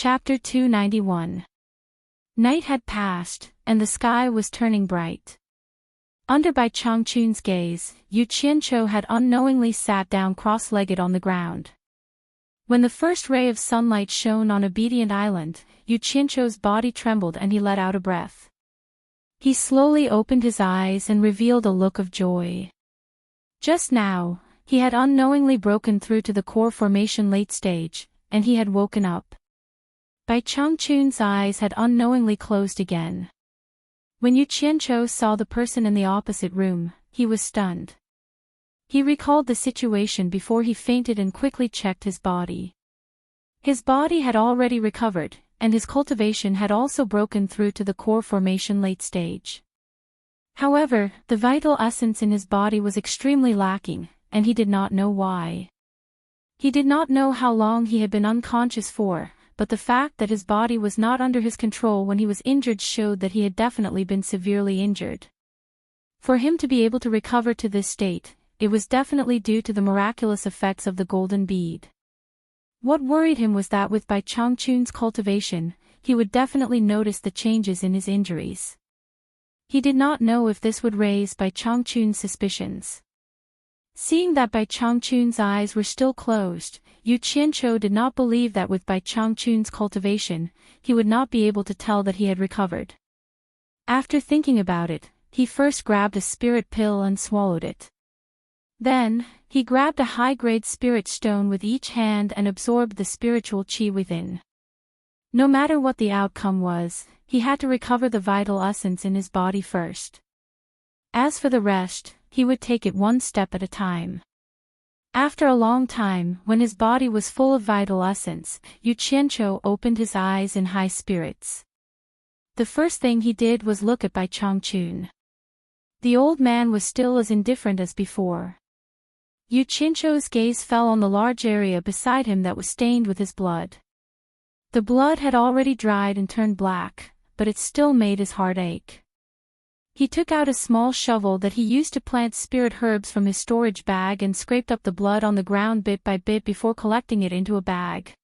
Chapter 291. Night had passed, and the sky was turning bright. Under Bai Changchun's gaze, Yu Qianqiu had unknowingly sat down cross-legged on the ground. When the first ray of sunlight shone on Obedient Island, Yu Qianqiu's body trembled and he let out a breath. He slowly opened his eyes and revealed a look of joy. Just now, he had unknowingly broken through to the core formation late stage, and he had woken up. Bai Changchun's eyes had unknowingly closed again. When Yu Qianqiu saw the person in the opposite room, he was stunned. He recalled the situation before he fainted and quickly checked his body. His body had already recovered, and his cultivation had also broken through to the core formation late stage. However, the vital essence in his body was extremely lacking, and he did not know why. He did not know how long he had been unconscious for, but the fact that his body was not under his control when he was injured showed that he had definitely been severely injured. For him to be able to recover to this state, it was definitely due to the miraculous effects of the golden bead. What worried him was that with Bai Changchun's cultivation, he would definitely notice the changes in his injuries. He did not know if this would raise Bai Changchun's suspicions. Seeing that Bai Changchun's eyes were still closed, Yu Qianqiu did not believe that with Bai Changchun's cultivation, he would not be able to tell that he had recovered. After thinking about it, he first grabbed a spirit pill and swallowed it. Then, he grabbed a high-grade spirit stone with each hand and absorbed the spiritual qi within. No matter what the outcome was, he had to recover the vital essence in his body first. As for the rest, he would take it one step at a time. After a long time, when his body was full of vital essence, Yu Qianqiu opened his eyes in high spirits. The first thing he did was look at Bai Changchun. The old man was still as indifferent as before. Yu Qianqiu's gaze fell on the large area beside him that was stained with his blood. The blood had already dried and turned black, but it still made his heart ache. He took out a small shovel that he used to plant spirit herbs from his storage bag and scraped up the blood on the ground bit by bit before collecting it into a bag.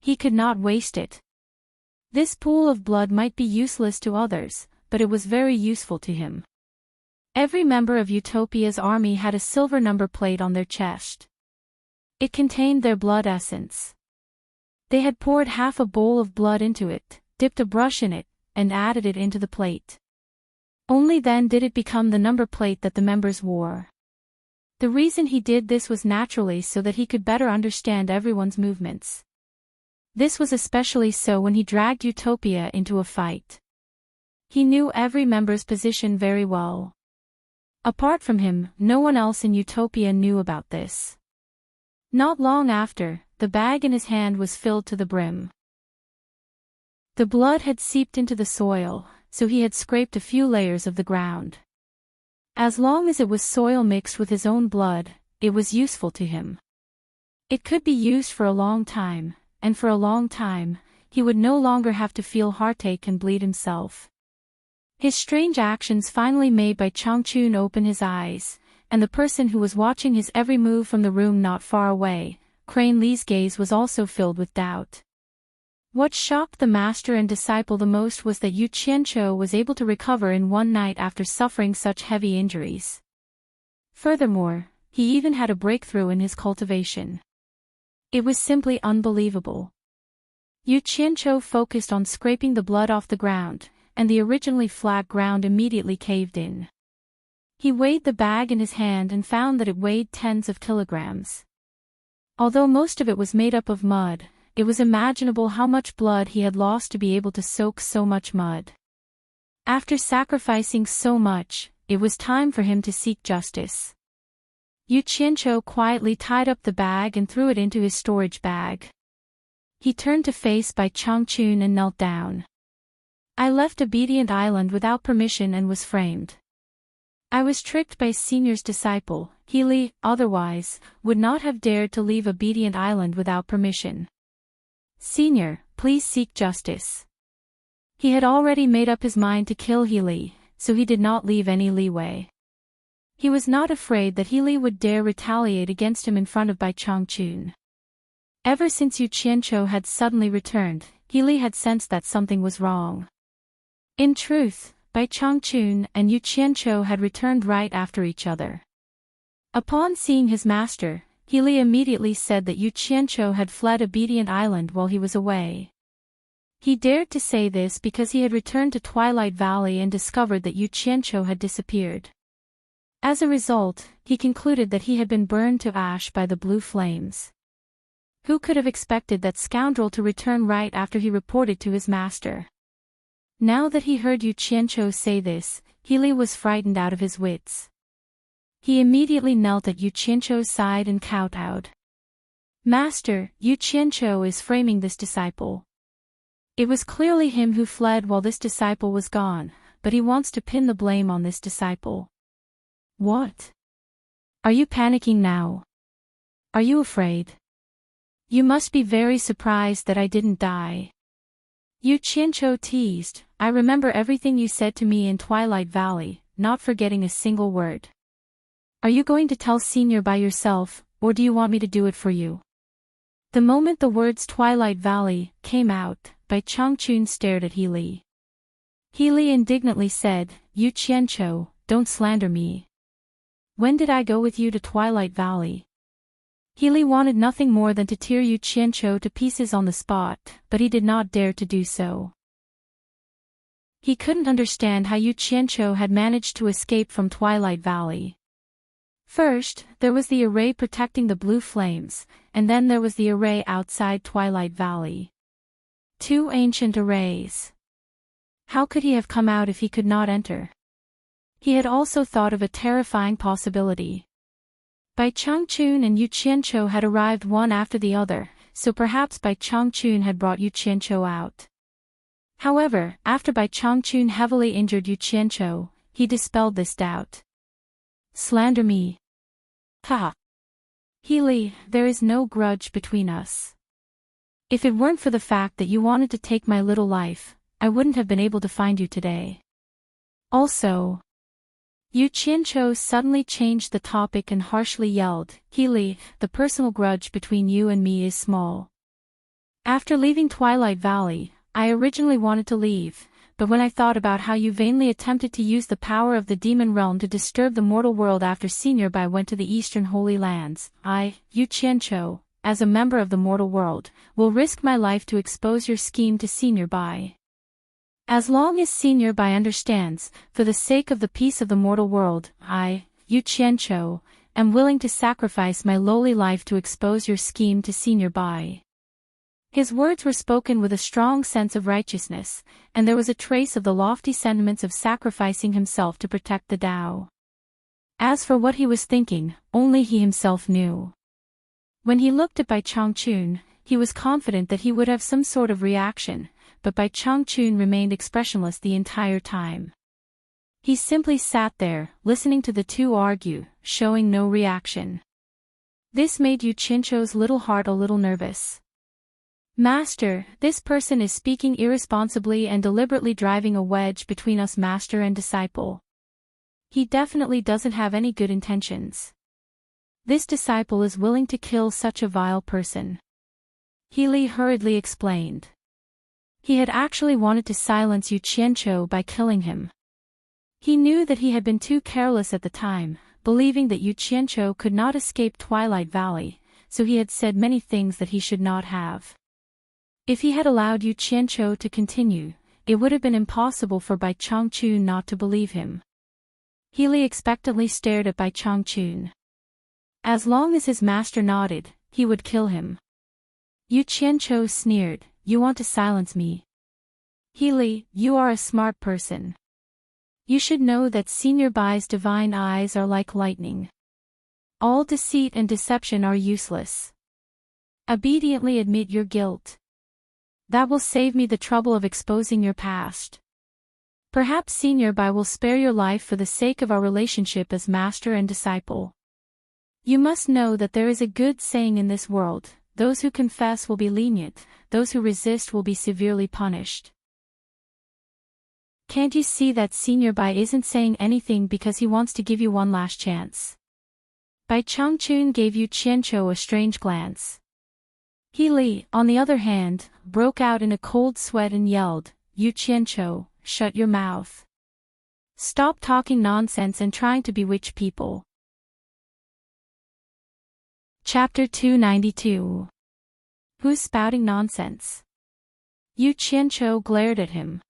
He could not waste it. This pool of blood might be useless to others, but it was very useful to him. Every member of Utopia's army had a silver number plate on their chest. It contained their blood essence. They had poured half a bowl of blood into it, dipped a brush in it, and added it into the plate. Only then did it become the number plate that the members wore. The reason he did this was naturally so that he could better understand everyone's movements. This was especially so when he dragged Utopia into a fight. He knew every member's position very well. Apart from him, no one else in Utopia knew about this. Not long after, the bag in his hand was filled to the brim. The blood had seeped into the soil, so he had scraped a few layers of the ground. As long as it was soil mixed with his own blood, it was useful to him. It could be used for a long time, and for a long time, he would no longer have to feel heartache and bleed himself. His strange actions finally made Bai Changchun open his eyes, and the person who was watching his every move from the room not far away, Crane Li's gaze was also filled with doubt. What shocked the master and disciple the most was that Yu Qianqiu was able to recover in one night after suffering such heavy injuries. Furthermore, he even had a breakthrough in his cultivation. It was simply unbelievable. Yu Qianqiu focused on scraping the blood off the ground, and the originally flat ground immediately caved in. He weighed the bag in his hand and found that it weighed tens of kilograms. Although most of it was made up of mud, it was imaginable how much blood he had lost to be able to soak so much mud. After sacrificing so much, it was time for him to seek justice. Yu Qianqiu quietly tied up the bag and threw it into his storage bag. He turned to face Bai Changchun and knelt down. I left Obedient Island without permission and was framed. I was tricked by Senior's disciple, Healy, otherwise, would not have dared to leave Obedient Island without permission. Senior, please seek justice. He had already made up his mind to kill Healy, so he did not leave any leeway. He was not afraid that Healy would dare retaliate against him in front of Bai Changchun. Ever since Yu Qianqiu had suddenly returned, Healy had sensed that something was wrong. In truth, Bai Changchun and Yu Qianqiu had returned right after each other. Upon seeing his master, Healy immediately said that Yu Qianqiu had fled Obedient Island while he was away. He dared to say this because he had returned to Twilight Valley and discovered that Yu Qianqiu had disappeared. As a result, he concluded that he had been burned to ash by the blue flames. Who could have expected that scoundrel to return right after he reported to his master? Now that he heard Yu Qianqiu say this, Healy was frightened out of his wits. He immediately knelt at Yu Qianqiu's side and kowtowed. Master, Yu Qianqiu is framing this disciple. It was clearly him who fled while this disciple was gone, but he wants to pin the blame on this disciple. What? Are you panicking now? Are you afraid? You must be very surprised that I didn't die. Yu Qianqiu teased, I remember everything you said to me in Twilight Valley, not forgetting a single word. Are you going to tell Senior by yourself, or do you want me to do it for you? The moment the words Twilight Valley came out, Bai Changchun stared at Healy. Healy indignantly said, Yu Qianqiu, don't slander me. When did I go with you to Twilight Valley? Healy wanted nothing more than to tear Yu Qianqiu to pieces on the spot, but he did not dare to do so. He couldn't understand how Yu Qianqiu had managed to escape from Twilight Valley. First, there was the array protecting the blue flames, and then there was the array outside Twilight Valley. 2 ancient arrays. How could he have come out if he could not enter? He had also thought of a terrifying possibility. Bai Changchun and Yu Qianqiu had arrived one after the other, so perhaps Bai Changchun had brought Yu Qianqiu out. However, after Bai Changchun heavily injured Yu Qianqiu, he dispelled this doubt. Slander me. Ha! Healy, there is no grudge between us. If it weren't for the fact that you wanted to take my little life, I wouldn't have been able to find you today. Also, Yu Qianqiu suddenly changed the topic and harshly yelled, Healy, the personal grudge between you and me is small. After leaving Twilight Valley, I originally wanted to leave, but when I thought about how you vainly attempted to use the power of the demon realm to disturb the mortal world after Senior Bai went to the Eastern Holy Lands, I, Yu Qianqiu, as a member of the mortal world, will risk my life to expose your scheme to Senior Bai. As long as Senior Bai understands, for the sake of the peace of the mortal world, I, Yu Qianqiu, am willing to sacrifice my lowly life to expose your scheme to Senior Bai. His words were spoken with a strong sense of righteousness, and there was a trace of the lofty sentiments of sacrificing himself to protect the Tao. As for what he was thinking, only he himself knew. When he looked at Bai Changchun, he was confident that he would have some sort of reaction, but Bai Changchun remained expressionless the entire time. He simply sat there, listening to the two argue, showing no reaction. This made Yu Qianqiu's little heart a little nervous. Master, this person is speaking irresponsibly and deliberately driving a wedge between us master and disciple. He definitely doesn't have any good intentions. This disciple is willing to kill such a vile person. Healy hurriedly explained. He had actually wanted to silence Yu Qianqiu by killing him. He knew that he had been too careless at the time, believing that Yu Qianqiu could not escape Twilight Valley, so he had said many things that he should not have. If he had allowed Yu Qianqiu to continue, it would have been impossible for Bai Changchun not to believe him. Healy expectantly stared at Bai Changchun. As long as his master nodded, he would kill him. Yu Qianqiu sneered, You want to silence me? Healy, you are a smart person. You should know that Senior Bai's divine eyes are like lightning. All deceit and deception are useless. Obediently admit your guilt. That will save me the trouble of exposing your past. Perhaps Senior Bai will spare your life for the sake of our relationship as master and disciple. You must know that there is a good saying in this world, those who confess will be lenient, those who resist will be severely punished. Can't you see that Senior Bai isn't saying anything because he wants to give you one last chance? Bai Changchun gave Yu Qianqiu a strange glance. Healy, on the other hand, broke out in a cold sweat and yelled, "You Qianqiu, shut your mouth. Stop talking nonsense and trying to bewitch people." Chapter 292. Who's spouting nonsense? Yu Qianqiu glared at him.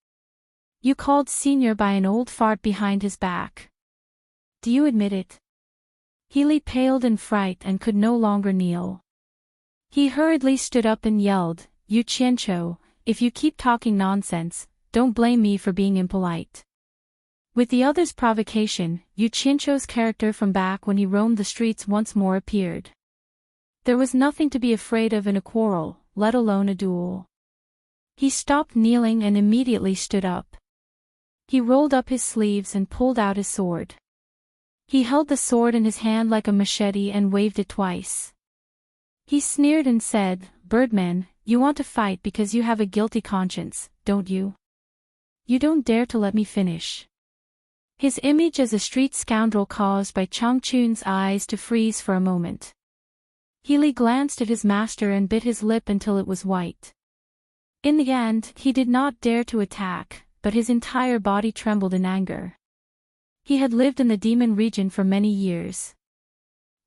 "You called Senior by an old fart behind his back. Do you admit it?" Healy paled in fright and could no longer kneel. He hurriedly stood up and yelled, "Yu Qianqiu, if you keep talking nonsense, don't blame me for being impolite." With the other's provocation, Yu Qianqiu's character from back when he roamed the streets once more appeared. There was nothing to be afraid of in a quarrel, let alone a duel. He stopped kneeling and immediately stood up. He rolled up his sleeves and pulled out his sword. He held the sword in his hand like a machete and waved it twice. He sneered and said, "Birdman, you want to fight because you have a guilty conscience, don't you? You don't dare to let me finish." His image as a street scoundrel caused by Changchun's eyes to freeze for a moment. Healy glanced at his master and bit his lip until it was white. In the end, he did not dare to attack, but his entire body trembled in anger. He had lived in the demon region for many years.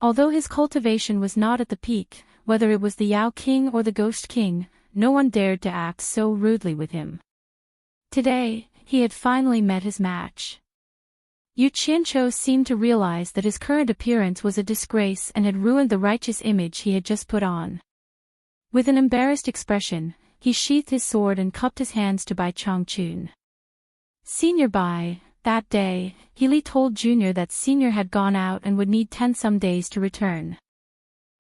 Although his cultivation was not at the peak, whether it was the Yao King or the Ghost King, no one dared to act so rudely with him. Today, he had finally met his match. Yu Qianqiu seemed to realize that his current appearance was a disgrace and had ruined the righteous image he had just put on. With an embarrassed expression, he sheathed his sword and cupped his hands to Bai Changchun. Senior Bai, that day, Healy told Junior that Senior had gone out and would need 10 some days to return.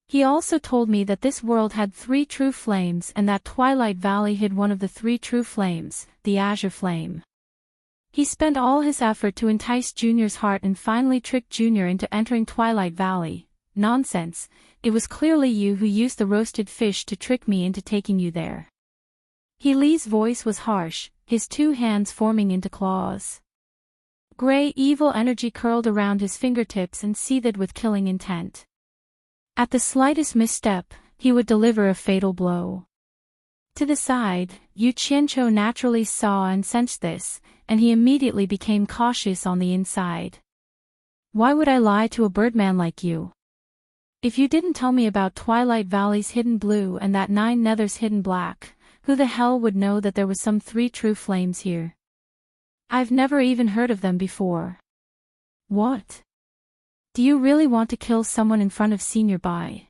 He also told me that this world had 3 true flames and that Twilight Valley hid one of the 3 true flames, the Azure Flame. He spent all his effort to entice Junior's heart and finally tricked Junior into entering Twilight Valley. Nonsense, it was clearly you who used the roasted fish to trick me into taking you there. Healy's voice was harsh, his 2 hands forming into claws. Gray evil energy curled around his fingertips and seethed with killing intent. At the slightest misstep, he would deliver a fatal blow. To the side, Yu Qianqiu naturally saw and sensed this, and he immediately became cautious on the inside. "Why would I lie to a birdman like you? If you didn't tell me about Twilight Valley's hidden blue and that 9 nethers hidden black, who the hell would know that there was some 3 true flames here? I've never even heard of them before." "What? Do you really want to kill someone in front of Senior Bai?"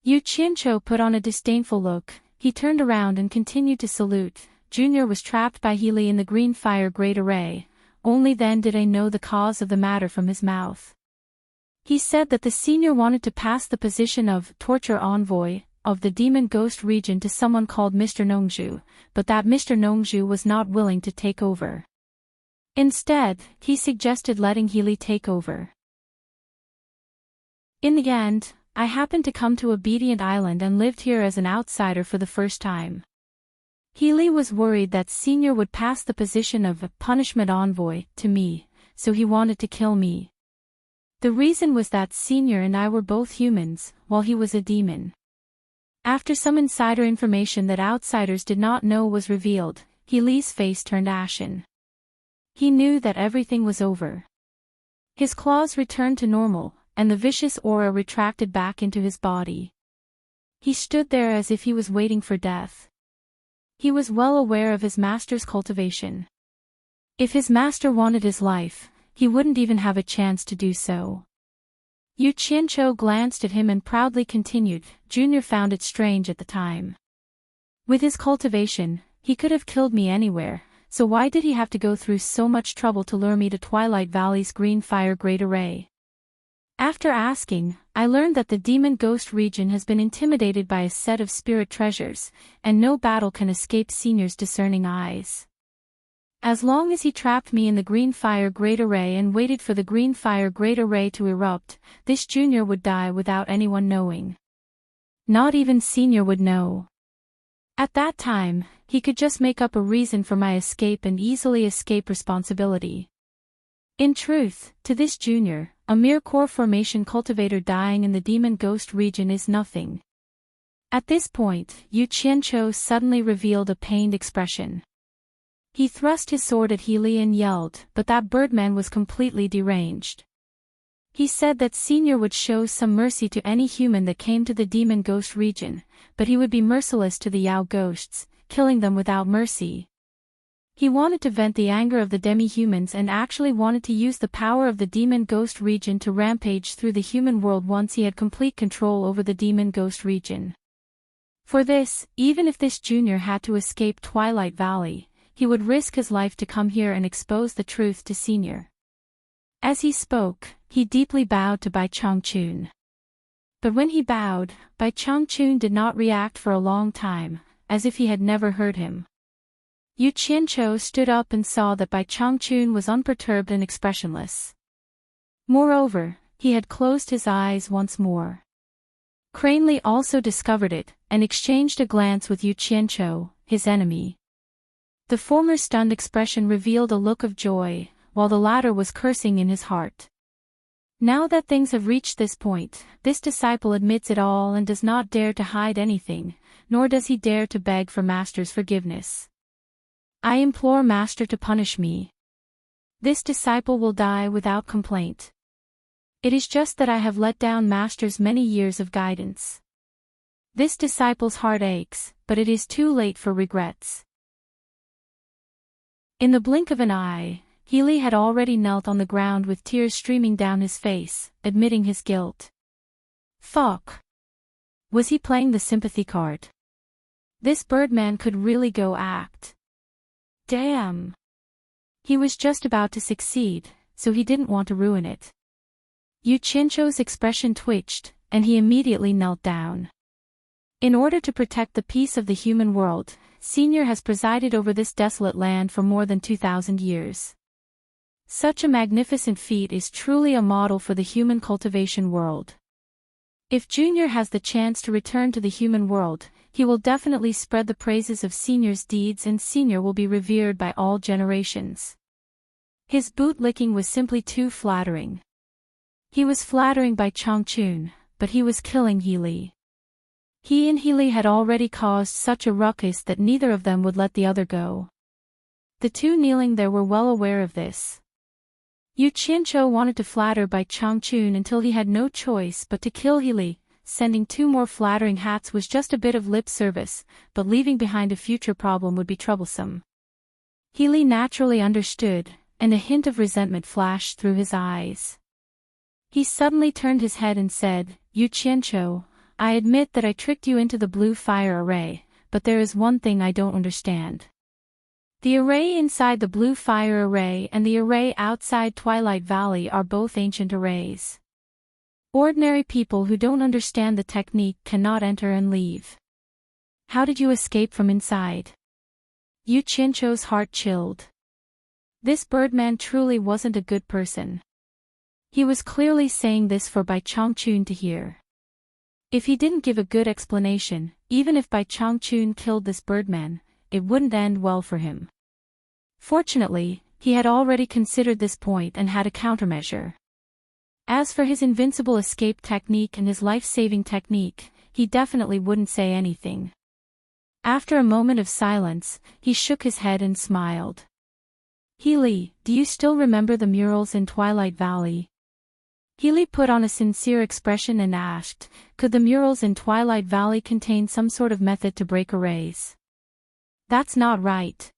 Yu Qianqiu put on a disdainful look. He turned around and continued to salute. Junior was trapped by Healy in the green fire great array. Only then did I know the cause of the matter from his mouth. He said that the senior wanted to pass the position of torture envoy of the demon ghost region to someone called Mr. Nongzhu, but that Mr. Nongzhu was not willing to take over. Instead, he suggested letting Healy take over. In the end, I happened to come to Obedient Island and lived here as an outsider for the first time. Healy was worried that Senior would pass the position of a punishment envoy to me, so he wanted to kill me. The reason was that Senior and I were both humans, while he was a demon. After some insider information that outsiders did not know was revealed, Healy's face turned ashen. He knew that everything was over. His claws returned to normal, and the vicious aura retracted back into his body. He stood there as if he was waiting for death. He was well aware of his master's cultivation. If his master wanted his life, he wouldn't even have a chance to do so. Yu Qianqiu glanced at him and proudly continued. Junior found it strange at the time. With his cultivation, he could have killed me anywhere, so why did he have to go through so much trouble to lure me to Twilight Valley's green fire great array? After asking, I learned that the demon ghost region has been intimidated by a set of spirit treasures, and no battle can escape Senior's discerning eyes. As long as he trapped me in the green fire great array and waited for the green fire great array to erupt, this Junior would die without anyone knowing. Not even Senior would know. At that time, he could just make up a reason for my escape and easily escape responsibility. In truth, to this Junior, a mere core formation cultivator dying in the demon ghost region is nothing. At this point, Yu Qianqiu suddenly revealed a pained expression. He thrust his sword at Healy and yelled, but that birdman was completely deranged. He said that Senior would show some mercy to any human that came to the demon ghost region, but he would be merciless to the Yao ghosts, killing them without mercy. He wanted to vent the anger of the demi-humans and actually wanted to use the power of the demon ghost region to rampage through the human world once he had complete control over the demon ghost region. For this, even if this junior had to escape Twilight Valley, he would risk his life to come here and expose the truth to Senior. As he spoke, he deeply bowed to Bai Changchun. But when he bowed, Bai Changchun did not react for a long time, as if he had never heard him. Yu Qianqiu stood up and saw that Bai Changchun was unperturbed and expressionless. Moreover, he had closed his eyes once more. Cranley also discovered it, and exchanged a glance with Yu Qianqiu, his enemy. The former's stunned expression revealed a look of joy, while the latter was cursing in his heart. Now that things have reached this point, this disciple admits it all and does not dare to hide anything, nor does he dare to beg for Master's forgiveness. I implore Master to punish me. This disciple will die without complaint. It is just that I have let down Master's many years of guidance. This disciple's heart aches, but it is too late for regrets. In the blink of an eye, Healy had already knelt on the ground with tears streaming down his face, admitting his guilt. Fuck. Was he playing the sympathy card? This birdman could really go act. Damn. He was just about to succeed, so he didn't want to ruin it. Yu Qianqiu's expression twitched, and he immediately knelt down. In order to protect the peace of the human world, Senior has presided over this desolate land for more than 2,000 years. Such a magnificent feat is truly a model for the human cultivation world. If Junior has the chance to return to the human world, he will definitely spread the praises of Senior's deeds and Senior will be revered by all generations. His boot-licking was simply too flattering. He was flattering by Changchun, but he was killing Healy. He and Healy had already caused such a ruckus that neither of them would let the other go. The two kneeling there were well aware of this. Yu Qianqiu wanted to flatter Bai Changchun until he had no choice but to kill Healy. Sending two more flattering hats was just a bit of lip service, but leaving behind a future problem would be troublesome. Healy naturally understood, and a hint of resentment flashed through his eyes. He suddenly turned his head and said, Yu Qianqiu, I admit that I tricked you into the blue fire array, but there is one thing I don't understand. The array inside the blue fire array and the array outside Twilight Valley are both ancient arrays. Ordinary people who don't understand the technique cannot enter and leave. How did you escape from inside? Yu Qianqiu's heart chilled. This birdman truly wasn't a good person. He was clearly saying this for Bai Changchun to hear. If he didn't give a good explanation, even if Bai Changchun killed this birdman, it wouldn't end well for him. Fortunately, he had already considered this point and had a countermeasure. As for his invincible escape technique and his life-saving technique, he definitely wouldn't say anything. After a moment of silence, he shook his head and smiled. Healy, do you still remember the murals in Twilight Valley? Healy put on a sincere expression and asked, could the murals in Twilight Valley contain some sort of method to break arrays? That's not right.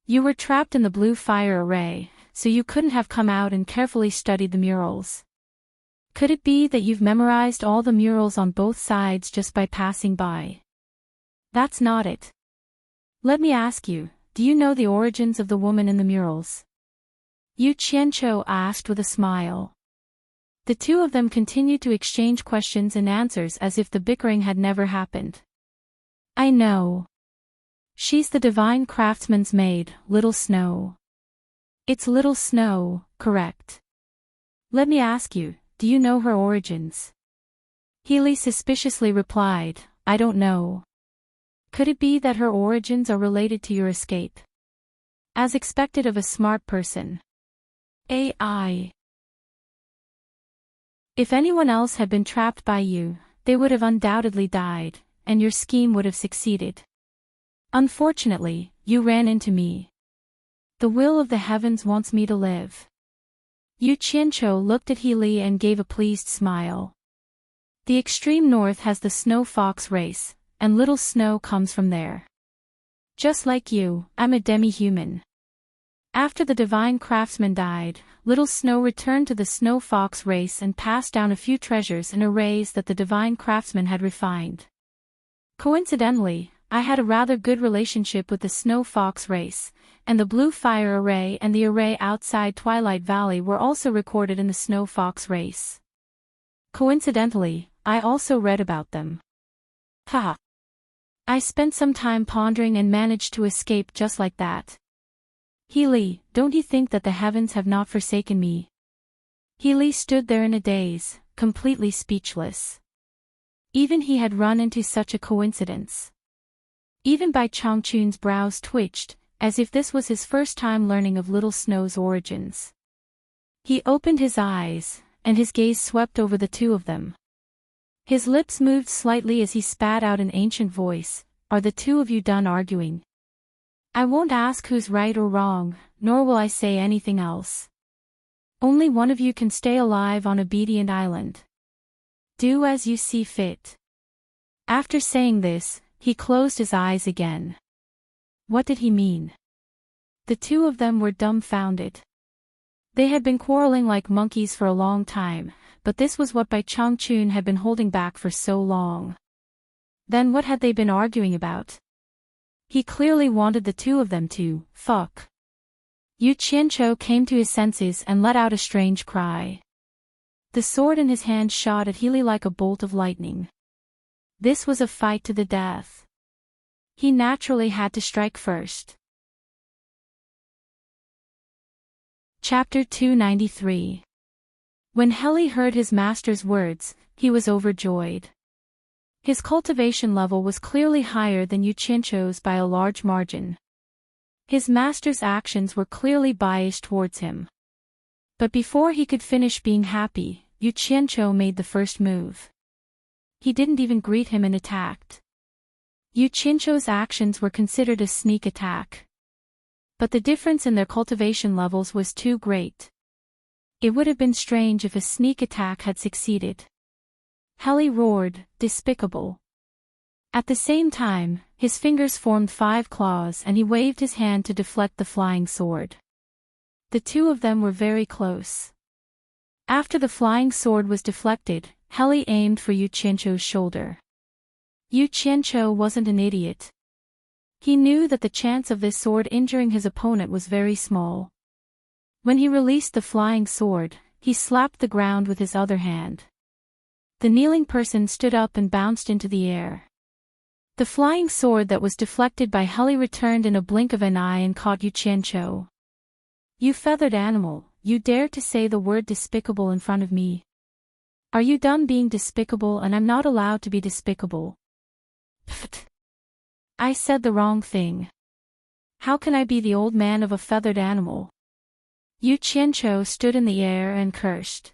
You were trapped in the blue fire array, so you couldn't have come out and carefully studied the murals. Could it be that you've memorized all the murals on both sides just by passing by? That's not it. Let me ask you, do you know the origins of the woman in the murals? Yu Qianqiu asked with a smile. The two of them continued to exchange questions and answers as if the bickering had never happened. I know. She's the divine craftsman's maid, Little Snow. It's Little Snow, correct. Let me ask you, do you know her origins? Healy suspiciously replied, I don't know. Could it be that her origins are related to your escape? As expected of a smart person. AI. If anyone else had been trapped by you, they would have undoubtedly died, and your scheme would have succeeded. Unfortunately, you ran into me. The will of the heavens wants me to live. Yu Qianqiu looked at He Li and gave a pleased smile. The extreme north has the snow fox race, and little snow comes from there. Just like you, I'm a demi-human. After the divine craftsman died, little snow returned to the snow fox race and passed down a few treasures and arrays that the divine craftsman had refined. Coincidentally, I had a rather good relationship with the snow fox race, and the blue fire array and the array outside Twilight Valley were also recorded in the snow fox race. Coincidentally, I also read about them. Haha. I spent some time pondering and managed to escape just like that. He Li, don't you think that the heavens have not forsaken me? He Li stood there in a daze, completely speechless. Even he had run into such a coincidence. Even Bai Changchun's brows twitched, as if this was his first time learning of Little Snow's origins. He opened his eyes, and his gaze swept over the two of them. His lips moved slightly as he spat out an ancient voice, "Are the two of you done arguing? I won't ask who's right or wrong, nor will I say anything else. Only one of you can stay alive on Obedient Island. Do as you see fit." After saying this, he closed his eyes again. What did he mean? The two of them were dumbfounded. They had been quarreling like monkeys for a long time, but this was what Bai Changchun had been holding back for so long. Then what had they been arguing about? He clearly wanted the two of them to fuck. Yu Qianqiu came to his senses and let out a strange cry. The sword in his hand shot at He Li like a bolt of lightning. This was a fight to the death. He naturally had to strike first. Chapter 293. When He Li heard his master's words, he was overjoyed. His cultivation level was clearly higher than Yu Qianqiu's by a large margin. His master's actions were clearly biased towards him. But before he could finish being happy, Yu Qianqiu made the first move. He didn't even greet him and attacked. Yu Qianqiu's actions were considered a sneak attack. But the difference in their cultivation levels was too great. It would have been strange if a sneak attack had succeeded. He Li roared, "Despicable." At the same time, his fingers formed 5 claws and he waved his hand to deflect the flying sword. The two of them were very close. After the flying sword was deflected, He Li aimed for Yu Qianqiu's shoulder. Yu Qianqiu wasn't an idiot. He knew that the chance of this sword injuring his opponent was very small. When he released the flying sword, he slapped the ground with his other hand. The kneeling person stood up and bounced into the air. The flying sword that was deflected by He Li returned in a blink of an eye and caught Yu Qianqiu. "You feathered animal, you dare to say the word despicable in front of me? Are you done being despicable and I'm not allowed to be despicable?" Pfft. I said the wrong thing. How can I be the old man of a feathered animal? Yu Qianqiu stood in the air and cursed.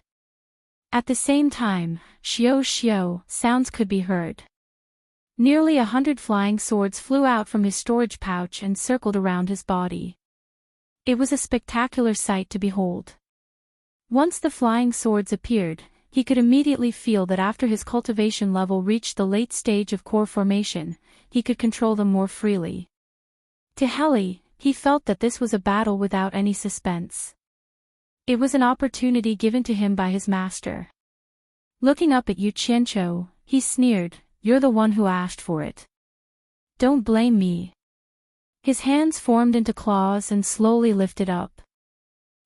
At the same time, "Xiao Xiao" sounds could be heard. Nearly 100 flying swords flew out from his storage pouch and circled around his body. It was a spectacular sight to behold. Once the flying swords appeared, he could immediately feel that after his cultivation level reached the late stage of core formation, he could control them more freely. To He Li, he felt that this was a battle without any suspense. It was an opportunity given to him by his master. Looking up at Yu Qianqiu, he sneered, "You're the one who asked for it. Don't blame me." His hands formed into claws and slowly lifted up.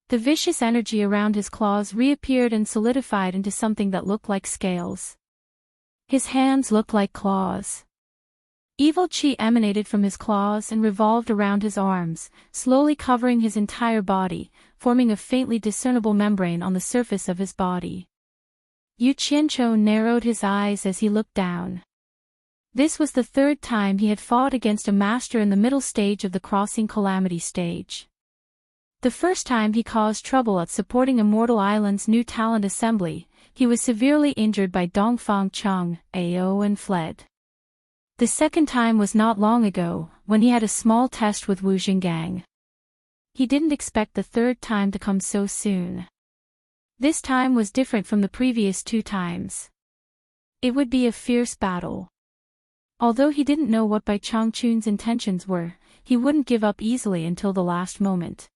The vicious energy around his claws reappeared and solidified into something that looked like scales. His hands looked like claws. Evil chi emanated from his claws and revolved around his arms, slowly covering his entire body, forming a faintly discernible membrane on the surface of his body. Yu Qianqiu narrowed his eyes as he looked down. This was the 3rd time he had fought against a master in the middle stage of the Crossing Calamity stage. The first time he caused trouble at supporting Immortal Island's new talent assembly, he was severely injured by Dongfang Cheng, AO and fled. The second time was not long ago, when he had a small test with Wu Jinggang. He didn't expect the third time to come so soon. This time was different from the previous 2 times. It would be a fierce battle. Although he didn't know what Bai Changchun's intentions were, he wouldn't give up easily until the last moment.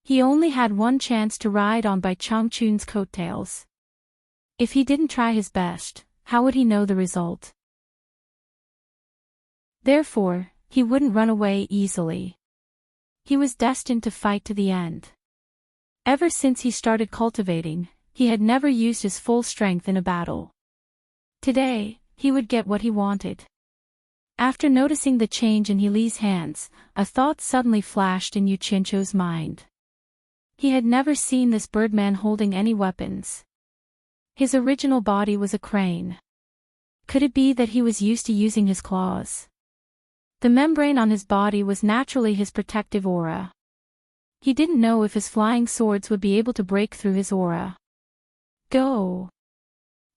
He only had one chance to ride on Bai Changchun's coattails. If he didn't try his best, how would he know the result? Therefore, he wouldn't run away easily. He was destined to fight to the end. Ever since he started cultivating, he had never used his full strength in a battle. Today, he would get what he wanted. After noticing the change in He Li's hands, a thought suddenly flashed in Yu Qianqiu's mind. He had never seen this birdman holding any weapons. His original body was a crane. Could it be that he was used to using his claws? The membrane on his body was naturally his protective aura. He didn't know if his flying swords would be able to break through his aura. Go!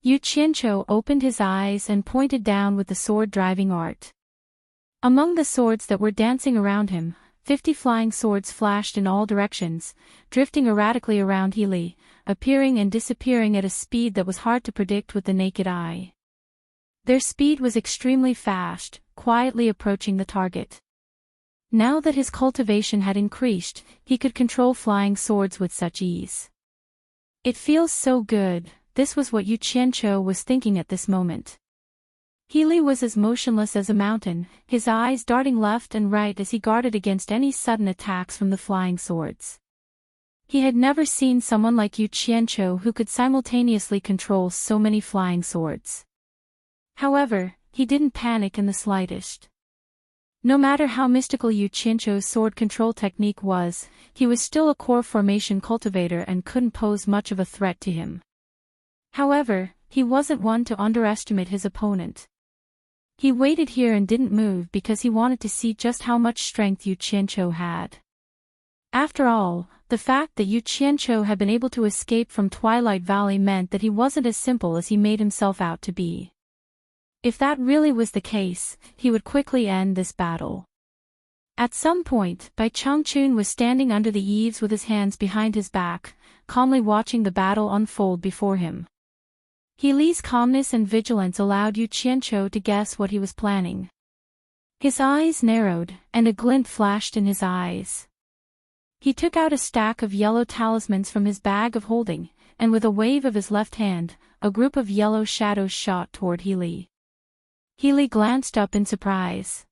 Yu Qianqiu opened his eyes and pointed down with the sword-driving art. Among the swords that were dancing around him, 50 flying swords flashed in all directions, drifting erratically around He Li, appearing and disappearing at a speed that was hard to predict with the naked eye. Their speed was extremely fast, quietly approaching the target. Now that his cultivation had increased, he could control flying swords with such ease. It feels so good, this was what Yu Qianqiu was thinking at this moment. He Li was as motionless as a mountain, his eyes darting left and right as he guarded against any sudden attacks from the flying swords. He had never seen someone like Yu Qianqiu who could simultaneously control so many flying swords. However, he didn't panic in the slightest. No matter how mystical Yu Qianqiu's sword control technique was, he was still a core formation cultivator and couldn't pose much of a threat to him. However, he wasn't one to underestimate his opponent. He waited here and didn't move because he wanted to see just how much strength Yu Qianqiu had. After all, the fact that Yu Qianqiu had been able to escape from Twilight Valley meant that he wasn't as simple as he made himself out to be. If that really was the case, he would quickly end this battle. At some point, Bai Changchun was standing under the eaves with his hands behind his back, calmly watching the battle unfold before him. He Li's calmness and vigilance allowed Yu Qianqiu to guess what he was planning. His eyes narrowed, and a glint flashed in his eyes. He took out a stack of yellow talismans from his bag of holding, and with a wave of his left hand, a group of yellow shadows shot toward He Li. He Li glanced up in surprise.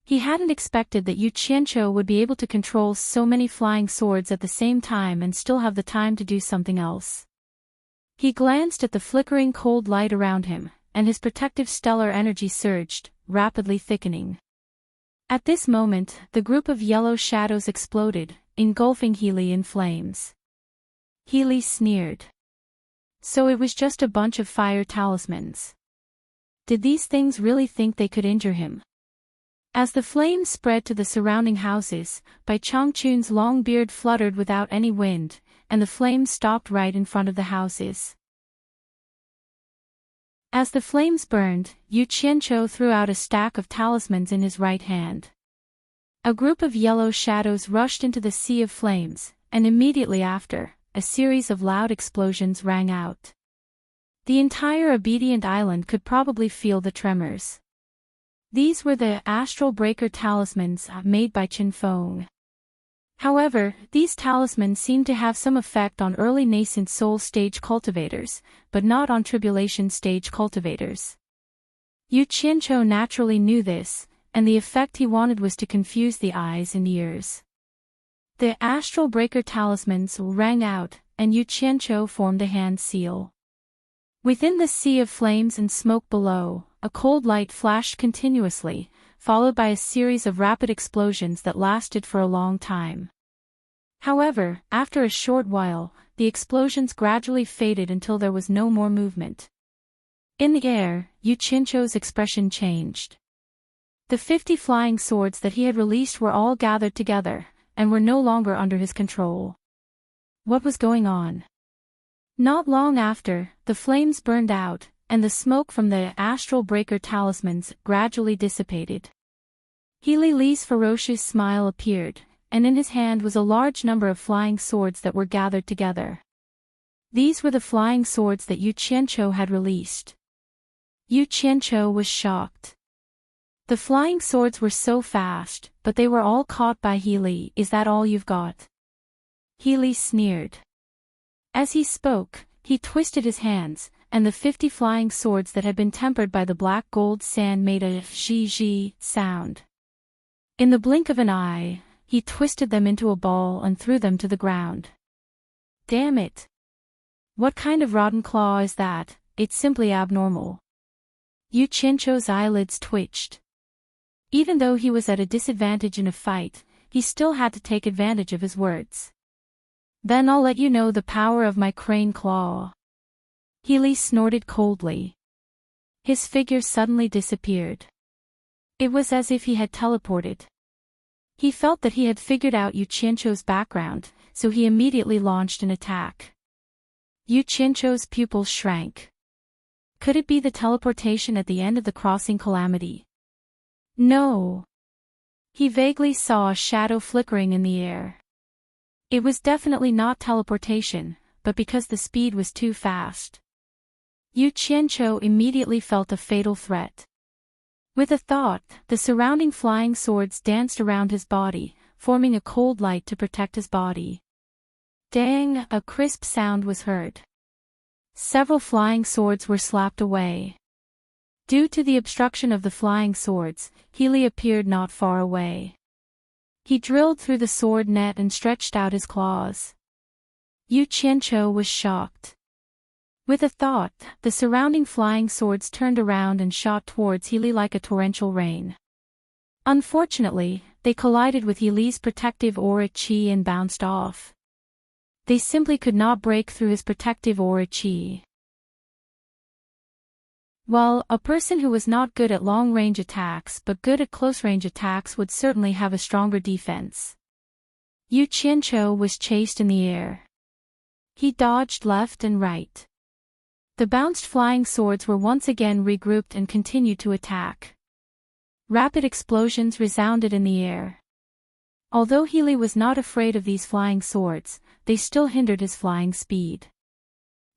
He hadn't expected that Yu Qianqiu would be able to control so many flying swords at the same time and still have the time to do something else. He glanced at the flickering cold light around him, and his protective stellar energy surged, rapidly thickening. At this moment, the group of yellow shadows exploded, engulfing He Li in flames. He Li sneered. So it was just a bunch of fire talismans. Did these things really think they could injure him? As the flames spread to the surrounding houses, Bai Changchun's long beard fluttered without any wind, and the flames stopped right in front of the houses. As the flames burned, Yu Qianqiu threw out a stack of talismans in his right hand. A group of yellow shadows rushed into the sea of flames, and immediately after, a series of loud explosions rang out. The entire Obedient Island could probably feel the tremors. These were the Astral Breaker talismans made by Qin Feng. However, these talismans seemed to have some effect on early nascent soul stage cultivators, but not on tribulation stage cultivators. Yu Qianqiu naturally knew this, and the effect he wanted was to confuse the eyes and ears. The Astral Breaker talismans rang out, and Yu Qianqiu formed a hand seal. Within the sea of flames and smoke below, a cold light flashed continuously, followed by a series of rapid explosions that lasted for a long time. However, after a short while, the explosions gradually faded until there was no more movement. In the air, Yu Qianqiu's expression changed. The 50 flying swords that he had released were all gathered together, and were no longer under his control. What was going on? Not long after, the flames burned out, and the smoke from the astral breaker talismans gradually dissipated. Healy Lee's ferocious smile appeared, and in his hand was a large number of flying swords that were gathered together. These were the flying swords that Yu Qianqiu had released. Yu Qianqiu was shocked. The flying swords were so fast, but they were all caught by Healy. Is that all you've got? Healy sneered. As he spoke, he twisted his hands, and the 50 flying swords that had been tempered by the black gold sand made a zhi sound. In the blink of an eye, he twisted them into a ball and threw them to the ground. Damn it! What kind of rotten claw is that? It's simply abnormal. Yu Qianqiu's eyelids twitched. Even though he was at a disadvantage in a fight, he still had to take advantage of his words. Then I'll let you know the power of my crane claw. Healy snorted coldly. His figure suddenly disappeared. It was as if he had teleported. He felt that he had figured out Yu Qianqiu's background, so he immediately launched an attack. Yu Qianqiu's pupils shrank. Could it be the teleportation at the end of the crossing calamity? No. He vaguely saw a shadow flickering in the air. It was definitely not teleportation, but because the speed was too fast. Yu Qianqiu immediately felt a fatal threat. With a thought, the surrounding flying swords danced around his body, forming a cold light to protect his body. Dang! A crisp sound was heard. Several flying swords were slapped away. Due to the obstruction of the flying swords, Healy appeared not far away. He drilled through the sword net and stretched out his claws. Yu Qianqiu was shocked. With a thought, the surrounding flying swords turned around and shot towards Healy like a torrential rain. Unfortunately, they collided with Healy's protective aura chi and bounced off. They simply could not break through his protective aura chi. Well, a person who was not good at long-range attacks but good at close-range attacks would certainly have a stronger defense. Yu Qianqiu was chased in the air. He dodged left and right. The bounced flying swords were once again regrouped and continued to attack. Rapid explosions resounded in the air. Although Healy was not afraid of these flying swords, they still hindered his flying speed.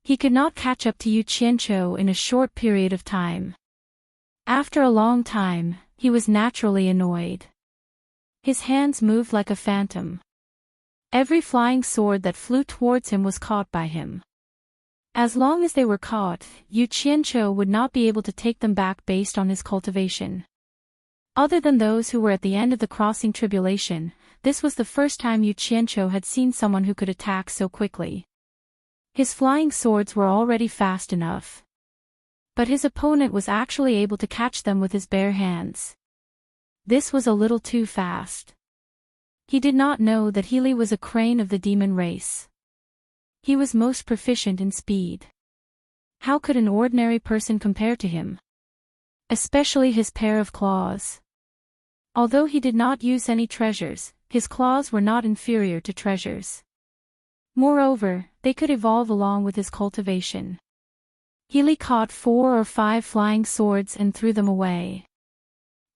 He could not catch up to Yu Qianqiu in a short period of time. After a long time, he was naturally annoyed. His hands moved like a phantom. Every flying sword that flew towards him was caught by him. As long as they were caught, Yu Qianqiu would not be able to take them back based on his cultivation. Other than those who were at the end of the crossing tribulation, this was the first time Yu Qianqiu had seen someone who could attack so quickly. His flying swords were already fast enough. But his opponent was actually able to catch them with his bare hands. This was a little too fast. He did not know that Healy was a crane of the demon race. He was most proficient in speed. How could an ordinary person compare to him? Especially his pair of claws. Although he did not use any treasures, his claws were not inferior to treasures. Moreover, they could evolve along with his cultivation. Healy caught 4 or 5 flying swords and threw them away.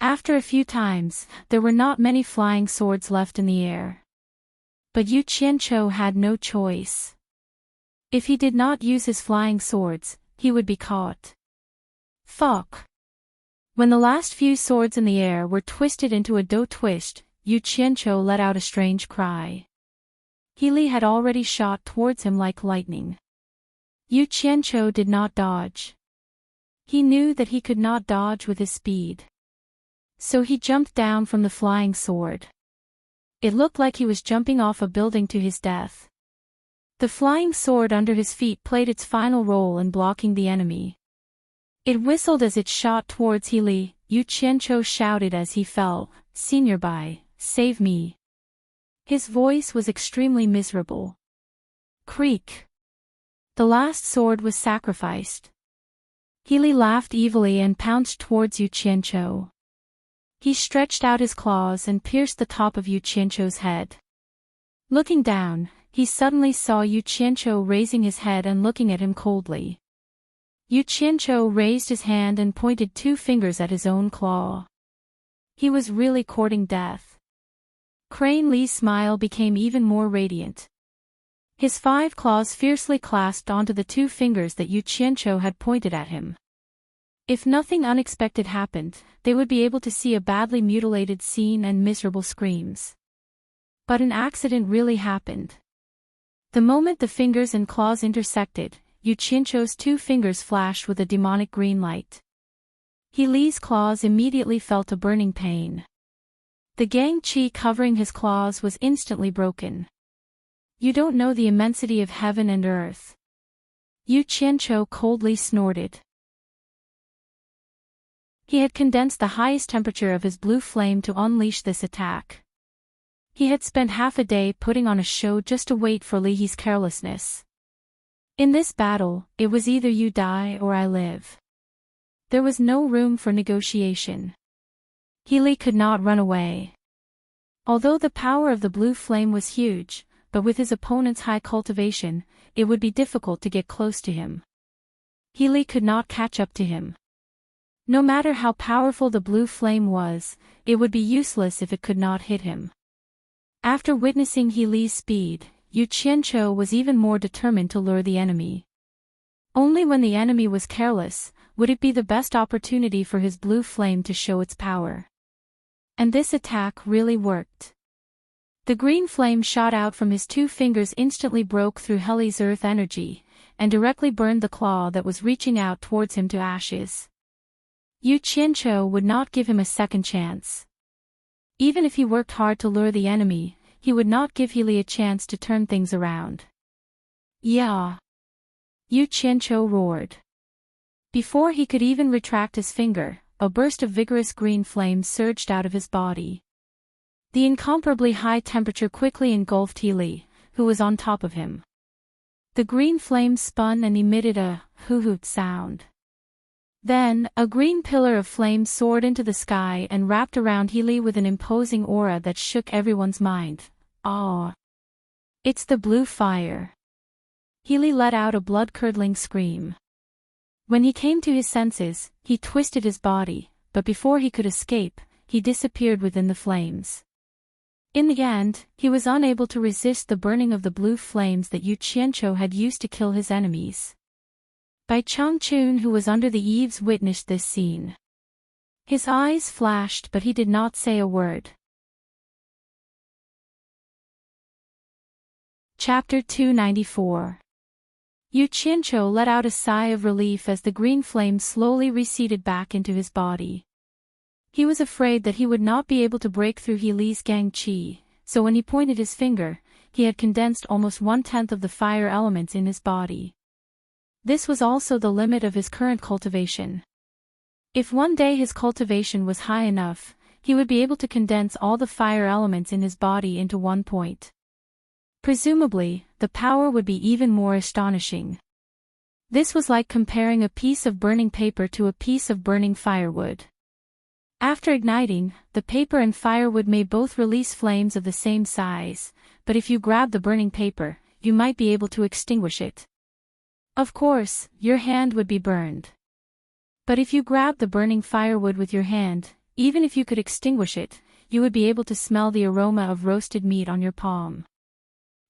After a few times, there were not many flying swords left in the air. But Yu Qianqiu had no choice. If he did not use his flying swords, he would be caught. Fuck! When the last few swords in the air were twisted into a dough twist, Yu Qianqiu let out a strange cry. Healy had already shot towards him like lightning. Yu Qianqiu did not dodge. He knew that he could not dodge with his speed. So he jumped down from the flying sword. It looked like he was jumping off a building to his death. The flying sword under his feet played its final role in blocking the enemy. It whistled as it shot towards Healy. Yu Qianqiu shouted as he fell, "Senior Bai, save me." His voice was extremely miserable. Creak. The last sword was sacrificed. Healy laughed evilly and pounced towards Yu Qianqiu. He stretched out his claws and pierced the top of Yu Qianqiu's head. Looking down, he suddenly saw Yu Qianqiu raising his head and looking at him coldly. Yu Qianqiu raised his hand and pointed 2 fingers at his own claw. He was really courting death. Crane Li's smile became even more radiant. His 5 claws fiercely clasped onto the 2 fingers that Yu Qianqiu had pointed at him. If nothing unexpected happened, they would be able to see a badly mutilated scene and miserable screams. But an accident really happened. The moment the fingers and claws intersected, Yu Qianqiu's 2 fingers flashed with a demonic green light. He Li's claws immediately felt a burning pain. The gang qi covering his claws was instantly broken. You don't know the immensity of heaven and earth. Yu Qianqiu coldly snorted. He had condensed the highest temperature of his blue flame to unleash this attack. He had spent half a day putting on a show just to wait for Li He's carelessness. In this battle, it was either you die or I live. There was no room for negotiation. Li could not run away. Although the power of the blue flame was huge, but with his opponent's high cultivation, it would be difficult to get close to him. Li could not catch up to him. No matter how powerful the blue flame was, it would be useless if it could not hit him. After witnessing Li's speed, Yu Qianqiu was even more determined to lure the enemy. Only when the enemy was careless, would it be the best opportunity for his blue flame to show its power. And this attack really worked. The green flame shot out from his 2 fingers instantly broke through Li's earth energy, and directly burned the claw that was reaching out towards him to ashes. Yu Qianqiu would not give him a second chance. Even if he worked hard to lure the enemy, he would not give Li a chance to turn things around. Yeah! Yu Qianqiu roared. Before he could even retract his finger, a burst of vigorous green flame surged out of his body. The incomparably high temperature quickly engulfed Li, who was on top of him. The green flame spun and emitted a hoo-hoot sound. Then, a green pillar of flame soared into the sky and wrapped around Li with an imposing aura that shook everyone's mind. Ah! It's the blue fire. Li let out a blood-curdling scream. When he came to his senses, he twisted his body, but before he could escape, he disappeared within the flames. In the end, he was unable to resist the burning of the blue flames that Yu Qianqiu had used to kill his enemies. Bai Changchun, who was under the eaves, witnessed this scene. His eyes flashed, but he did not say a word. Chapter 294. Yu Qianqiu let out a sigh of relief as the green flame slowly receded back into his body. He was afraid that he would not be able to break through Li's gang qi, so when he pointed his finger, he had condensed almost 1/10 of the fire elements in his body. This was also the limit of his current cultivation. If one day his cultivation was high enough, he would be able to condense all the fire elements in his body into 1 point. Presumably, the power would be even more astonishing. This was like comparing a piece of burning paper to a piece of burning firewood. After igniting, the paper and firewood may both release flames of the same size, but if you grab the burning paper, you might be able to extinguish it. Of course, your hand would be burned. But if you grab the burning firewood with your hand, even if you could extinguish it, you would be able to smell the aroma of roasted meat on your palm.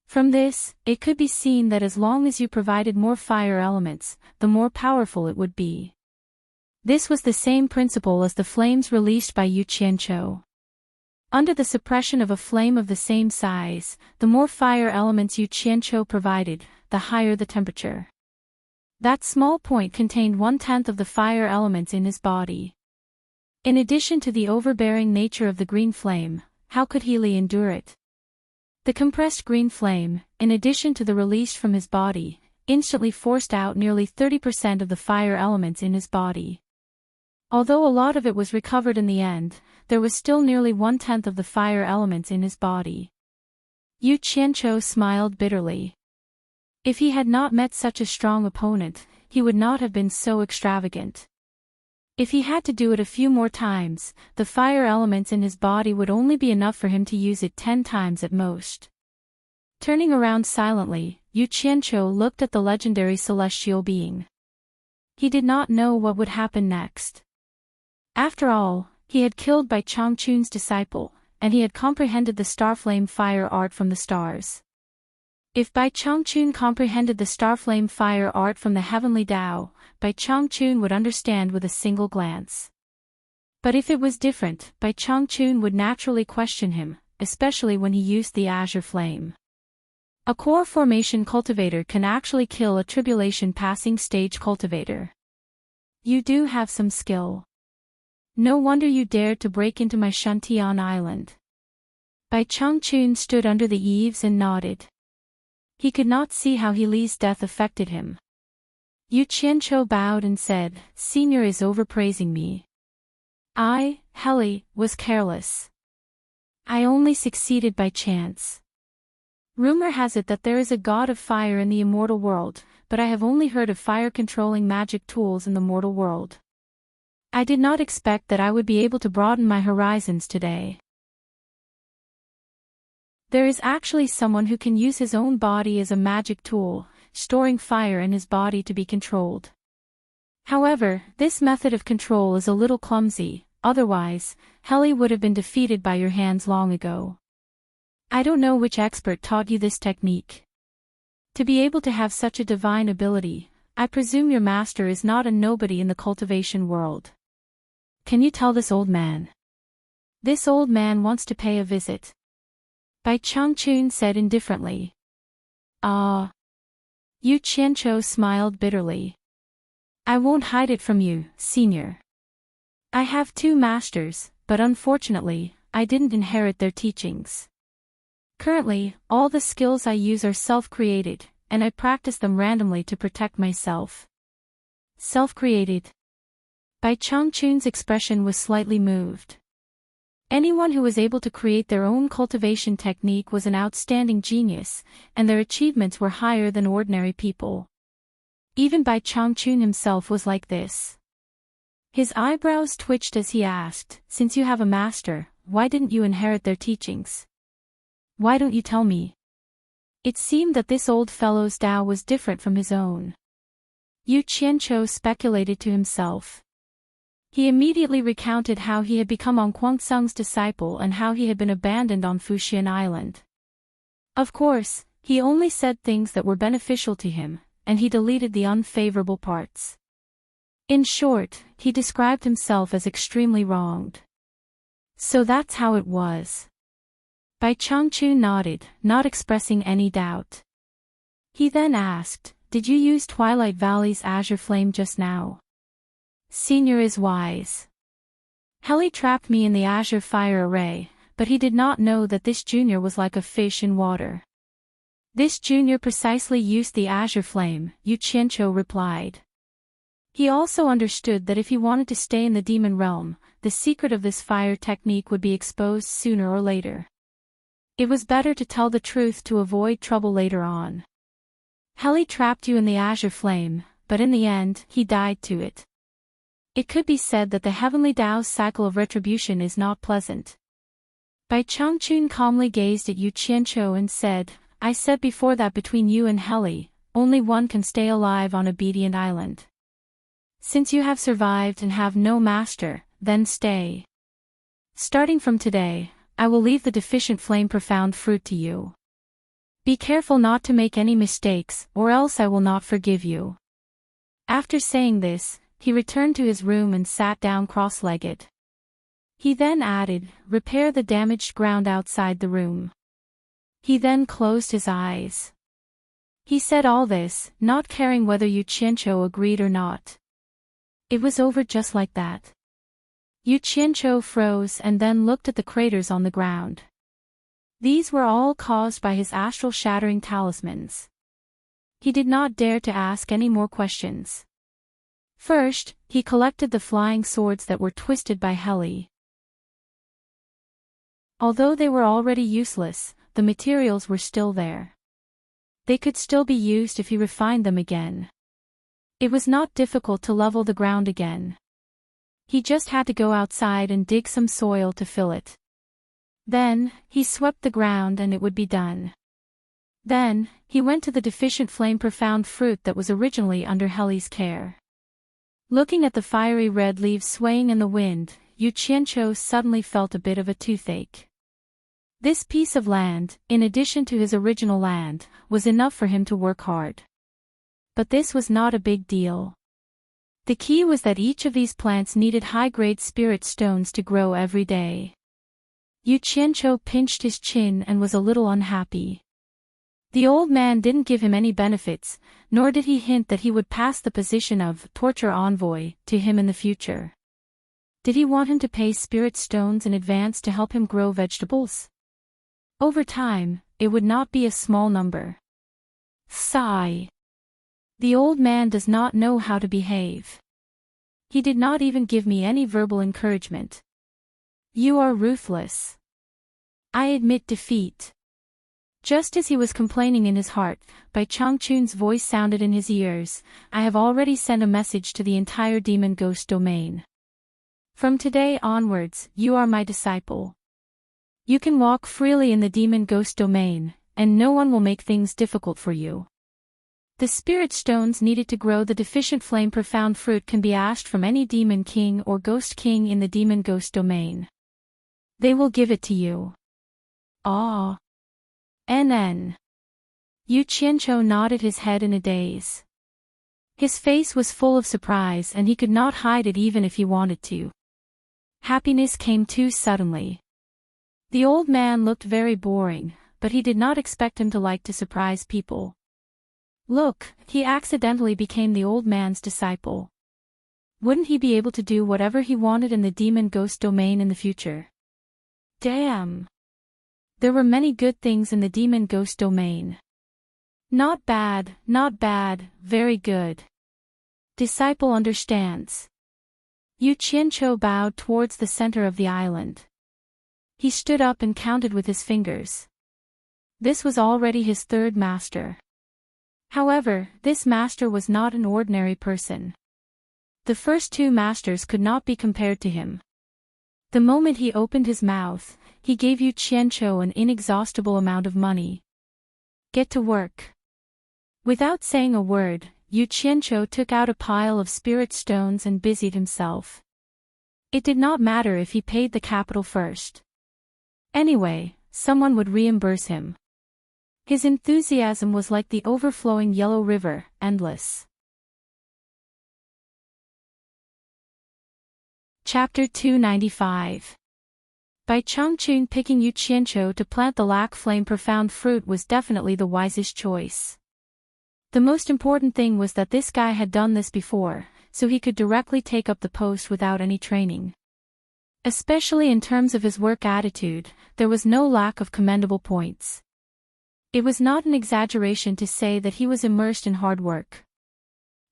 From this, it could be seen that as long as you provided more fire elements, the more powerful it would be. This was the same principle as the flames released by Yu Qianqiu. Under the suppression of a flame of the same size, the more fire elements Yu Qianqiu provided, the higher the temperature. That small point contained 1/10 of the fire elements in his body. In addition to the overbearing nature of the green flame, how could Li endure it? The compressed green flame, in addition to the release from his body, instantly forced out nearly 30% of the fire elements in his body. Although a lot of it was recovered in the end, there was still nearly 1/10 of the fire elements in his body. Yu Qianqiu smiled bitterly. If he had not met such a strong opponent, he would not have been so extravagant. If he had to do it a few more times, the fire elements in his body would only be enough for him to use it 10 times at most. Turning around silently, Yu Qianqiu looked at the legendary celestial being. He did not know what would happen next. After all, he had killed Bai Changchun's disciple, and he had comprehended the starflame fire art from the stars. If Bai Changchun comprehended the starflame fire art from the heavenly Tao, Bai Changchun would understand with a single glance. But if it was different, Bai Changchun would naturally question him, especially when he used the azure flame. A core formation cultivator can actually kill a tribulation passing stage cultivator. You do have some skill. No wonder you dared to break into my Shantian island. Bai Changchun stood under the eaves and nodded. He could not see how He Li's death affected him. Yu Qianqiu bowed and said, "Senior is overpraising me. I, Heli, was careless. I only succeeded by chance. Rumor has it that there is a god of fire in the immortal world, but I have only heard of fire-controlling magic tools in the mortal world. I did not expect that I would be able to broaden my horizons today. There is actually someone who can use his own body as a magic tool, storing fire in his body to be controlled. However, this method of control is a little clumsy, otherwise, Heli would have been defeated by your hands long ago. I don't know which expert taught you this technique. To be able to have such a divine ability, I presume your master is not a nobody in the cultivation world. Can you tell this old man? This old man wants to pay a visit." Bai Changchun said indifferently. "Ah." Yu Qianqiu smiled bitterly. "I won't hide it from you, senior. I have 2 masters, but unfortunately, I didn't inherit their teachings. Currently, all the skills I use are self-created, and I practice them randomly to protect myself." Self-created. Bai Changchun's expression was slightly moved. Anyone who was able to create their own cultivation technique was an outstanding genius, and their achievements were higher than ordinary people. Even Bai Changchun himself was like this. His eyebrows twitched as he asked, "Since you have a master, why didn't you inherit their teachings? Why don't you tell me?" It seemed that this old fellow's Tao was different from his own. Yu Qianqiu speculated to himself. He immediately recounted how he had become On Guangceng's disciple and how he had been abandoned on Fuxian Island. Of course, he only said things that were beneficial to him, and he deleted the unfavorable parts. In short, he described himself as extremely wronged. So that's how it was. Bai Changchun nodded, not expressing any doubt. He then asked, "Did you use Twilight Valley's azure flame just now?" "Senior is wise. Heli trapped me in the azure fire array, but he did not know that this junior was like a fish in water." "This junior precisely used the azure flame," Yu Qianqiu replied. He also understood that if he wanted to stay in the demon realm, the secret of this fire technique would be exposed sooner or later. It was better to tell the truth to avoid trouble later on. "Heli trapped you in the azure flame, but in the end, he died to it. It could be said that the heavenly Tao's cycle of retribution is not pleasant." Bai Changchun calmly gazed at Yu Qianqiu and said, "I said before that between you and Heli, only one can stay alive on Obedient Island. Since you have survived and have no master, then stay. Starting from today, I will leave the deficient flame profound fruit to you. Be careful not to make any mistakes, or else I will not forgive you." After saying this, he returned to his room and sat down cross-legged. He then added, "Repair the damaged ground outside the room." He then closed his eyes. He said all this, not caring whether Yu Qianqiu agreed or not. It was over just like that. Yu Qianqiu froze and then looked at the craters on the ground. These were all caused by his astral-shattering talismans. He did not dare to ask any more questions. First, he collected the flying swords that were twisted by Heli. Although they were already useless, the materials were still there. They could still be used if he refined them again. It was not difficult to level the ground again. He just had to go outside and dig some soil to fill it. Then, he swept the ground and it would be done. Then, he went to the deficient flame profound fruit that was originally under Heli's care. Looking at the fiery red leaves swaying in the wind, Yu Qianqiu suddenly felt a bit of a toothache. This piece of land, in addition to his original land, was enough for him to work hard. But this was not a big deal. The key was that each of these plants needed high-grade spirit stones to grow every day. Yu Qianqiu pinched his chin and was a little unhappy. The old man didn't give him any benefits, nor did he hint that he would pass the position of torture envoy to him in the future. Did he want him to pay spirit stones in advance to help him grow vegetables? Over time, it would not be a small number. Sigh. The old man does not know how to behave. He did not even give me any verbal encouragement. You are ruthless. I admit defeat. Just as he was complaining in his heart, Bai Changchun's voice sounded in his ears. I have already sent a message to the entire demon ghost domain. From today onwards, you are my disciple. You can walk freely in the demon ghost domain, and no one will make things difficult for you. The spirit stones needed to grow the deficient flame profound fruit can be asked from any demon king or ghost king in the demon ghost domain. They will give it to you. Ah. NN. Yu Qianqiu nodded his head in a daze. His face was full of surprise and he could not hide it even if he wanted to. Happiness came too suddenly. The old man looked very boring, but he did not expect him to like to surprise people. Look, he accidentally became the old man's disciple. Wouldn't he be able to do whatever he wanted in the demon ghost domain in the future? Damn. There were many good things in the demon ghost domain. Not bad, very good. Disciple understands. Yu Qianqiu bowed towards the center of the island. He stood up and counted with his fingers. This was already his third master. However, this master was not an ordinary person. The first two masters could not be compared to him. The moment he opened his mouth, he gave Yu Qianqiu an inexhaustible amount of money. Get to work. Without saying a word, Yu Qianqiu took out a pile of spirit stones and busied himself. It did not matter if he paid the capital first. Anyway, someone would reimburse him. His enthusiasm was like the overflowing yellow river, endless. Chapter 295. By Changchun picking Yu Qianqiu to plant the lac flame profound fruit was definitely the wisest choice. The most important thing was that this guy had done this before, so he could directly take up the post without any training. Especially in terms of his work attitude, there was no lack of commendable points. It was not an exaggeration to say that he was immersed in hard work.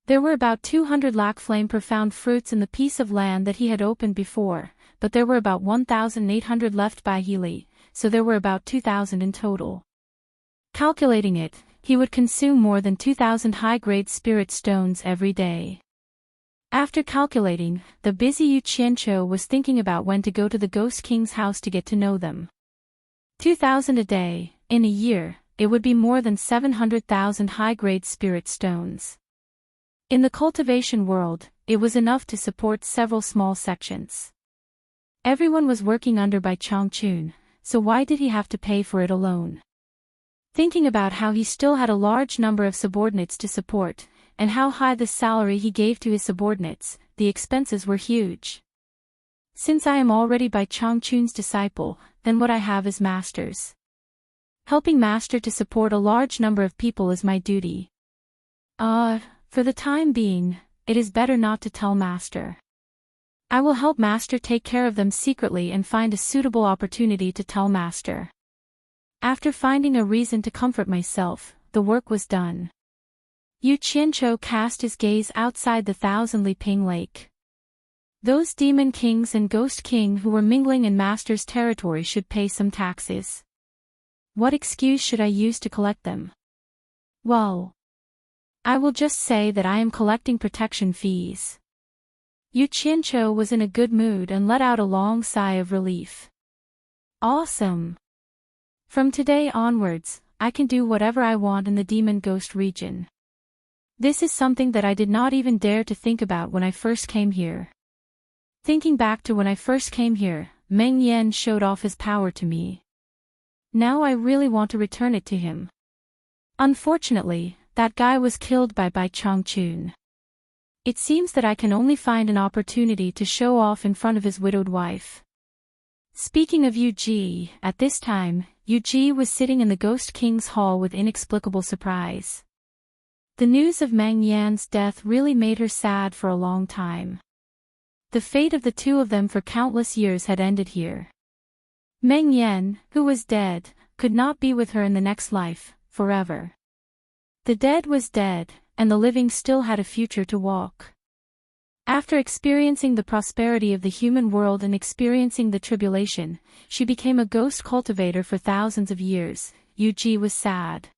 There were about 200 lac flame profound fruits in the piece of land that he had opened before, but there were about 1,800 left by Healy, so there were about 2,000 in total. Calculating it, he would consume more than 2,000 high-grade spirit stones every day. After calculating, the busy Yu Qianqiu was thinking about when to go to the Ghost King's house to get to know them. 2,000 a day, in a year, it would be more than 700,000 high-grade spirit stones. In the cultivation world, it was enough to support several small sections. Everyone was working under by Changchun, so why did he have to pay for it alone? Thinking about how he still had a large number of subordinates to support, and how high the salary he gave to his subordinates, the expenses were huge. Since I am already by Changchun's disciple, then what I have is master's. Helping master to support a large number of people is my duty. For the time being, it is better not to tell master. I will help master take care of them secretly and find a suitable opportunity to tell master. After finding a reason to comfort myself, the work was done. Yu Qianqiu cast his gaze outside the Thousand Li Ping Lake. Those demon kings and ghost king who were mingling in master's territory should pay some taxes. What excuse should I use to collect them? Well, I will just say that I am collecting protection fees. Yu Qianqiu was in a good mood and let out a long sigh of relief. Awesome! From today onwards, I can do whatever I want in the demon ghost region. This is something that I did not even dare to think about when I first came here. Thinking back to when I first came here, Meng Yan showed off his power to me. Now I really want to return it to him. Unfortunately, that guy was killed by Bai Changchun. It seems that I can only find an opportunity to show off in front of his widowed wife. Speaking of Yu Ji, at this time, Yu Ji was sitting in the Ghost King's hall with inexplicable surprise. The news of Meng Yan's death really made her sad for a long time. The fate of the two of them for countless years had ended here. Meng Yan, who was dead, could not be with her in the next life, forever. The dead was dead, and the living still had a future to walk. After experiencing the prosperity of the human world and experiencing the tribulation, she became a ghost cultivator for thousands of years. Yu Ji was sad.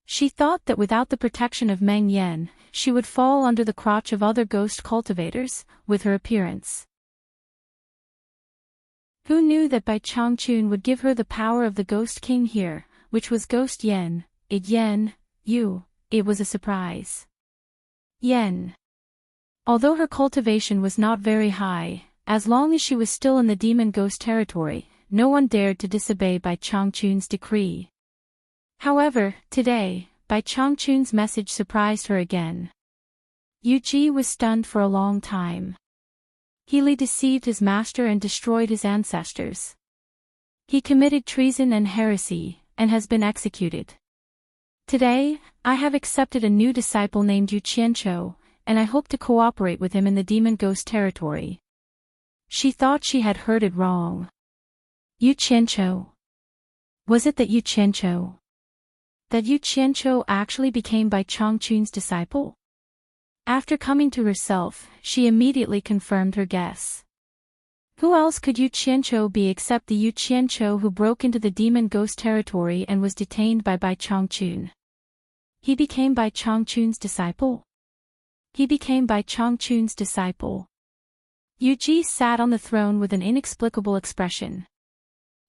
She thought that without the protection of Meng Yan, she would fall under the crotch of other ghost cultivators, with her appearance. Who knew that Bai Changchun would give her the power of the Ghost King here, which was Ghost Yen, it was a surprise. Yen. Although her cultivation was not very high, as long as she was still in the demon ghost territory, no one dared to disobey Bai Changchun's decree. However, today, Bai Changchun's message surprised her again. Yu Ji was stunned for a long time. He deceived his master and destroyed his ancestors. He committed treason and heresy, and has been executed. Today, I have accepted a new disciple named Yu Qianqiu, and I hope to cooperate with him in the demon ghost territory. She thought she had heard it wrong. Yu Qianqiu. Was it that Yu Qianqiu? That Yu Qianqiu actually became Bai Changchun's disciple? After coming to herself, she immediately confirmed her guess. Who else could Yu Qianqiu be except the Yu Qianqiu who broke into the demon ghost territory and was detained by Bai Changchun? He became Bai Changchun's disciple? He became Bai Changchun's disciple. Yu Ji sat on the throne with an inexplicable expression.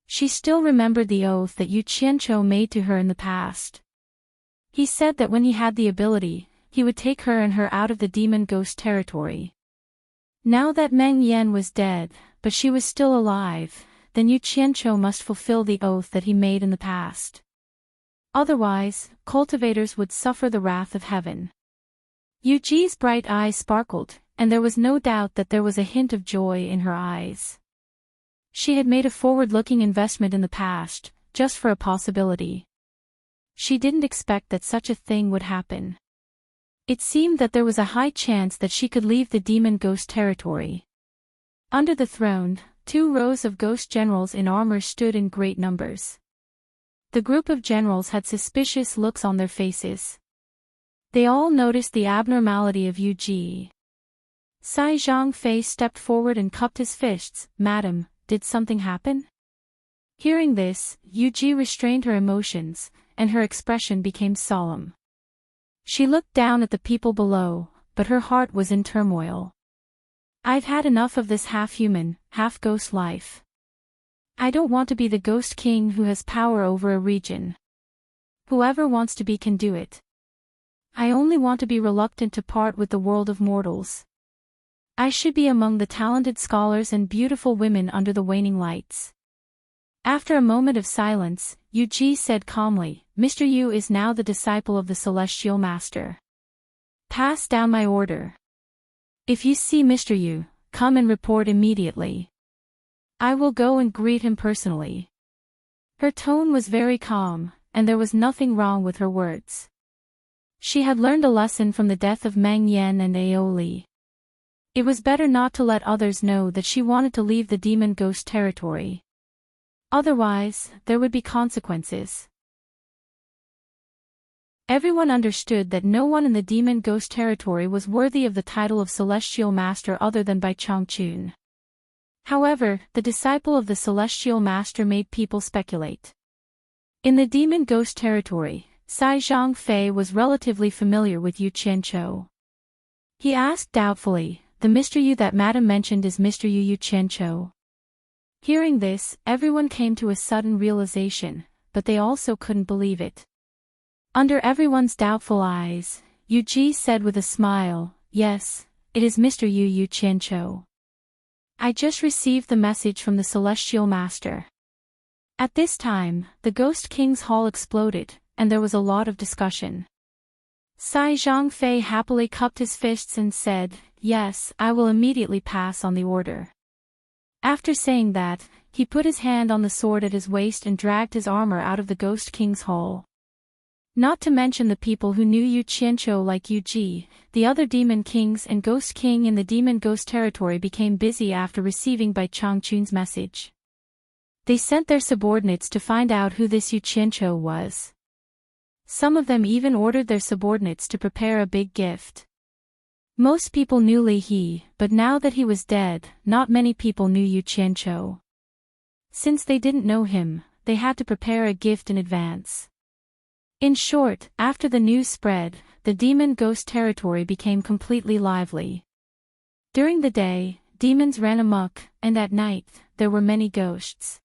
She still remembered the oath that Yu Qianqiu made to her in the past. He said that when he had the ability, he would take her and her out of the demon ghost territory. Now that Meng Yan was dead, but she was still alive, then Yu Qianqiu must fulfill the oath that he made in the past. Otherwise, cultivators would suffer the wrath of heaven. Yu Ji's bright eyes sparkled, and there was no doubt that there was a hint of joy in her eyes. She had made a forward-looking investment in the past, just for a possibility. She didn't expect that such a thing would happen. It seemed that there was a high chance that she could leave the demon ghost territory. Under the throne, 2 rows of ghost generals in armor stood in great numbers. The group of generals had suspicious looks on their faces. They all noticed the abnormality of Yu Ji. Sai Zhangfei stepped forward and cupped his fists. "Madam, did something happen?" Hearing this, Yu Ji restrained her emotions, and her expression became solemn. She looked down at the people below, but her heart was in turmoil. "I've had enough of this half-human, half-ghost life. I don't want to be the Ghost King who has power over a region. Whoever wants to be can do it. I only want to be reluctant to part with the world of mortals. I should be among the talented scholars and beautiful women under the waning lights." After a moment of silence, Yu Ji said calmly, "Mr. Yu is now the disciple of the Celestial Master. Pass down my order. If you see Mr. Yu, come and report immediately. I will go and greet him personally." Her tone was very calm, and there was nothing wrong with her words. She had learned a lesson from the death of Meng Yan and Aoli. It was better not to let others know that she wanted to leave the demon ghost territory. Otherwise, there would be consequences. Everyone understood that no one in the demon ghost territory was worthy of the title of Celestial Master other than Bai Changchun. However, the disciple of the Celestial Master made people speculate. In the demon ghost territory, Sai Zhangfei was relatively familiar with Yu Qianqiu. He asked doubtfully, "The Mr. Yu that Madam mentioned is Mr. Yu Qianqiu?" Hearing this, everyone came to a sudden realization, but they also couldn't believe it. Under everyone's doubtful eyes, Yu said with a smile. Yes, it is Mr. Yu Qianqiu. I just received the message from the Celestial Master. At this time, the Ghost King's hall exploded, and there was a lot of discussion. Sai Zhangfei happily cupped his fists and said, "Yes, I will immediately pass on the order." After saying that, he put his hand on the sword at his waist and dragged his armor out of the Ghost King's hall. Not to mention the people who knew Yu Qianqiu like Yu Ji, the other Demon Kings and Ghost King in the Demon Ghost territory became busy after receiving Bai Changchun's message. They sent their subordinates to find out who this Yu Qianqiu was. Some of them even ordered their subordinates to prepare a big gift. Most people knew Li He, but now that he was dead, not many people knew Yu Qianqiu. Since they didn't know him, they had to prepare a gift in advance. In short, after the news spread, the Demon Ghost territory became completely lively. During the day, demons ran amok, and at night, there were many ghosts.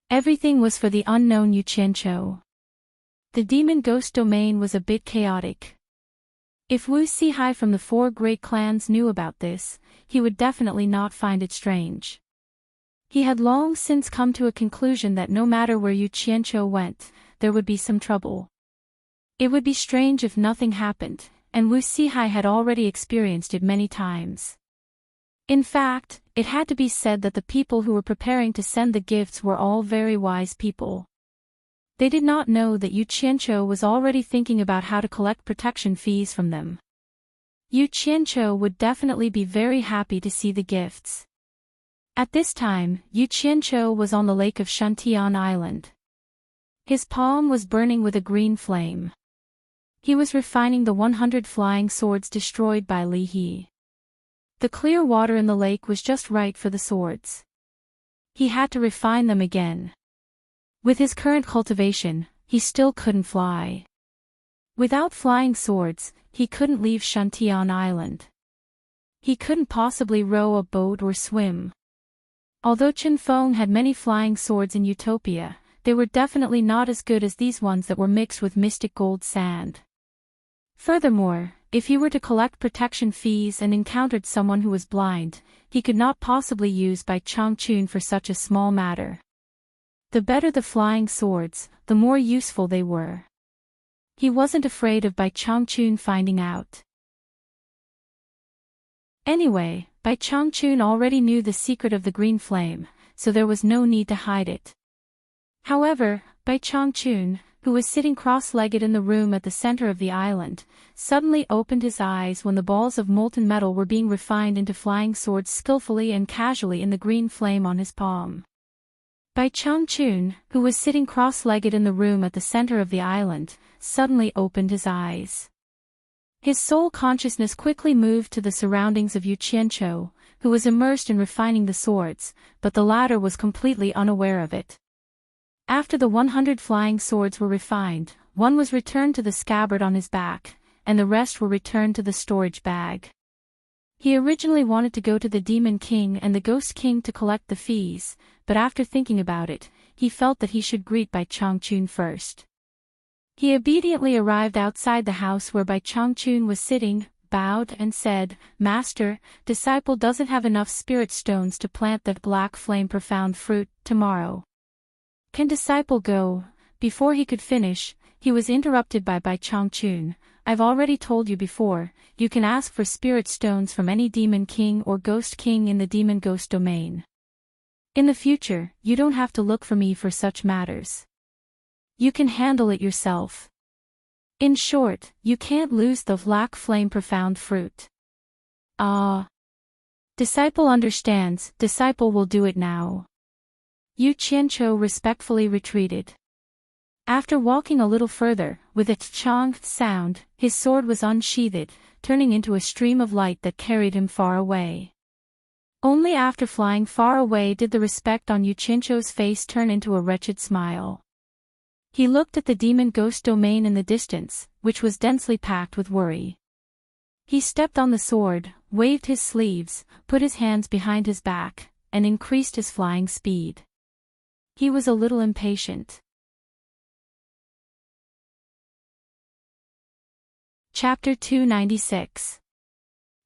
Everything was for the unknown Yu Qianqiu. The Demon Ghost domain was a bit chaotic. If Wu Sihai from the 4 great clans knew about this, he would definitely not find it strange. He had long since come to a conclusion that no matter where Yu Qianqiu went, there would be some trouble. It would be strange if nothing happened, and Wu Sihai had already experienced it many times. In fact, it had to be said that the people who were preparing to send the gifts were all very wise people. They did not know that Yu Qianqiu was already thinking about how to collect protection fees from them. Yu Qianqiu would definitely be very happy to see the gifts. At this time, Yu Qianqiu was on the lake of Shantian Island. His palm was burning with a green flame. He was refining the 100 flying swords destroyed by Li He. The clear water in the lake was just right for the swords. He had to refine them again. With his current cultivation, he still couldn't fly. Without flying swords, he couldn't leave Shantian Island. He couldn't possibly row a boat or swim. Although Chen Feng had many flying swords in Utopia, they were definitely not as good as these ones that were mixed with mystic gold sand. Furthermore, if he were to collect protection fees and encountered someone who was blind, he could not possibly use Bai Changchun for such a small matter. The better the flying swords, the more useful they were. He wasn't afraid of Bai Changchun finding out. Anyway, Bai Changchun already knew the secret of the green flame, so there was no need to hide it. However, Bai Changchun, who was sitting cross-legged in the room at the center of the island, suddenly opened his eyes when the balls of molten metal were being refined into flying swords skillfully and casually in the green flame on his palm. Bai Changchun, who was sitting cross-legged in the room at the center of the island, suddenly opened his eyes. His soul consciousness quickly moved to the surroundings of Yu Qianqiu, who was immersed in refining the swords, but the latter was completely unaware of it. After the 100 flying swords were refined, one was returned to the scabbard on his back, and the rest were returned to the storage bag. He originally wanted to go to the Demon King and the Ghost King to collect the fees, but after thinking about it, he felt that he should greet Bai Changchun first. He obediently arrived outside the house where Bai Changchun was sitting, bowed and said, "Master, disciple doesn't have enough spirit stones to plant that black flame profound fruit tomorrow. Can disciple go?" Before he could finish, he was interrupted by Bai Changchun. "I've already told you before, you can ask for spirit stones from any Demon King or Ghost King in the Demon Ghost domain. In the future, you don't have to look for me for such matters. You can handle it yourself. In short, you can't lose the black flame profound fruit." "Ah. Disciple understands, disciple will do it now." Yu Qianqiu respectfully retreated. After walking a little further, with a chong sound, his sword was unsheathed, turning into a stream of light that carried him far away. Only after flying far away did the respect on Yu Qianqiu's face turn into a wretched smile. He looked at the Demon Ghost domain in the distance, which was densely packed with worry. He stepped on the sword, waved his sleeves, put his hands behind his back, and increased his flying speed. He was a little impatient. Chapter 296.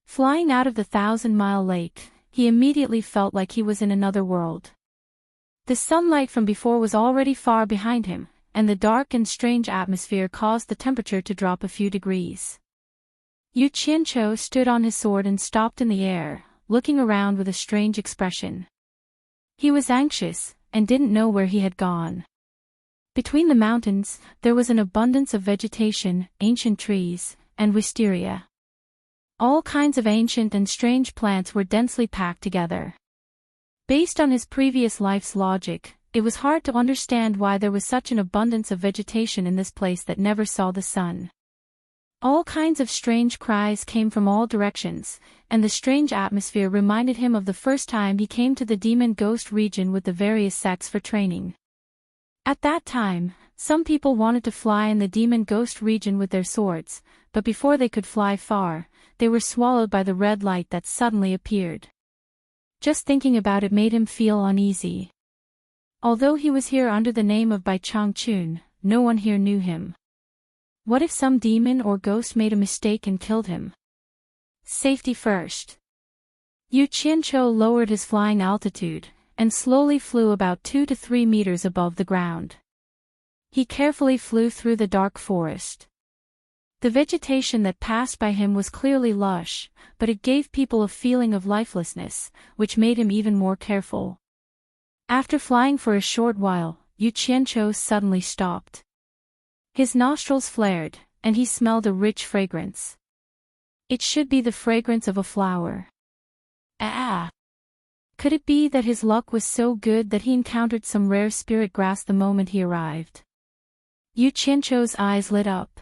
Flying out of the 1,000-mile lake, he immediately felt like he was in another world. The sunlight from before was already far behind him, and the dark and strange atmosphere caused the temperature to drop a few degrees. Yu Qianqiu stood on his sword and stopped in the air, looking around with a strange expression. He was anxious, and didn't know where he had gone. Between the mountains, there was an abundance of vegetation, ancient trees, and wisteria. All kinds of ancient and strange plants were densely packed together. Based on his previous life's logic, it was hard to understand why there was such an abundance of vegetation in this place that never saw the sun. All kinds of strange cries came from all directions, and the strange atmosphere reminded him of the first time he came to the demon ghost region with the various sects for training. At that time, some people wanted to fly in the demon ghost region with their swords, but before they could fly far, they were swallowed by the red light that suddenly appeared. Just thinking about it made him feel uneasy. Although he was here under the name of Bai Changchun, no one here knew him. What if some demon or ghost made a mistake and killed him? Safety first. Yu Qianqiu lowered his flying altitude, and slowly flew about 2 to 3 meters above the ground. He carefully flew through the dark forest. The vegetation that passed by him was clearly lush, but it gave people a feeling of lifelessness, which made him even more careful. After flying for a short while, Yu Qianqiu suddenly stopped. His nostrils flared, and he smelled a rich fragrance. It should be the fragrance of a flower. Ah! Could it be that his luck was so good that he encountered some rare spirit grass the moment he arrived? Yu Qianqiu's eyes lit up.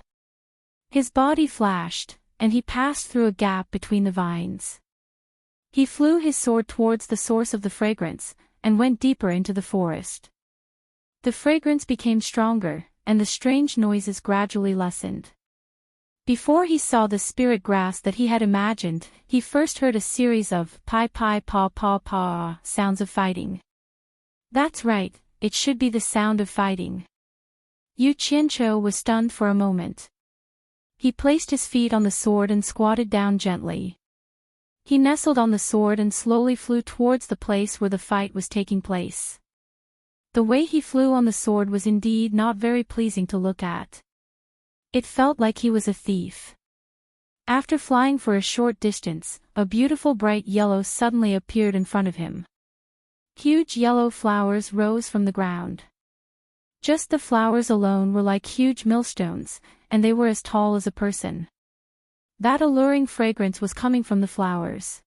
His body flashed, and he passed through a gap between the vines. He flew his sword towards the source of the fragrance, and went deeper into the forest. The fragrance became stronger, and the strange noises gradually lessened. Before he saw the spirit grass that he had imagined, he first heard a series of pi pi pa pa pa sounds of fighting. That's right, it should be the sound of fighting. Yu Qianqiu was stunned for a moment. He placed his feet on the sword and squatted down gently. He nestled on the sword and slowly flew towards the place where the fight was taking place. The way he flew on the sword was indeed not very pleasing to look at. It felt like he was a thief. After flying for a short distance, a beautiful bright yellow suddenly appeared in front of him. Huge yellow flowers rose from the ground. Just the flowers alone were like huge millstones, and they were as tall as a person. That alluring fragrance was coming from the flowers.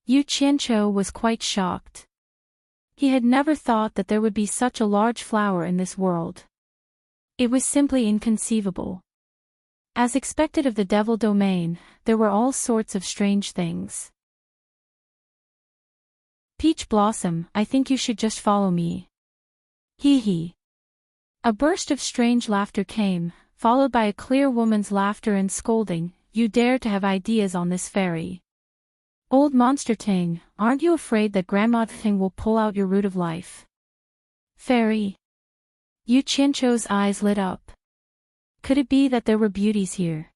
Yu Qianqiu was quite shocked. He had never thought that there would be such a large flower in this world. It was simply inconceivable. As expected of the devil domain, there were all sorts of strange things. Peach Blossom, I think you should just follow me. Hee hee. A burst of strange laughter came, followed by a clear woman's laughter and scolding. You dare to have ideas on this fairy. Old Monster Ting, aren't you afraid that Grandma Ting will pull out your root of life? Fairy. Yu Qianqiu's eyes lit up. Could it be that there were beauties here?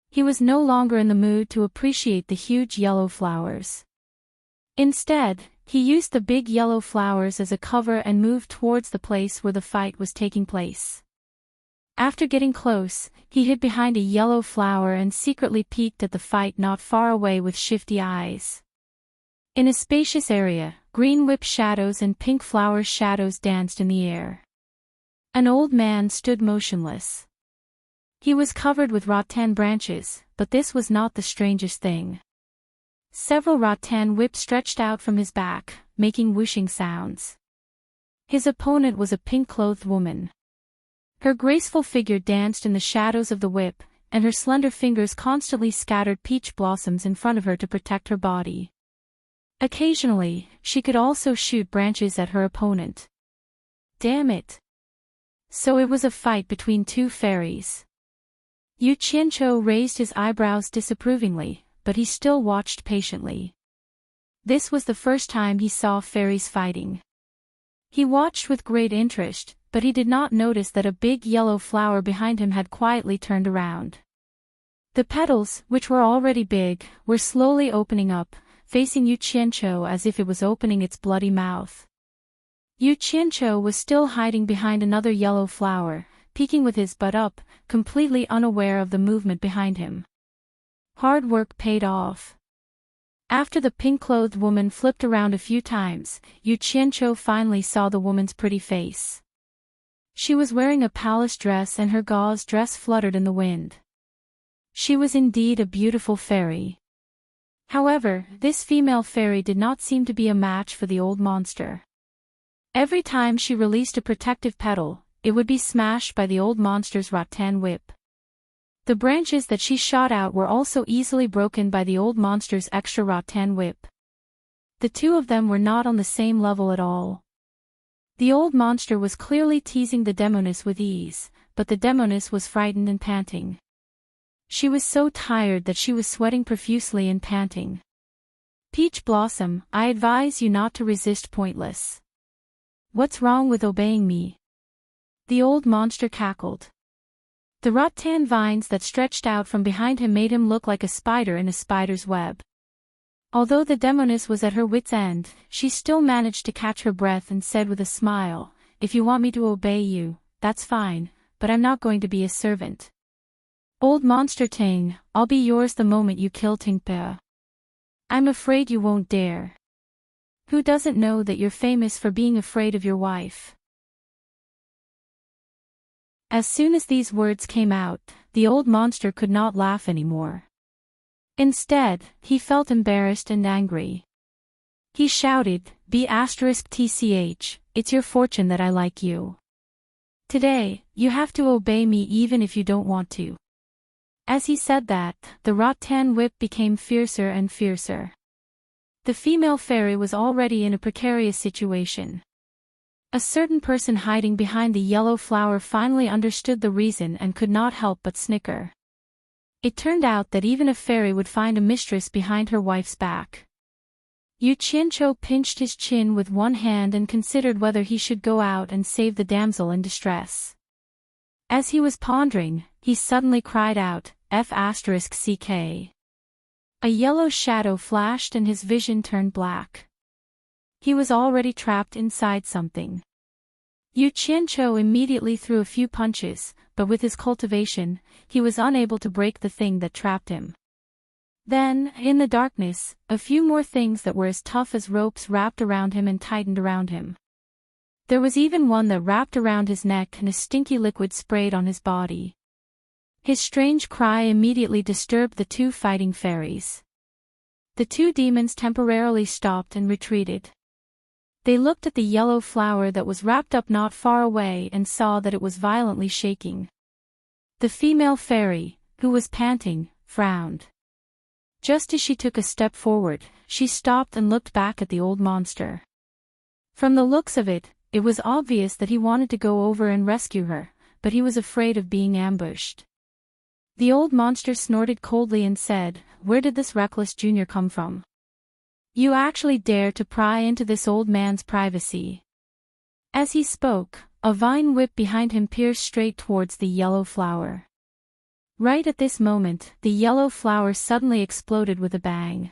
He was no longer in the mood to appreciate the huge yellow flowers. Instead, he used the big yellow flowers as a cover and moved towards the place where the fight was taking place. After getting close, he hid behind a yellow flower and secretly peeked at the fight not far away with shifty eyes. In a spacious area, green whip shadows and pink flower shadows danced in the air. An old man stood motionless. He was covered with rattan branches, but this was not the strangest thing. Several rattan whips stretched out from his back, making whooshing sounds. His opponent was a pink-clothed woman. Her graceful figure danced in the shadows of the whip, and her slender fingers constantly scattered peach blossoms in front of her to protect her body. Occasionally, she could also shoot branches at her opponent. Damn it! So it was a fight between two fairies. Yu Qianqiu raised his eyebrows disapprovingly, but he still watched patiently. This was the first time he saw fairies fighting. He watched with great interest, but he did not notice that a big yellow flower behind him had quietly turned around. The petals, which were already big, were slowly opening up, facing Yu Qianqiu as if it was opening its bloody mouth. Yu Qianqiu was still hiding behind another yellow flower, peeking with his butt up, completely unaware of the movement behind him. Hard work paid off. After the pink-clothed woman flipped around a few times, Yu Qianqiu finally saw the woman's pretty face. She was wearing a palace dress and her gauze dress fluttered in the wind. She was indeed a beautiful fairy. However, this female fairy did not seem to be a match for the old monster. Every time she released a protective petal, it would be smashed by the old monster's rattan whip. The branches that she shot out were also easily broken by the old monster's extra rattan whip. The two of them were not on the same level at all. The old monster was clearly teasing the demoness with ease, but the demoness was frightened and panting. She was so tired that she was sweating profusely and panting. Peach Blossom, I advise you not to resist pointless. What's wrong with obeying me? The old monster cackled. The rattan vines that stretched out from behind him made him look like a spider in a spider's web. Although the demoness was at her wit's end, she still managed to catch her breath and said with a smile, "If you want me to obey you, that's fine, but I'm not going to be a servant. Old monster Ting, I'll be yours the moment you kill Tingpe. I'm afraid you won't dare. Who doesn't know that you're famous for being afraid of your wife?" As soon as these words came out, the old monster could not laugh anymore. Instead, he felt embarrassed and angry. He shouted, "B*TCH, it's your fortune that I like you. Today, you have to obey me even if you don't want to." As he said that, the rattan whip became fiercer and fiercer. The female fairy was already in a precarious situation. A certain person hiding behind the yellow flower finally understood the reason and could not help but snicker. It turned out that even a fairy would find a mistress behind her wife's back. Yu Qianqiu pinched his chin with one hand and considered whether he should go out and save the damsel in distress. As he was pondering, he suddenly cried out, "F***ck. A yellow shadow flashed and his vision turned black. He was already trapped inside something. Yu Qianqiu immediately threw a few punches, but with his cultivation, he was unable to break the thing that trapped him. Then, in the darkness, a few more things that were as tough as ropes wrapped around him and tightened around him. There was even one that wrapped around his neck and a stinky liquid sprayed on his body. His strange cry immediately disturbed the two fighting fairies. The two demons temporarily stopped and retreated. They looked at the yellow flower that was wrapped up not far away and saw that it was violently shaking. The female fairy, who was panting, frowned. Just as she took a step forward, she stopped and looked back at the old monster. From the looks of it, it was obvious that he wanted to go over and rescue her, but he was afraid of being ambushed. The old monster snorted coldly and said, "Where did this reckless junior come from? You actually dare to pry into this old man's privacy." As he spoke, a vine whip behind him pierced straight towards the yellow flower. Right at this moment, the yellow flower suddenly exploded with a bang.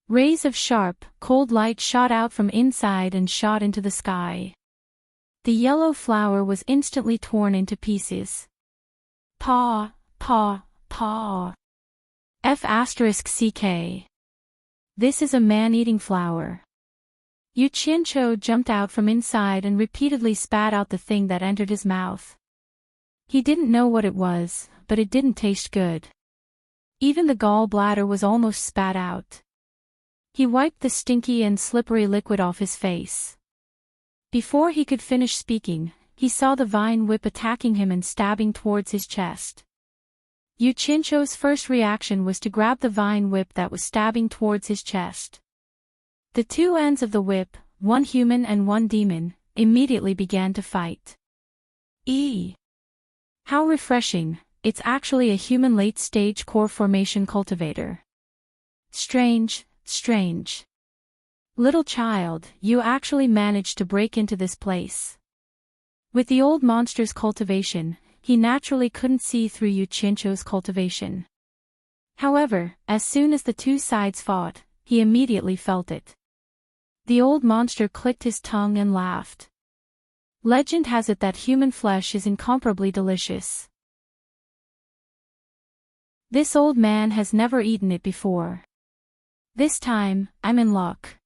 Rays of sharp, cold light shot out from inside and shot into the sky. The yellow flower was instantly torn into pieces. Paw, paw, paw. F***ck. This is a man-eating flower. Yu Qianqiu jumped out from inside and repeatedly spat out the thing that entered his mouth. He didn't know what it was, but it didn't taste good. Even the gallbladder was almost spat out. He wiped the stinky and slippery liquid off his face. Before he could finish speaking, he saw the vine whip attacking him and stabbing towards his chest. Yu Qianqiu's first reaction was to grab the vine whip that was stabbing towards his chest. The two ends of the whip, one human and one demon, immediately began to fight. How refreshing, it's actually a human late-stage core formation cultivator. Strange, strange. Little child, you actually managed to break into this place. With the old monster's cultivation, he naturally couldn't see through Yu Qianqiu's cultivation. However, as soon as the two sides fought, he immediately felt it. The old monster clicked his tongue and laughed. Legend has it that human flesh is incomparably delicious. This old man has never eaten it before. This time, I'm in luck.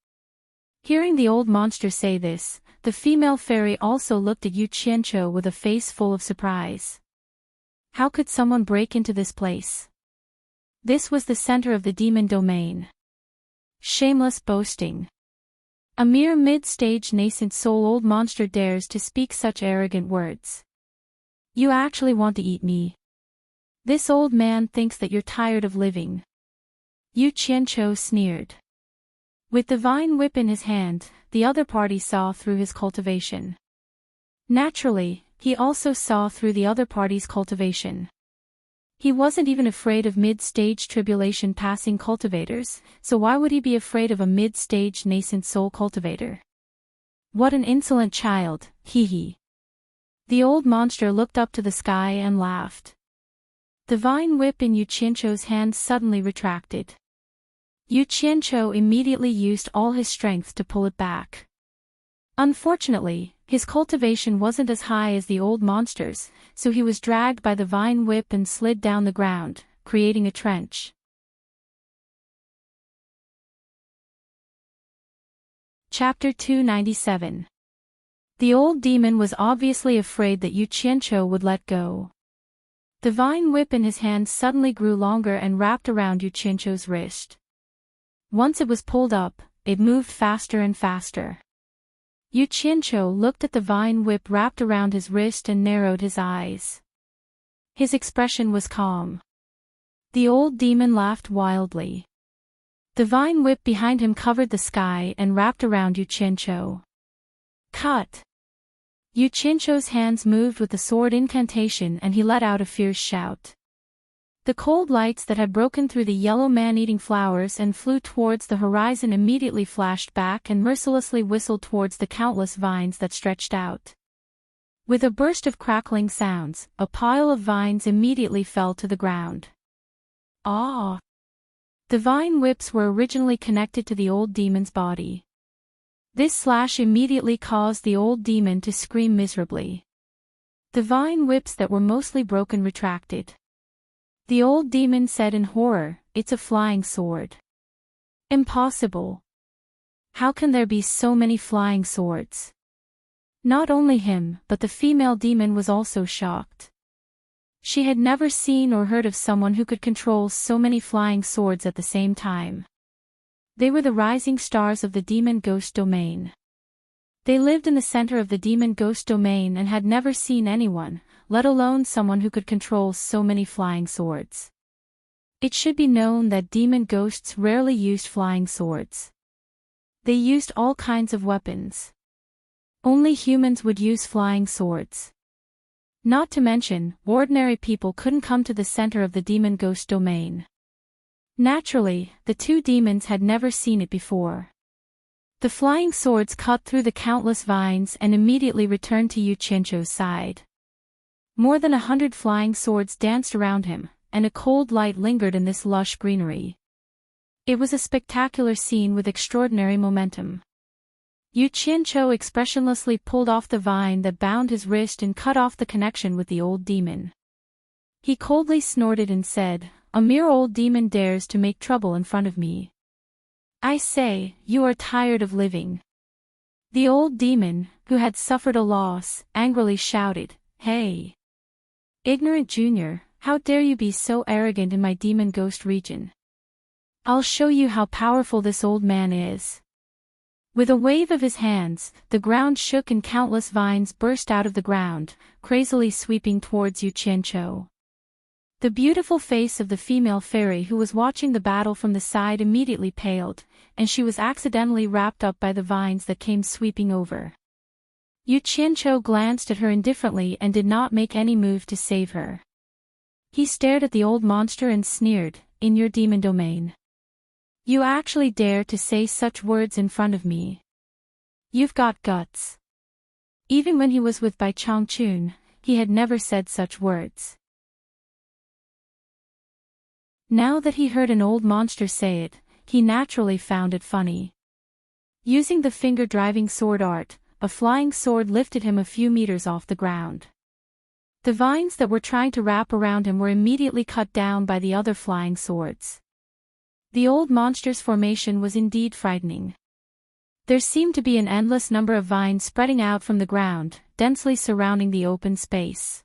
Hearing the old monster say this, the female fairy also looked at Yu Qianqiu with a face full of surprise. How could someone break into this place? This was the center of the demon domain. Shameless boasting. A mere mid-stage nascent soul old monster dares to speak such arrogant words. You actually want to eat me? This old man thinks that you're tired of living. Yu Qianqiu sneered. With the vine whip in his hand, the other party saw through his cultivation. Naturally, he also saw through the other party's cultivation. He wasn't even afraid of mid-stage tribulation passing cultivators, so why would he be afraid of a mid-stage nascent soul cultivator? What an insolent child, hee hee. The old monster looked up to the sky and laughed. The vine whip in Yu Qianqiu's hand suddenly retracted. Yu Qianqiu immediately used all his strength to pull it back. Unfortunately, his cultivation wasn't as high as the old monster's, so he was dragged by the vine whip and slid down the ground, creating a trench. Chapter 297. The old demon was obviously afraid that Yu Qianqiu would let go. The vine whip in his hand suddenly grew longer and wrapped around Yu Qianqiu's wrist. Once it was pulled up, it moved faster and faster. Yu Qianqiu looked at the vine whip wrapped around his wrist and narrowed his eyes. His expression was calm. The old demon laughed wildly. The vine whip behind him covered the sky and wrapped around Yu Qianqiu. Cut! Yu Qianqiu's hands moved with the sword incantation and he let out a fierce shout. The cold lights that had broken through the yellow man-eating flowers and flew towards the horizon immediately flashed back and mercilessly whistled towards the countless vines that stretched out. With a burst of crackling sounds, a pile of vines immediately fell to the ground. Ah! The vine whips were originally connected to the old demon's body. This slash immediately caused the old demon to scream miserably. The vine whips that were mostly broken retracted. The old demon said in horror, "It's a flying sword." Impossible. How can there be so many flying swords? Not only him, but the female demon was also shocked. She had never seen or heard of someone who could control so many flying swords at the same time. They were the rising stars of the demon ghost domain. They lived in the center of the demon ghost domain and had never seen anyone, let alone someone who could control so many flying swords. It should be known that demon ghosts rarely used flying swords. They used all kinds of weapons. Only humans would use flying swords. Not to mention, ordinary people couldn't come to the center of the demon ghost domain. Naturally, the two demons had never seen it before. The flying swords cut through the countless vines and immediately returned to Yu Qianqiu's side. More than 100 flying swords danced around him, and a cold light lingered in this lush greenery. It was a spectacular scene with extraordinary momentum. Yu Qianqiu expressionlessly pulled off the vine that bound his wrist and cut off the connection with the old demon. He coldly snorted and said, "A mere old demon dares to make trouble in front of me. I say, you are tired of living." The old demon, who had suffered a loss, angrily shouted, "Hey! Ignorant junior, how dare you be so arrogant in my demon ghost region? I'll show you how powerful this old man is." With a wave of his hands, the ground shook and countless vines burst out of the ground, crazily sweeping towards Yu Qianqiu. The beautiful face of the female fairy who was watching the battle from the side immediately paled, and she was accidentally wrapped up by the vines that came sweeping over. Yu Qianqiu glanced at her indifferently and did not make any move to save her. He stared at the old monster and sneered, "In your demon domain. You actually dare to say such words in front of me? You've got guts." Even when he was with Bai Changchun, he had never said such words. Now that he heard an old monster say it, he naturally found it funny. Using the finger-driving sword art, a flying sword lifted him a few meters off the ground. The vines that were trying to wrap around him were immediately cut down by the other flying swords. The old monster's formation was indeed frightening. There seemed to be an endless number of vines spreading out from the ground, densely surrounding the open space.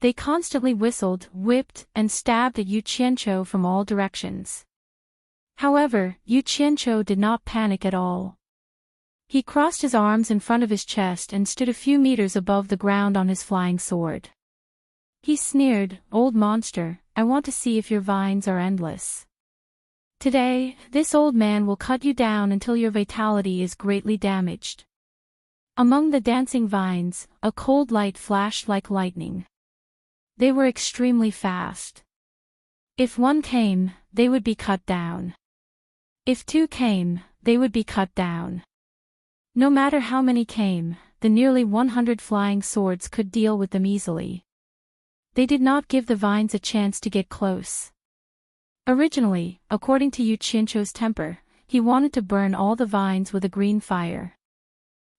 They constantly whistled, whipped, and stabbed at Yu Qianqiu from all directions. However, Yu Qianqiu did not panic at all. He crossed his arms in front of his chest and stood a few meters above the ground on his flying sword. He sneered, "Old monster, I want to see if your vines are endless. Today, this old man will cut you down until your vitality is greatly damaged." Among the dancing vines, a cold light flashed like lightning. They were extremely fast. If one came, they would be cut down. If two came, they would be cut down. No matter how many came, the nearly 100 flying swords could deal with them easily. They did not give the vines a chance to get close. Originally, according to Yu Qianqiu's temper, he wanted to burn all the vines with a green fire.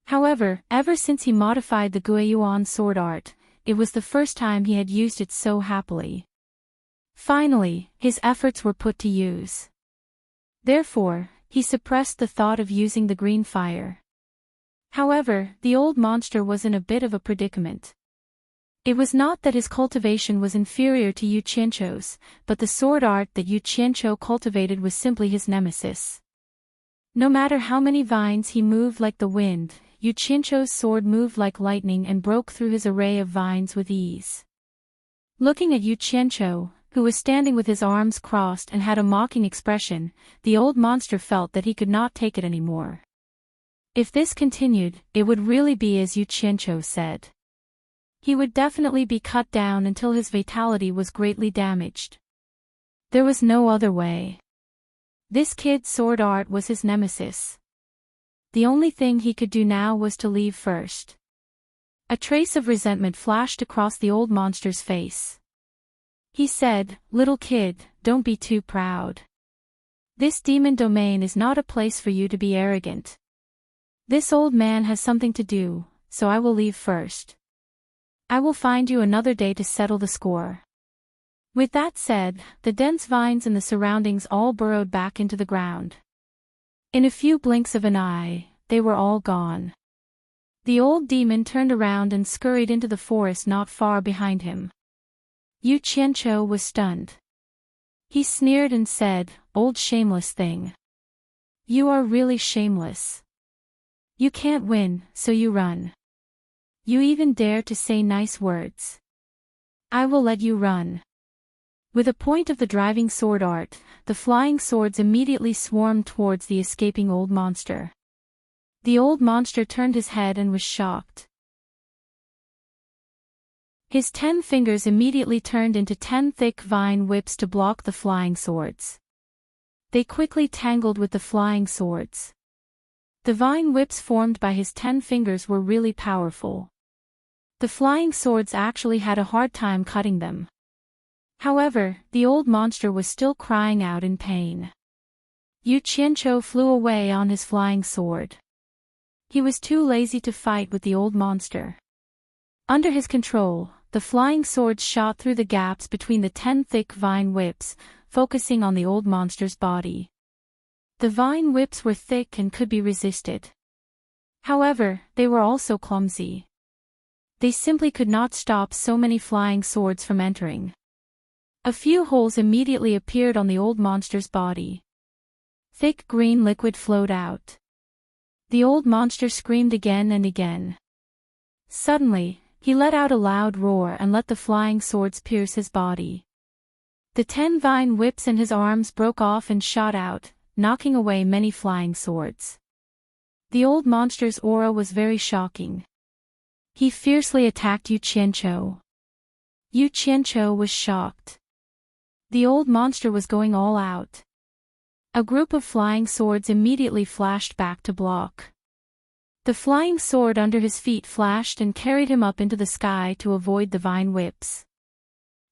However, ever since he modified the Guiyuan sword art, it was the first time he had used it so happily. Finally, his efforts were put to use. Therefore, he suppressed the thought of using the green fire. However, the old monster was in a bit of a predicament. It was not that his cultivation was inferior to Yu Qianqiu's, but the sword art that Yu Qianqiu cultivated was simply his nemesis. No matter how many vines he moved like the wind, Yu Qianqiu's sword moved like lightning and broke through his array of vines with ease. Looking at Yu Qianqiu, who was standing with his arms crossed and had a mocking expression, the old monster felt that he could not take it anymore. If this continued, it would really be as Yu Qianqiu said. He would definitely be cut down until his vitality was greatly damaged. There was no other way. This kid's sword art was his nemesis. The only thing he could do now was to leave first. A trace of resentment flashed across the old monster's face. He said, "Little kid, don't be too proud. This demon domain is not a place for you to be arrogant. This old man has something to do, so I will leave first. I will find you another day to settle the score." With that said, the dense vines in the surroundings all burrowed back into the ground. In a few blinks of an eye, they were all gone. The old demon turned around and scurried into the forest not far behind him. Yu Qianqiu was stunned. He sneered and said, "Old shameless thing. You are really shameless. You can't win, so you run. You even dare to say nice words. I will let you run." With a point of the driving sword art, the flying swords immediately swarmed towards the escaping old monster. The old monster turned his head and was shocked. His 10 fingers immediately turned into 10 thick vine whips to block the flying swords. They quickly tangled with the flying swords. The vine whips formed by his 10 fingers were really powerful. The flying swords actually had a hard time cutting them. However, the old monster was still crying out in pain. Yu Qianqiu flew away on his flying sword. He was too lazy to fight with the old monster. Under his control, the flying swords shot through the gaps between the 10 thick vine whips, focusing on the old monster's body. The vine whips were thick and could be resisted. However, they were also clumsy. They simply could not stop so many flying swords from entering. A few holes immediately appeared on the old monster's body. Thick green liquid flowed out. The old monster screamed again and again. Suddenly, he let out a loud roar and let the flying swords pierce his body. The 10 vine whips in his arms broke off and shot out, knocking away many flying swords. The old monster's aura was very shocking. He fiercely attacked Yu Qianqiu. Yu Qianqiu was shocked. The old monster was going all out. A group of flying swords immediately flashed back to block. The flying sword under his feet flashed and carried him up into the sky to avoid the vine whips.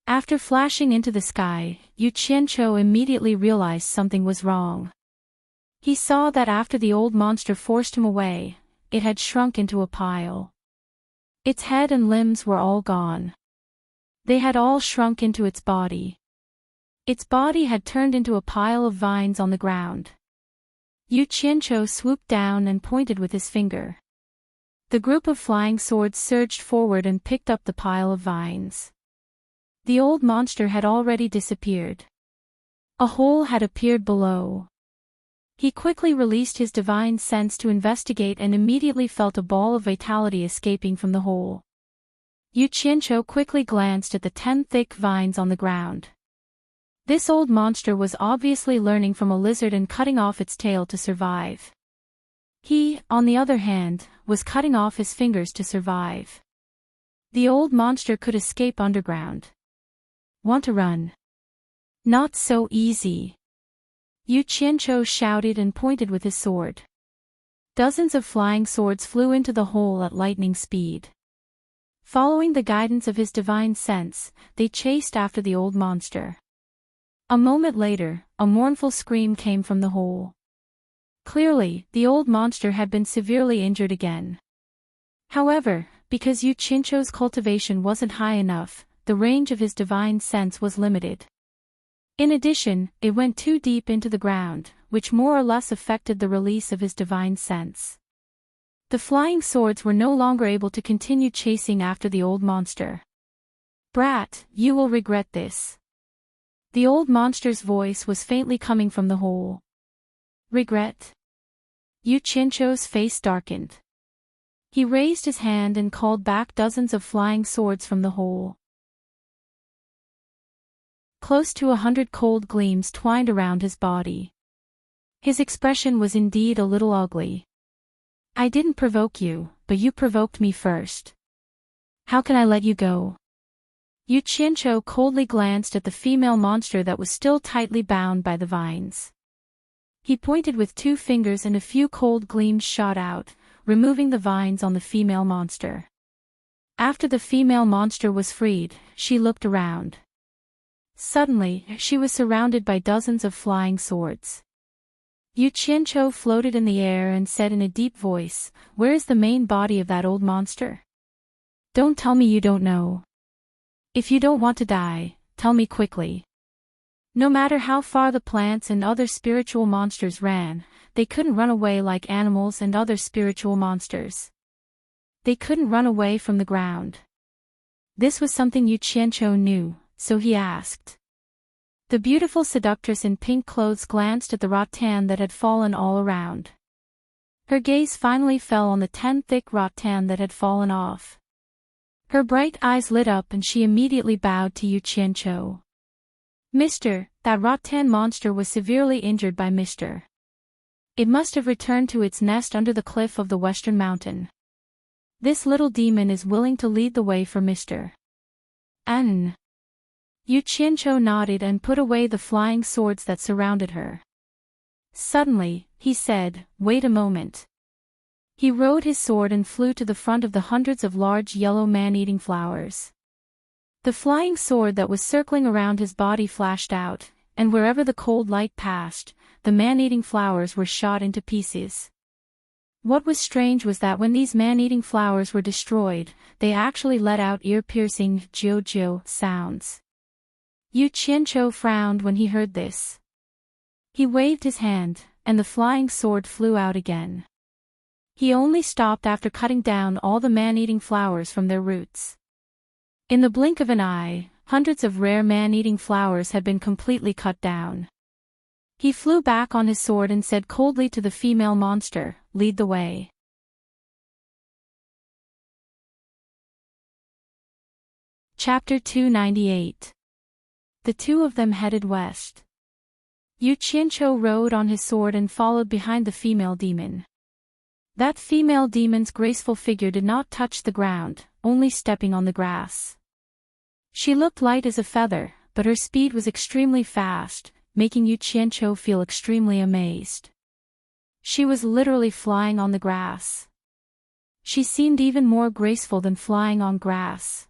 After flashing into the sky, Yu Qianqiu immediately realized something was wrong. He saw that after the old monster forced him away, it had shrunk into a pile. Its head and limbs were all gone. They had all shrunk into its body. Its body had turned into a pile of vines on the ground. Yu Qianqiu swooped down and pointed with his finger. The group of flying swords surged forward and picked up the pile of vines. The old monster had already disappeared. A hole had appeared below. He quickly released his divine sense to investigate and immediately felt a ball of vitality escaping from the hole. Yu Qianqiu quickly glanced at the 10 thick vines on the ground. This old monster was obviously learning from a lizard and cutting off its tail to survive. He, on the other hand, was cutting off his fingers to survive. The old monster could escape underground. Want to run? Not so easy. Yu Qianqiu shouted and pointed with his sword. Dozens of flying swords flew into the hole at lightning speed. Following the guidance of his divine sense, they chased after the old monster. A moment later, a mournful scream came from the hole. Clearly, the old monster had been severely injured again. However, because Yu Qianqiu's cultivation wasn't high enough, the range of his divine sense was limited. In addition, it went too deep into the ground, which more or less affected the release of his divine sense. The flying swords were no longer able to continue chasing after the old monster. "Brat, you will regret this." The old monster's voice was faintly coming from the hole. "Regret?" Yu Qianqiu's face darkened. He raised his hand and called back dozens of flying swords from the hole. Close to 100 cold gleams twined around his body. His expression was indeed a little ugly. "I didn't provoke you, but you provoked me first. How can I let you go?" Yu Qianqiu coldly glanced at the female monster that was still tightly bound by the vines. He pointed with 2 fingers and a few cold gleams shot out, removing the vines on the female monster. After the female monster was freed, she looked around. Suddenly, she was surrounded by dozens of flying swords. Yu Qianqiu floated in the air and said in a deep voice, "Where is the main body of that old monster? Don't tell me you don't know. If you don't want to die, tell me quickly." No matter how far the plants and other spiritual monsters ran, they couldn't run away like animals and other spiritual monsters. They couldn't run away from the ground. This was something Yu Qianqiu knew, so he asked. The beautiful seductress in pink clothes glanced at the rattan that had fallen all around. Her gaze finally fell on the 10 thick rattan that had fallen off. Her bright eyes lit up and she immediately bowed to Yu Qianqiu. "Mister, that rattan monster was severely injured by Mister. It must have returned to its nest under the cliff of the western mountain. This little demon is willing to lead the way for Mister." "An." Yu Qianqiu nodded and put away the flying swords that surrounded her. Suddenly, he said, "Wait a moment." He rode his sword and flew to the front of the hundreds of large yellow man-eating flowers. The flying sword that was circling around his body flashed out, and wherever the cold light passed, the man-eating flowers were shot into pieces. What was strange was that when these man-eating flowers were destroyed, they actually let out ear-piercing jiu-jiu sounds. Yu Qianqiu frowned when he heard this. He waved his hand, and the flying sword flew out again. He only stopped after cutting down all the man-eating flowers from their roots. In the blink of an eye, hundreds of rare man-eating flowers had been completely cut down. He flew back on his sword and said coldly to the female monster, "Lead the way." Chapter 298. The two of them headed west. Yu Qianqiu rode on his sword and followed behind the female demon. That female demon's graceful figure did not touch the ground, only stepping on the grass. She looked light as a feather, but her speed was extremely fast, making Yu Qianqiu feel extremely amazed. She was literally flying on the grass. She seemed even more graceful than flying on grass.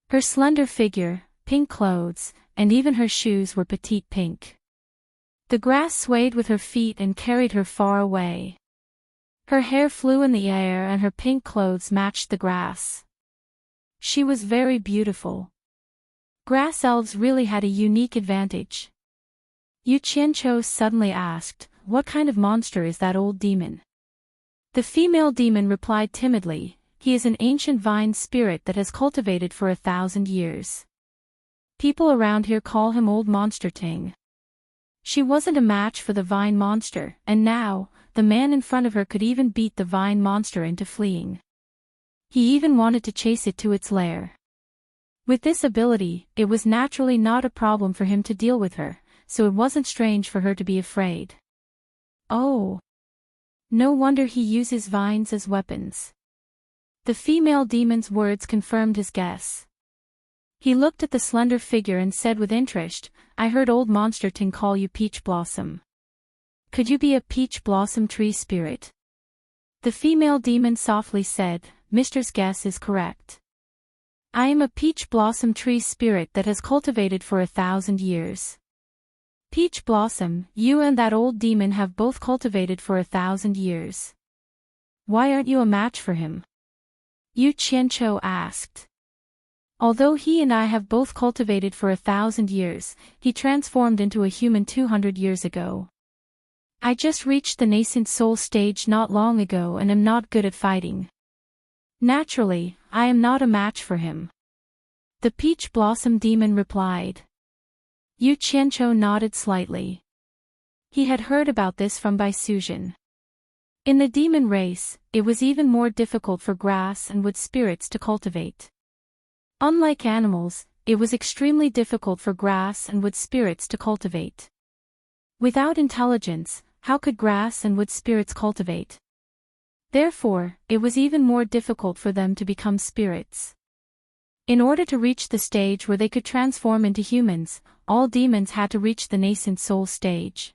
Her slender figure, pink clothes, and even her shoes were petite pink. The grass swayed with her feet and carried her far away. Her hair flew in the air and her pink clothes matched the grass. She was very beautiful. Grass elves really had a unique advantage. Yu Qianqiu suddenly asked, "What kind of monster is that old demon?" The female demon replied timidly, "He is an ancient vine spirit that has cultivated for 1,000 years. People around here call him Old Monster Ting." She wasn't a match for the vine monster, and now, the man in front of her could even beat the vine monster into fleeing. He even wanted to chase it to its lair. With this ability, it was naturally not a problem for him to deal with her, so it wasn't strange for her to be afraid. Oh! No wonder he uses vines as weapons. The female demon's words confirmed his guess. He looked at the slender figure and said with interest, "I heard Old Monster Ting call you Peach Blossom. Could you be a peach blossom tree spirit?" The female demon softly said, "Mister's guess is correct. I am a peach blossom tree spirit that has cultivated for 1,000 years. Peach Blossom, you and that old demon have both cultivated for 1,000 years. Why aren't you a match for him?" Yu Qianqiu asked. "Although he and I have both cultivated for 1,000 years, he transformed into a human 200 years ago. I just reached the nascent soul stage not long ago and am not good at fighting. Naturally, I am not a match for him." The Peach Blossom demon replied. Yu Qianqiu nodded slightly. He had heard about this from Bai Suzhen. In the demon race, it was even more difficult for grass and wood spirits to cultivate. Unlike animals, it was extremely difficult for grass and wood spirits to cultivate. Without intelligence, how could grass and wood spirits cultivate? Therefore, it was even more difficult for them to become spirits. In order to reach the stage where they could transform into humans, all demons had to reach the nascent soul stage.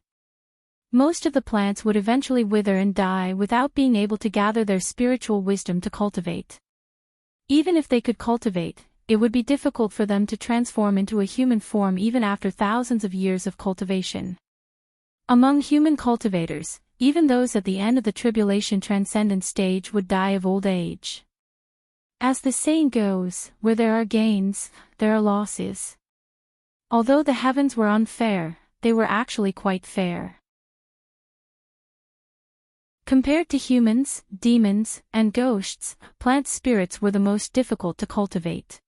Most of the plants would eventually wither and die without being able to gather their spiritual wisdom to cultivate. Even if they could cultivate, it would be difficult for them to transform into a human form even after thousands of years of cultivation. Among human cultivators, even those at the end of the tribulation transcendent stage would die of old age. As the saying goes, where there are gains, there are losses. Although the heavens were unfair, they were actually quite fair. Compared to humans, demons, and ghosts, plant spirits were the most difficult to cultivate.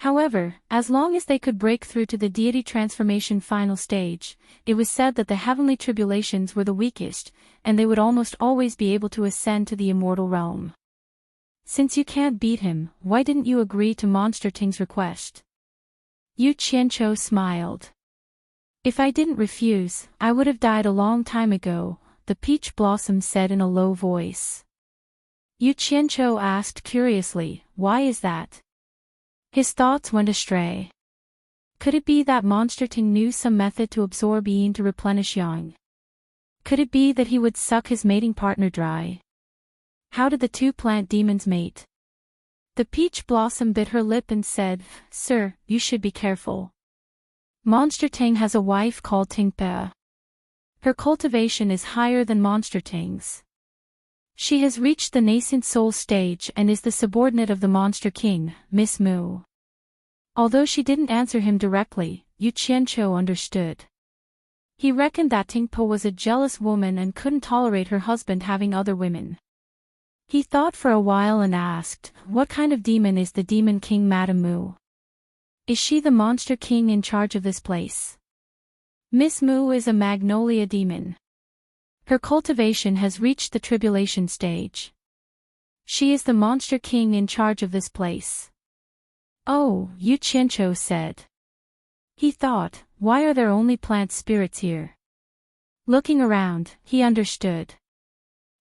However, as long as they could break through to the deity transformation final stage, it was said that the heavenly tribulations were the weakest, and they would almost always be able to ascend to the immortal realm. Since you can't beat him, why didn't you agree to Monster Ting's request? Yu Qianqiu smiled. If I didn't refuse, I would have died a long time ago, the Peach Blossom said in a low voice. Yu Qianqiu asked curiously, why is that? His thoughts went astray. Could it be that Monster Ting knew some method to absorb yin to replenish yang? Could it be that he would suck his mating partner dry? How did the two plant demons mate? The Peach Blossom bit her lip and said, Sir, you should be careful. Monster Ting has a wife called Tingpe. Her cultivation is higher than Monster Ting's. She has reached the nascent soul stage and is the subordinate of the Monster King, Miss Mu. Although she didn't answer him directly, Yu Qianqiu understood. He reckoned that Tingpe was a jealous woman and couldn't tolerate her husband having other women. He thought for a while and asked, what kind of demon is the Demon King Madame Mu? Is she the Monster King in charge of this place? Miss Mu is a magnolia demon. Her cultivation has reached the tribulation stage. She is the Monster King in charge of this place. Oh, Yu Qianqiu said. He thought, why are there only plant spirits here? Looking around, he understood.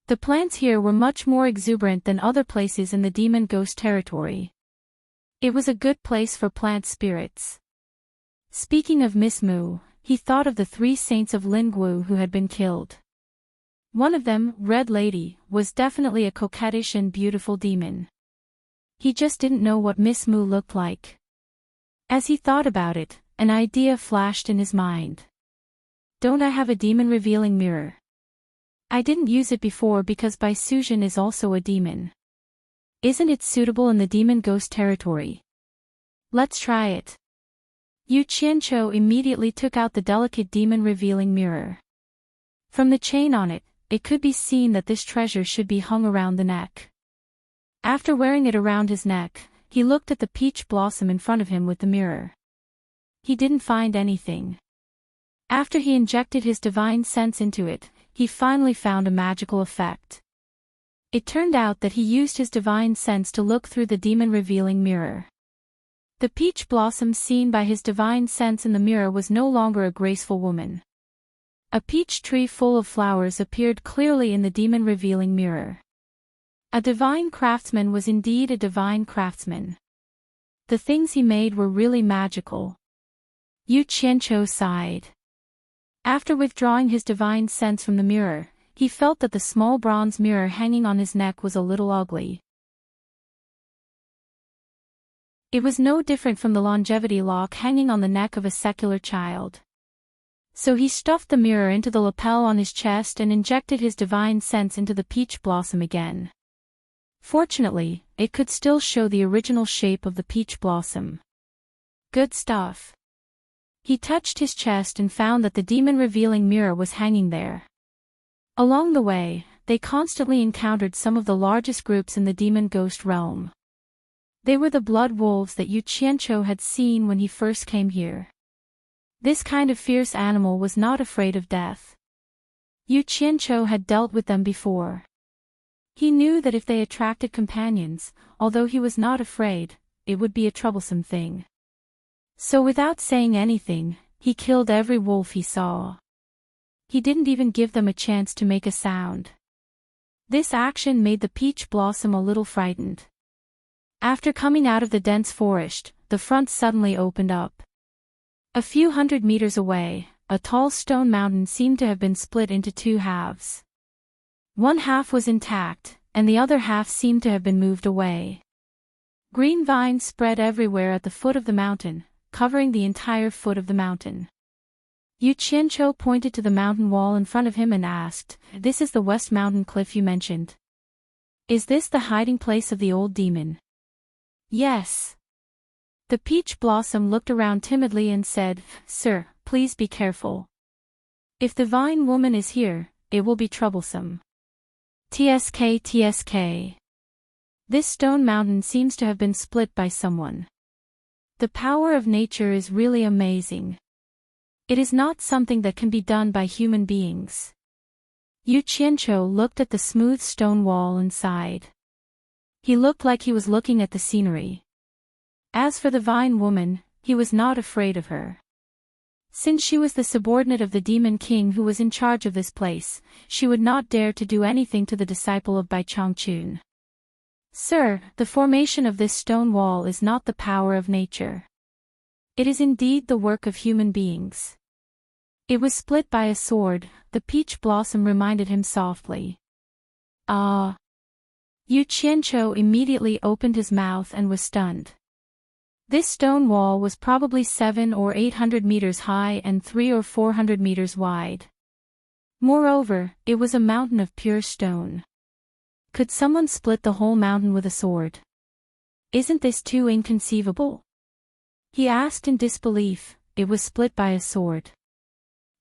The plants here were much more exuberant than other places in the demon ghost territory. It was a good place for plant spirits. Speaking of Miss Mu, he thought of the 3 saints of Lingwu who had been killed. One of them, Red Lady, was definitely a coquettish and beautiful demon. He just didn't know what Miss Mu looked like. As he thought about it, an idea flashed in his mind. Don't I have a demon revealing mirror? I didn't use it before because Baisujian is also a demon. Isn't it suitable in the demon ghost territory? Let's try it. Yu Qianqiu immediately took out the delicate demon revealing mirror. From the chain on it, it could be seen that this treasure should be hung around the neck. After wearing it around his neck, he looked at the peach blossom in front of him with the mirror. He didn't find anything. After he injected his divine sense into it, he finally found a magical effect. It turned out that he used his divine sense to look through the demon revealing mirror. The peach blossom seen by his divine sense in the mirror was no longer a graceful woman. A peach tree full of flowers appeared clearly in the demon revealing mirror. A divine craftsman was indeed a divine craftsman. The things he made were really magical. Yu Qianqiu sighed. After withdrawing his divine sense from the mirror, he felt that the small bronze mirror hanging on his neck was a little ugly. It was no different from the longevity lock hanging on the neck of a secular child. So he stuffed the mirror into the lapel on his chest and injected his divine sense into the peach blossom again. Fortunately, it could still show the original shape of the peach blossom. Good stuff. He touched his chest and found that the demon-revealing mirror was hanging there. Along the way, they constantly encountered some of the largest groups in the demon ghost realm. They were the blood wolves that Yu Qianqiu had seen when he first came here. This kind of fierce animal was not afraid of death. Yu Qianqiu had dealt with them before. He knew that if they attracted companions, although he was not afraid, it would be a troublesome thing. So without saying anything, he killed every wolf he saw. He didn't even give them a chance to make a sound. This action made the peach blossom a little frightened. After coming out of the dense forest, the front suddenly opened up. A few hundred meters away, a tall stone mountain seemed to have been split into two halves. One half was intact, and the other half seemed to have been moved away. Green vines spread everywhere at the foot of the mountain, covering the entire foot of the mountain. Yu Qianqiu pointed to the mountain wall in front of him and asked, "This is the West Mountain cliff you mentioned. Is this the hiding place of the old demon?" "Yes." The peach blossom looked around timidly and said, "Sir, please be careful. If the vine woman is here, it will be troublesome." TSK. This stone mountain seems to have been split by someone. The power of nature is really amazing. It is not something that can be done by human beings. Yu Qianqiu looked at the smooth stone wall and sighed. He looked like he was looking at the scenery. As for the vine woman, he was not afraid of her. Since she was the subordinate of the demon king who was in charge of this place, she would not dare to do anything to the disciple of Bai Changchun. "Sir, the formation of this stone wall is not the power of nature. It is indeed the work of human beings. It was split by a sword," the peach blossom reminded him softly. "Ah." Yu Qianqiu immediately opened his mouth and was stunned. This stone wall was probably 700 or 800 meters high and 300 or 400 meters wide. Moreover, it was a mountain of pure stone. Could someone split the whole mountain with a sword? Isn't this too inconceivable? He asked in disbelief. It was split by a sword.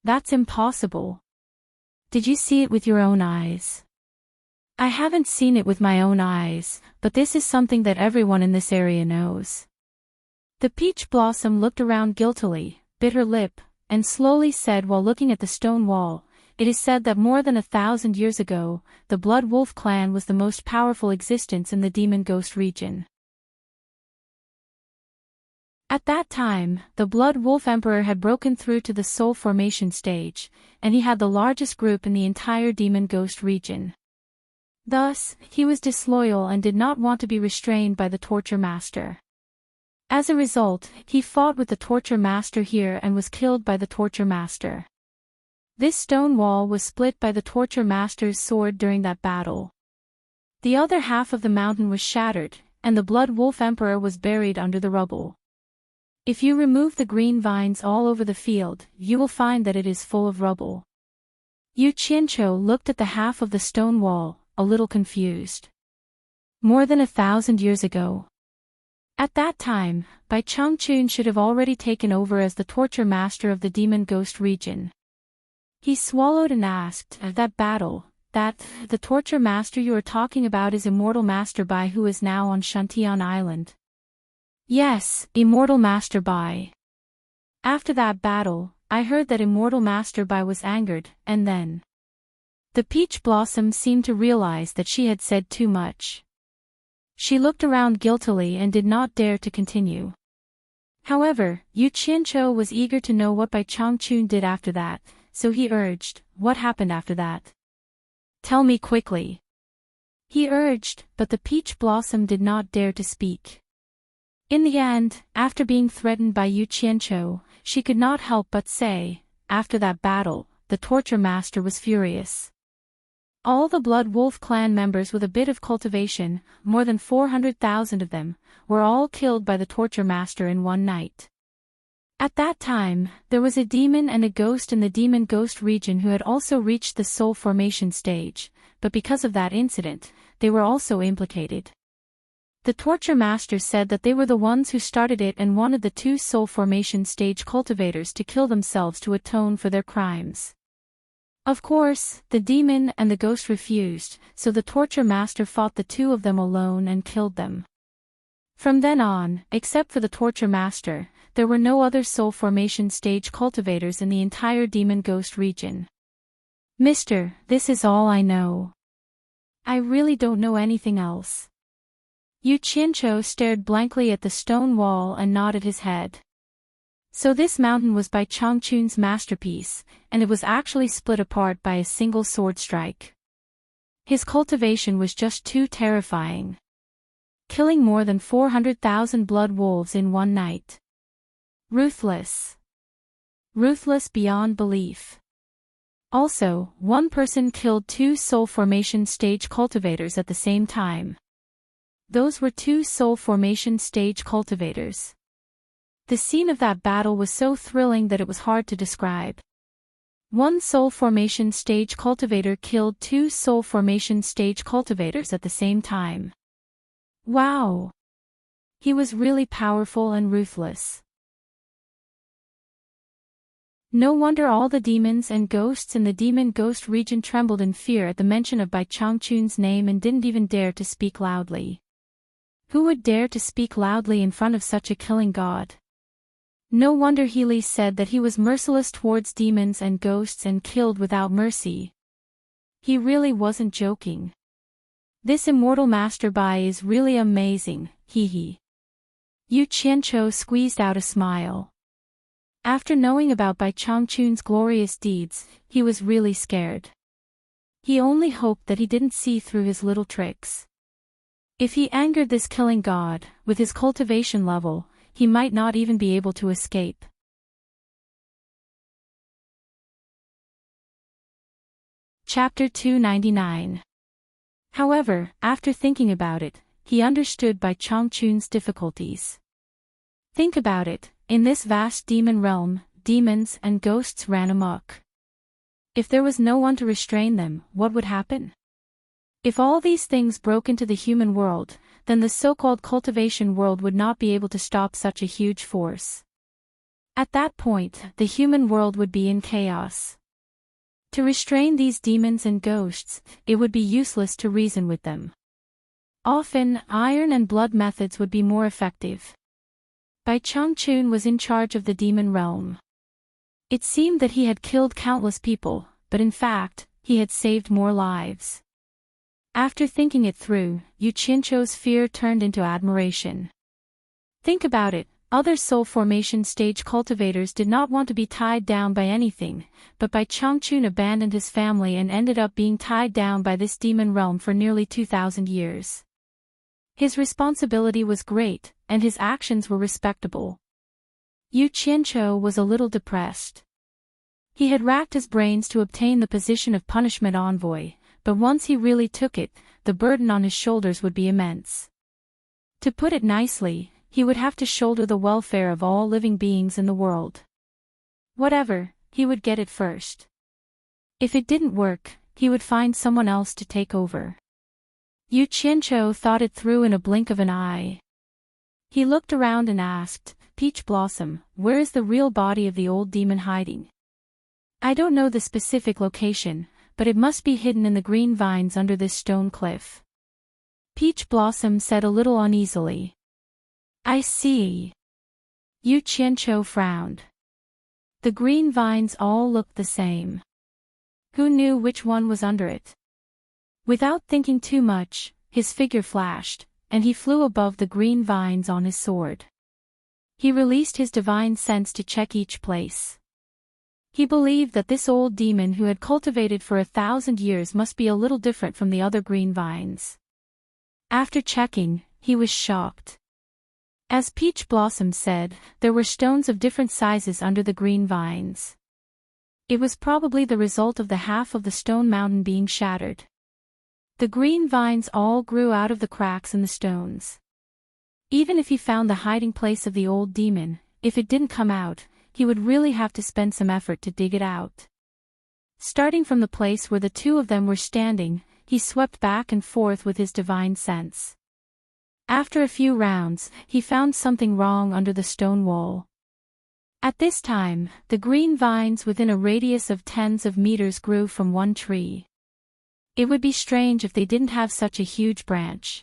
That's impossible. Did you see it with your own eyes? I haven't seen it with my own eyes, but this is something that everyone in this area knows. The peach blossom looked around guiltily, bit her lip, and slowly said while looking at the stone wall, "It is said that more than 1,000 years ago, the Blood Wolf clan was the most powerful existence in the Demon Ghost region. At that time, the Blood Wolf Emperor had broken through to the soul formation stage, and he had the largest group in the entire Demon Ghost region. Thus, he was disloyal and did not want to be restrained by the Torture Master. As a result, he fought with the Torture Master here and was killed by the Torture Master. This stone wall was split by the Torture Master's sword during that battle. The other half of the mountain was shattered, and the Blood Wolf Emperor was buried under the rubble. If you remove the green vines all over the field, you will find that it is full of rubble. Yu Qianqiu looked at the half of the stone wall, a little confused. More than 1,000 years ago. At that time, Bai Changchun should have already taken over as the torture master of the demon ghost region. He swallowed and asked, "That battle, the torture master you are talking about is Immortal Master Bai, who is now on Shantian Island?" "Yes, Immortal Master Bai. After that battle, I heard that Immortal Master Bai was angered, and then..." The peach blossom seemed to realize that she had said too much. She looked around guiltily and did not dare to continue. However, Yu Qianqiu was eager to know what Bai Changchun did after that, so he urged, "What happened after that? Tell me quickly." He urged, but the peach blossom did not dare to speak. In the end, after being threatened by Yu Qianqiu, she could not help but say, "After that battle, the torture master was furious. All the Blood Wolf clan members with a bit of cultivation, more than 400,000 of them, were all killed by the torture master in one night. At that time, there was a demon and a ghost in the demon ghost region who had also reached the soul formation stage, but because of that incident, they were also implicated. The torture master said that they were the ones who started it and wanted the 2 soul formation stage cultivators to kill themselves to atone for their crimes. Of course, the demon and the ghost refused, so the torture master fought the 2 of them alone and killed them. From then on, except for the torture master, there were no other soul formation stage cultivators in the entire demon ghost region. "Mister, this is all I know. I really don't know anything else." Yu Qianqiu stared blankly at the stone wall and nodded his head. So this mountain was Bai Changchun's masterpiece, and it was actually split apart by a single sword strike. His cultivation was just too terrifying. Killing more than 400,000 blood wolves in one night. Ruthless. Ruthless beyond belief. Also, one person killed 2 soul formation stage cultivators at the same time. Those were 2 soul formation stage cultivators. The scene of that battle was so thrilling that it was hard to describe. One soul formation stage cultivator killed 2 soul formation stage cultivators at the same time. Wow! He was really powerful and ruthless. No wonder all the demons and ghosts in the demon ghost region trembled in fear at the mention of Bai Changchun's name and didn't even dare to speak loudly. Who would dare to speak loudly in front of such a killing god? No wonder Healy said that he was merciless towards demons and ghosts and killed without mercy. He really wasn't joking. This Immortal Master Bai is really amazing, hee. Yu Qianqiu squeezed out a smile. After knowing about Bai Changchun's glorious deeds, he was really scared. He only hoped that he didn't see through his little tricks. If he angered this killing god, with his cultivation level, he might not even be able to escape. Chapter 299. However, after thinking about it, he understood Bai Changchun's difficulties. Think about it, in this vast demon realm, demons and ghosts ran amok. If there was no one to restrain them, what would happen? If all these things broke into the human world, then the so-called cultivation world would not be able to stop such a huge force. At that point, the human world would be in chaos. To restrain these demons and ghosts, it would be useless to reason with them. Often, iron and blood methods would be more effective. Bai Changchun was in charge of the demon realm. It seemed that he had killed countless people, but in fact, he had saved more lives. After thinking it through, Yu Qianqiu's fear turned into admiration. Think about it, other soul formation stage cultivators did not want to be tied down by anything, but Bai Changchun abandoned his family and ended up being tied down by this demon realm for nearly 2,000 years. His responsibility was great, and his actions were respectable. Yu Qianqiu was a little depressed. He had racked his brains to obtain the position of punishment envoy, but once he really took it, the burden on his shoulders would be immense. To put it nicely, he would have to shoulder the welfare of all living beings in the world. Whatever, he would get it first. If it didn't work, he would find someone else to take over. Yu Qianqiu thought it through in a blink of an eye. He looked around and asked, Peach Blossom, where is the real body of the old demon hiding? I don't know the specific location, but it must be hidden in the green vines under this stone cliff. Peach Blossom said a little uneasily. I see. Yu Qianqiu frowned. The green vines all looked the same. Who knew which one was under it? Without thinking too much, his figure flashed, and he flew above the green vines on his sword. He released his divine sense to check each place. He believed that this old demon who had cultivated for 1,000 years must be a little different from the other green vines. After checking, he was shocked. As Peach Blossom said, there were stones of different sizes under the green vines. It was probably the result of the half of the stone mountain being shattered. The green vines all grew out of the cracks in the stones. Even if he found the hiding place of the old demon, if it didn't come out, he would really have to spend some effort to dig it out. Starting from the place where the two of them were standing, he swept back and forth with his divine sense. After a few rounds, he found something wrong under the stone wall. At this time, the green vines within a radius of tens of meters grew from one tree. It would be strange if they didn't have such a huge branch.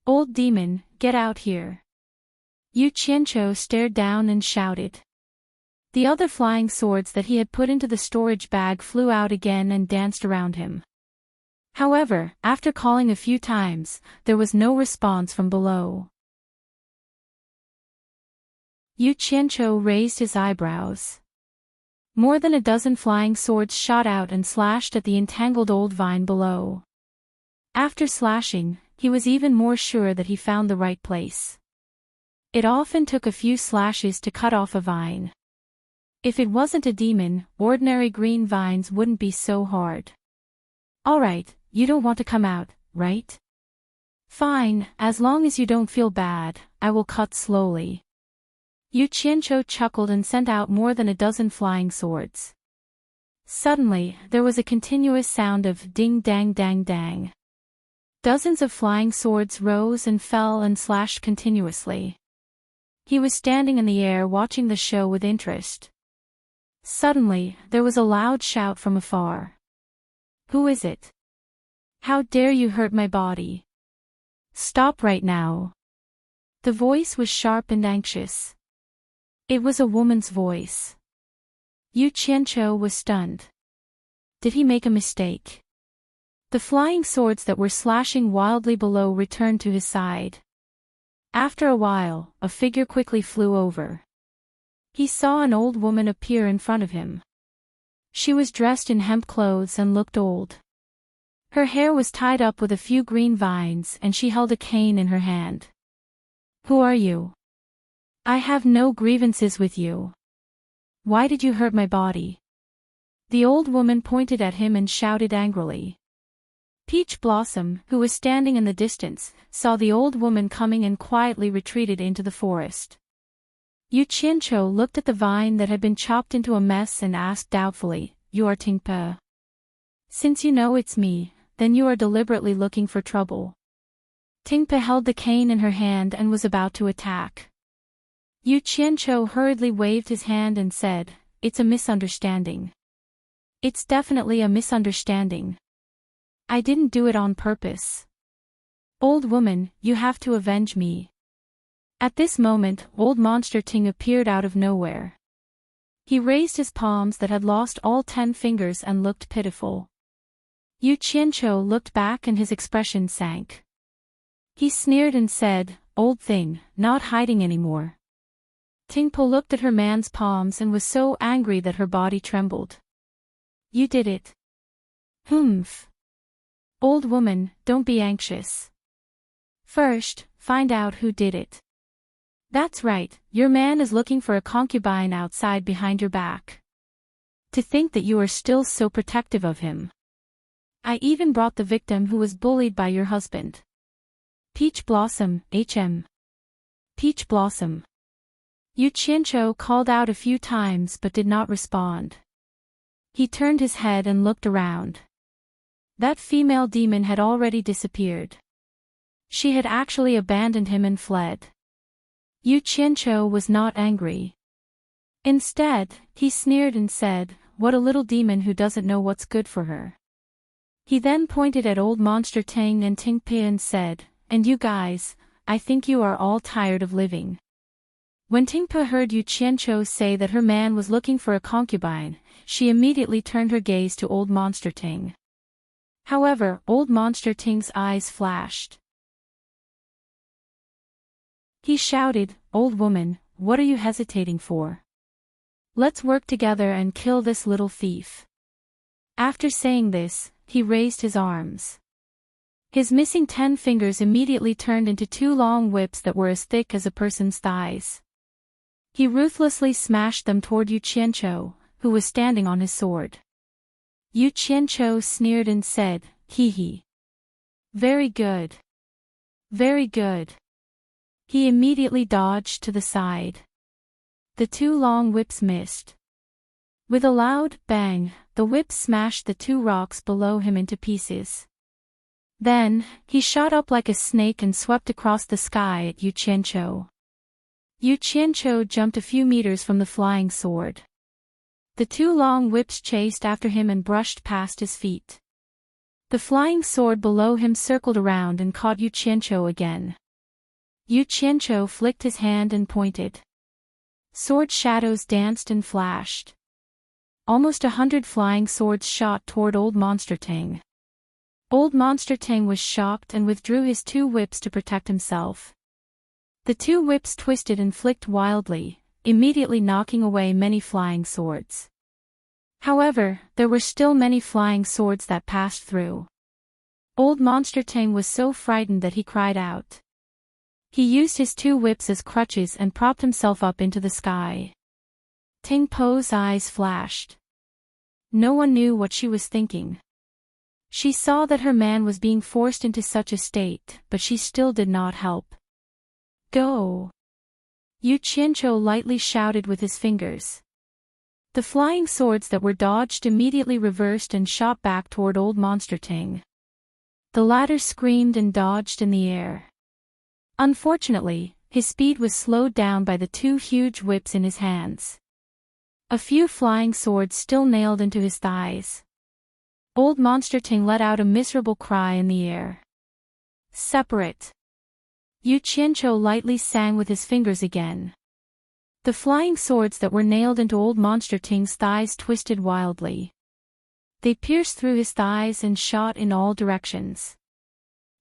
Old demon, get out here. Yu Qianqiu stared down and shouted. The other flying swords that he had put into the storage bag flew out again and danced around him. However, after calling a few times, there was no response from below. Yu Qianqiu raised his eyebrows. More than a dozen flying swords shot out and slashed at the entangled old vine below. After slashing, he was even more sure that he found the right place. It often took a few slashes to cut off a vine. If it wasn't a demon, ordinary green vines wouldn't be so hard. Alright, you don't want to come out, right? Fine, as long as you don't feel bad, I will cut slowly. Yu Qianqiu chuckled and sent out more than a dozen flying swords. Suddenly, there was a continuous sound of ding-dang-dang-dang. Dozens of flying swords rose and fell and slashed continuously. He was standing in the air watching the show with interest. Suddenly, there was a loud shout from afar. Who is it? How dare you hurt my body? Stop right now. The voice was sharp and anxious. It was a woman's voice. Yu Qianqiu was stunned. Did he make a mistake? The flying swords that were slashing wildly below returned to his side. After a while, a figure quickly flew over. He saw an old woman appear in front of him. She was dressed in hemp clothes and looked old. Her hair was tied up with a few green vines and she held a cane in her hand. Who are you? I have no grievances with you. Why did you hurt my body? The old woman pointed at him and shouted angrily. Peach Blossom, who was standing in the distance, saw the old woman coming and quietly retreated into the forest. Yu Qianqiu looked at the vine that had been chopped into a mess and asked doubtfully, You are Tingpe? Since you know it's me, then you are deliberately looking for trouble. Tingpe held the cane in her hand and was about to attack. Yu Qianqiu hurriedly waved his hand and said, It's a misunderstanding. It's definitely a misunderstanding. I didn't do it on purpose. Old woman, you have to avenge me. At this moment, old monster Ting appeared out of nowhere. He raised his palms that had lost all 10 fingers and looked pitiful. Yu Qianqiu looked back and his expression sank. He sneered and said, Old thing, not hiding anymore. Tingpo looked at her man's palms and was so angry that her body trembled. You did it. Humph. Old woman, don't be anxious. First, find out who did it. That's right, your man is looking for a concubine outside behind your back. To think that you are still so protective of him. I even brought the victim who was bullied by your husband. Peach Blossom, HM. Peach Blossom. Yu Qianqiu called out a few times but did not respond. He turned his head and looked around. That female demon had already disappeared. She had actually abandoned him and fled. Yu Qianqiu was not angry. Instead, he sneered and said, "What a little demon who doesn't know what's good for her." He then pointed at old monster Tang and Tingpe and said, "And you guys, I think you are all tired of living." When Tingpe heard Yu Qianqiu say that her man was looking for a concubine, she immediately turned her gaze to old monster Ting. However, old monster Ting's eyes flashed. He shouted, "Old woman, what are you hesitating for? Let's work together and kill this little thief." After saying this, he raised his arms. His missing 10 fingers immediately turned into 2 long whips that were as thick as a person's thighs. He ruthlessly smashed them toward Yu Qianqiu, who was standing on his sword. Yu Qianqiu sneered and said, "Hee hee. Very good. Very good." He immediately dodged to the side. The 2 long whips missed. With a loud bang, the whips smashed the 2 rocks below him into pieces. Then, he shot up like a snake and swept across the sky at Yu Qianqiu. Yu Qianqiu jumped a few meters from the flying sword. The 2 long whips chased after him and brushed past his feet. The flying sword below him circled around and caught Yu Qianqiu again. Yu Qianqiu flicked his hand and pointed. Sword shadows danced and flashed. Almost 100 flying swords shot toward old monster Tang. Old monster Tang was shocked and withdrew his 2 whips to protect himself. The 2 whips twisted and flicked wildly, immediately knocking away many flying swords. However, there were still many flying swords that passed through. Old monster Tang was so frightened that he cried out. He used his 2 whips as crutches and propped himself up into the sky. Ting Po's eyes flashed. No one knew what she was thinking. She saw that her man was being forced into such a state, but she still did not help. Go! Yu Qianqiu lightly shouted with his fingers. The flying swords that were dodged immediately reversed and shot back toward old monster Tang. The latter screamed and dodged in the air. Unfortunately, his speed was slowed down by the 2 huge whips in his hands. A few flying swords still nailed into his thighs. Old monster Tang let out a miserable cry in the air. Separate! Yu Qianqiu lightly sang with his fingers again. The flying swords that were nailed into old monster Tang's thighs twisted wildly. They pierced through his thighs and shot in all directions.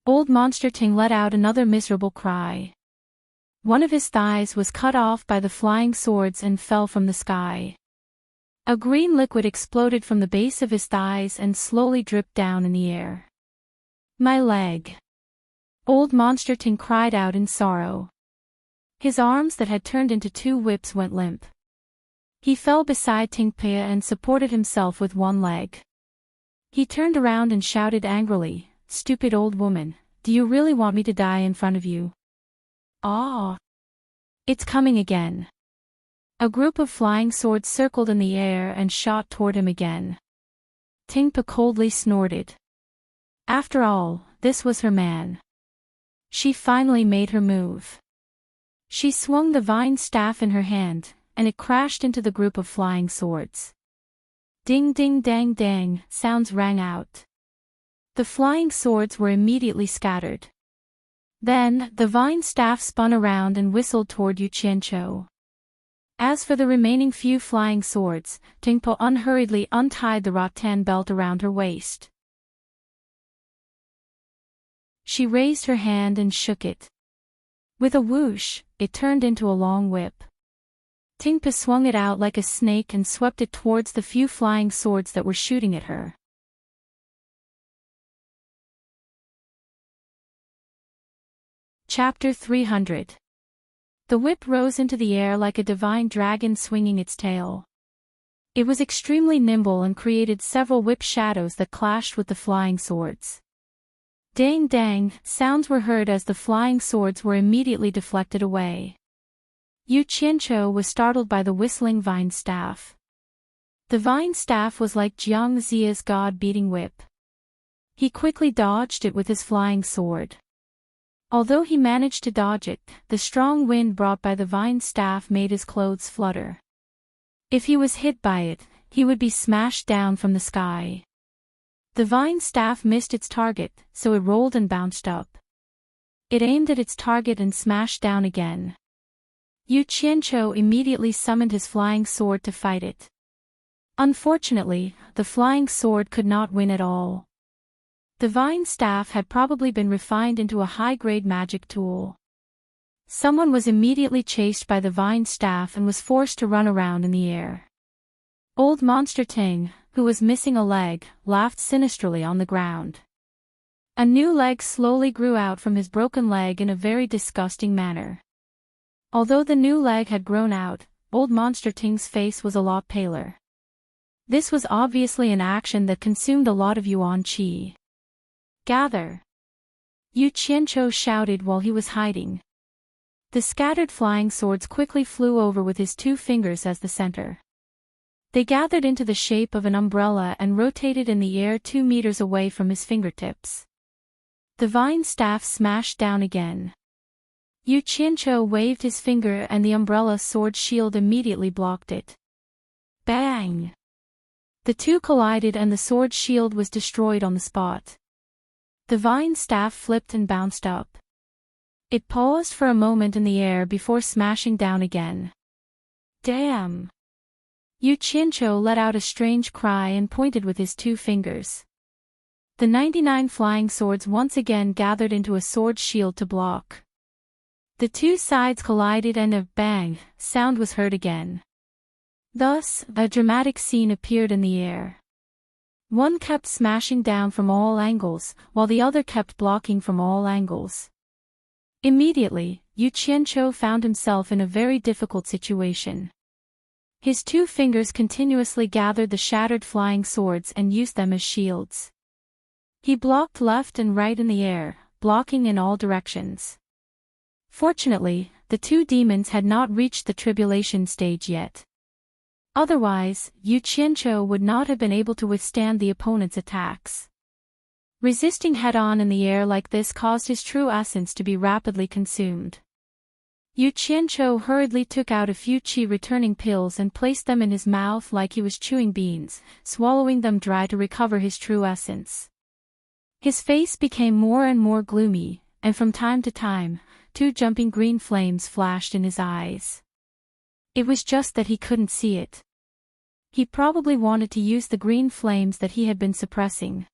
Old monster Tang let out another miserable cry. One of his thighs was cut off by the flying swords and fell from the sky. A green liquid exploded from the base of his thighs and slowly dripped down in the air. My leg! Old monster Tang cried out in sorrow. His arms that had turned into 2 whips went limp. He fell beside Tingpe and supported himself with 1 leg. He turned around and shouted angrily, "Stupid old woman, do you really want me to die in front of you?" Ah! It's coming again. A group of flying swords circled in the air and shot toward him again. Tingpe coldly snorted. After all, this was her man. She finally made her move. She swung the vine staff in her hand, and it crashed into the group of flying swords. Ding ding dang dang, sounds rang out. The flying swords were immediately scattered. Then, the vine staff spun around and whistled toward Yu Qianqiu. As for the remaining few flying swords, Tingpe unhurriedly untied the rattan belt around her waist. She raised her hand and shook it. With a whoosh, it turned into a long whip. Tingpe swung it out like a snake and swept it towards the few flying swords that were shooting at her. Chapter 300. The whip rose into the air like a divine dragon swinging its tail. It was extremely nimble and created several whip shadows that clashed with the flying swords. Dang dang, sounds were heard as the flying swords were immediately deflected away. Yu Qianqiu was startled by the whistling vine staff. The vine staff was like Jiang Zia's god-beating whip. He quickly dodged it with his flying sword. Although he managed to dodge it, the strong wind brought by the vine staff made his clothes flutter. If he was hit by it, he would be smashed down from the sky. The vine staff missed its target, so it rolled and bounced up. It aimed at its target and smashed down again. Yu Qianqiu immediately summoned his flying sword to fight it. Unfortunately, the flying sword could not win at all. The vine staff had probably been refined into a high-grade magic tool. Someone was immediately chased by the vine staff and was forced to run around in the air. Old Monster Ting, who was missing a leg, laughed sinisterly on the ground. A new leg slowly grew out from his broken leg in a very disgusting manner. Although the new leg had grown out, Old Monster Ting's face was a lot paler. This was obviously an action that consumed a lot of yuan qi. Gather! Yu Qianqiu shouted while he was hiding. The scattered flying swords quickly flew over with his 2 fingers as the center. They gathered into the shape of an umbrella and rotated in the air 2 meters away from his fingertips. The vine staff smashed down again. Yu Qianqiu waved his finger and the umbrella sword shield immediately blocked it. Bang! The two collided and the sword shield was destroyed on the spot. The vine staff flipped and bounced up. It paused for a moment in the air before smashing down again. Damn! Yu Qianqiu let out a strange cry and pointed with his 2 fingers. The 99 flying swords once again gathered into a sword shield to block. The 2 sides collided and a bang sound was heard again. Thus, a dramatic scene appeared in the air. One kept smashing down from all angles, while the other kept blocking from all angles. Immediately, Yu Qianqiu found himself in a very difficult situation. His 2 fingers continuously gathered the shattered flying swords and used them as shields. He blocked left and right in the air, blocking in all directions. Fortunately, the 2 demons had not reached the tribulation stage yet. Otherwise, Yu Qianqiu would not have been able to withstand the opponent's attacks. Resisting head-on in the air like this caused his true essence to be rapidly consumed. Yu Qianqiu hurriedly took out a few qi-returning pills and placed them in his mouth like he was chewing beans, swallowing them dry to recover his true essence. His face became more and more gloomy, and from time to time, 2 jumping green flames flashed in his eyes. It was just that he couldn't see it. He probably wanted to use the green flames that he had been suppressing.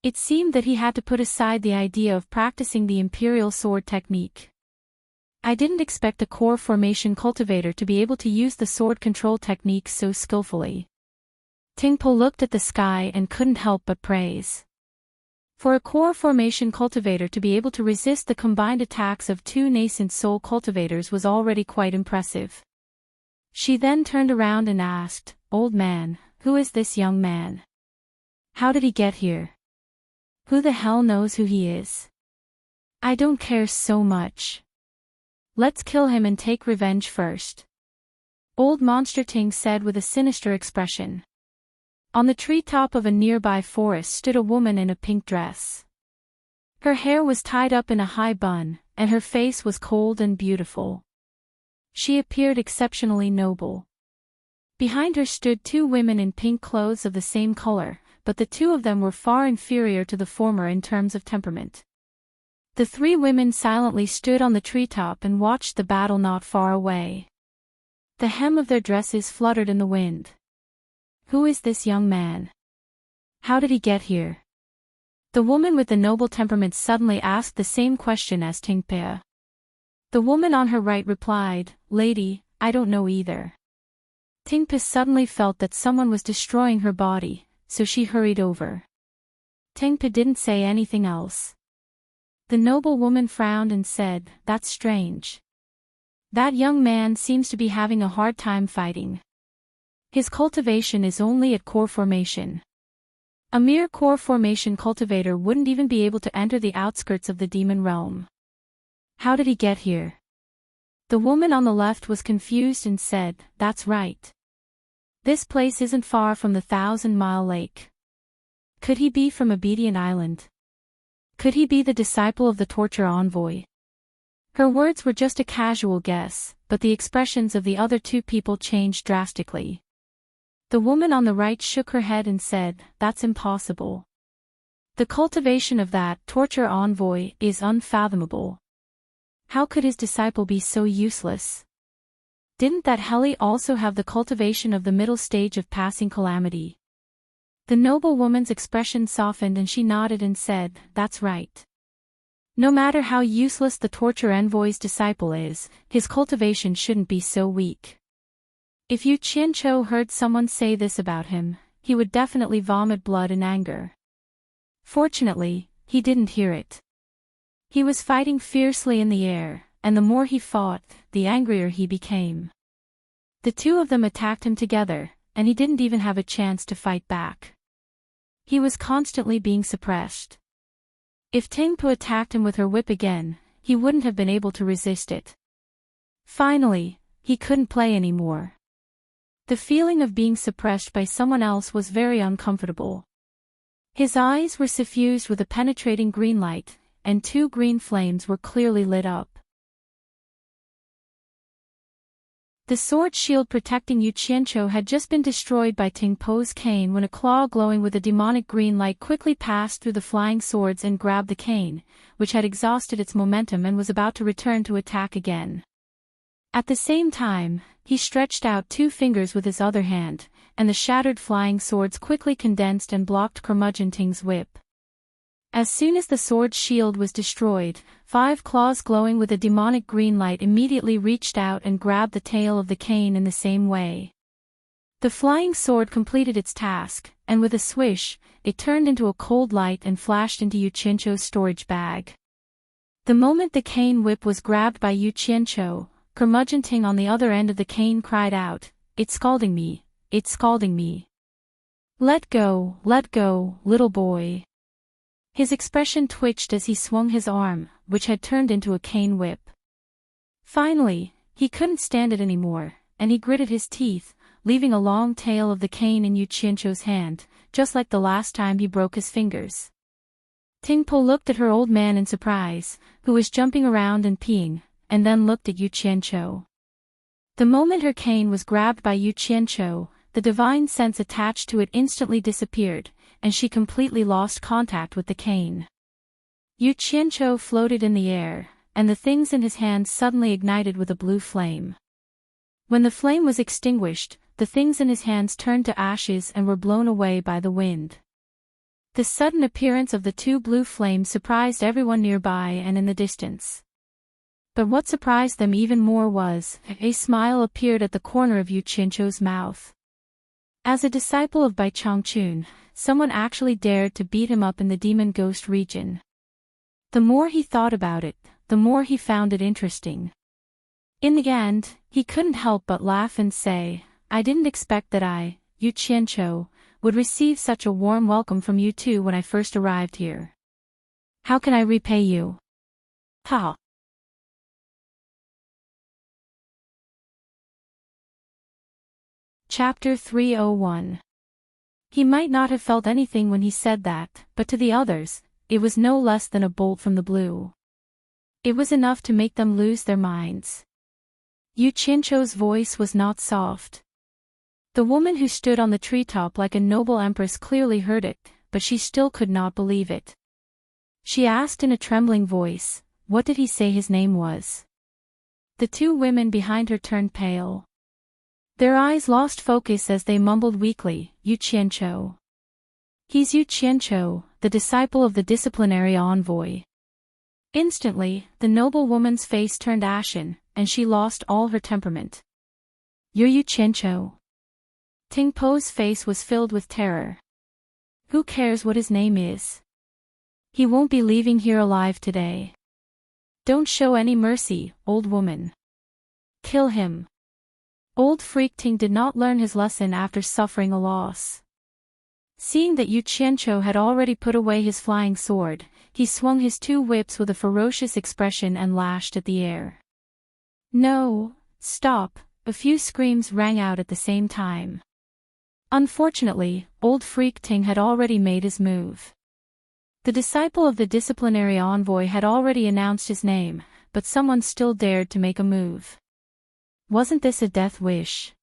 It seemed that he had to put aside the idea of practicing the Imperial Sword technique. I didn't expect a core formation cultivator to be able to use the sword control technique so skillfully. Tingpo looked at the sky and couldn't help but praise. For a core formation cultivator to be able to resist the combined attacks of 2 nascent soul cultivators was already quite impressive. She then turned around and asked, "Old man, who is this young man? How did he get here? Who the hell knows who he is? I don't care so much. Let's kill him and take revenge first." Old Monster Ting said with a sinister expression. On the treetop of a nearby forest stood a woman in a pink dress. Her hair was tied up in a high bun, and her face was cold and beautiful. She appeared exceptionally noble. Behind her stood 2 women in pink clothes of the same color, but the 2 of them were far inferior to the former in terms of temperament. The 3 women silently stood on the treetop and watched the battle not far away. The hem of their dresses fluttered in the wind. Who is this young man? How did he get here? The woman with the noble temperament suddenly asked the same question as Tingpe. The woman on her right replied, "Lady, I don't know either." Tingpe suddenly felt that someone was destroying her body, so she hurried over. Tingpe didn't say anything else. The noble woman frowned and said, "That's strange. That young man seems to be having a hard time fighting. His cultivation is only at core formation. A mere core formation cultivator wouldn't even be able to enter the outskirts of the demon realm. How did he get here? The woman on the left was confused and said, "That's right. This place isn't far from the 1,000-mile lake. Could he be from Obedient Island? Could he be the disciple of the torture envoy?" Her words were just a casual guess, but the expressions of the other two people changed drastically. The woman on the right shook her head and said, "That's impossible. The cultivation of that torture envoy is unfathomable. How could his disciple be so useless? Didn't that Heli also have the cultivation of the middle stage of passing calamity?" The noble woman's expression softened and she nodded and said, "That's right. No matter how useless the torture envoy's disciple is, his cultivation shouldn't be so weak. If Yu Qianqiu heard someone say this about him, he would definitely vomit blood in anger. Fortunately, he didn't hear it. He was fighting fiercely in the air, and the more he fought, the angrier he became. The two of them attacked him together, and he didn't even have a chance to fight back. He was constantly being suppressed. If Tingpu attacked him with her whip again, he wouldn't have been able to resist it. Finally, he couldn't play anymore. The feeling of being suppressed by someone else was very uncomfortable. His eyes were suffused with a penetrating green light, and two green flames were clearly lit up. The sword shield protecting Yu Qianqiu had just been destroyed by Ting Po's cane when a claw glowing with a demonic green light quickly passed through the flying swords and grabbed the cane, which had exhausted its momentum and was about to return to attack again. At the same time, he stretched out two fingers with his other hand, and the shattered flying swords quickly condensed and blocked Curmudgeon Ting's whip. As soon as the sword shield was destroyed, 5 claws glowing with a demonic green light immediately reached out and grabbed the tail of the cane in the same way. The flying sword completed its task, and with a swish, it turned into a cold light and flashed into Yu Qianqiu's storage bag. The moment the cane whip was grabbed by Yu Qianqiu, Curmudgeon Ting on the other end of the cane cried out, "It's scalding me, it's scalding me. Let go, little boy." His expression twitched as he swung his arm, which had turned into a cane whip. Finally, he couldn't stand it anymore, and he gritted his teeth, leaving a long tail of the cane in Yu Qianqiu's hand, just like the last time he broke his fingers. Tingpo looked at her old man in surprise, who was jumping around and peeing, and then looked at Yu Qianqiu. The moment her cane was grabbed by Yu Qianqiu, the divine sense attached to it instantly disappeared, and she completely lost contact with the cane. Yu Qianqiu floated in the air, and the things in his hands suddenly ignited with a blue flame. When the flame was extinguished, the things in his hands turned to ashes and were blown away by the wind. The sudden appearance of the two blue flames surprised everyone nearby and in the distance. But what surprised them even more was, a smile appeared at the corner of Yu Qianqiu's mouth. As a disciple of Bai Changchun, someone actually dared to beat him up in the demon ghost region. The more he thought about it, the more he found it interesting. In the end, he couldn't help but laugh and say, "I didn't expect that I, Yu Qianqiu, would receive such a warm welcome from you two when I first arrived here. How can I repay you?" Ha! Chapter 301. He might not have felt anything when he said that, but to the others, it was no less than a bolt from the blue. It was enough to make them lose their minds. Yu Qianqiu's voice was not soft. The woman who stood on the treetop like a noble empress clearly heard it, but she still could not believe it. She asked in a trembling voice, "What did he say his name was?" The two women behind her turned pale. Their eyes lost focus as they mumbled weakly, "Yu Qianqiu. He's Yu Qianqiu, the disciple of the disciplinary envoy." Instantly, the noble woman's face turned ashen, and she lost all her temperament. "You're Yu Qianqiu?" Ting Po's face was filled with terror. "Who cares what his name is? He won't be leaving here alive today. Don't show any mercy, old woman. Kill him." Old Freak Ting did not learn his lesson after suffering a loss. Seeing that Yu Qianqiu had already put away his flying sword, he swung his two whips with a ferocious expression and lashed at the air. "No, stop!" A few screams rang out at the same time. Unfortunately, old Freak Ting had already made his move. The disciple of the disciplinary envoy had already announced his name, but someone still dared to make a move. Wasn't this a death wish?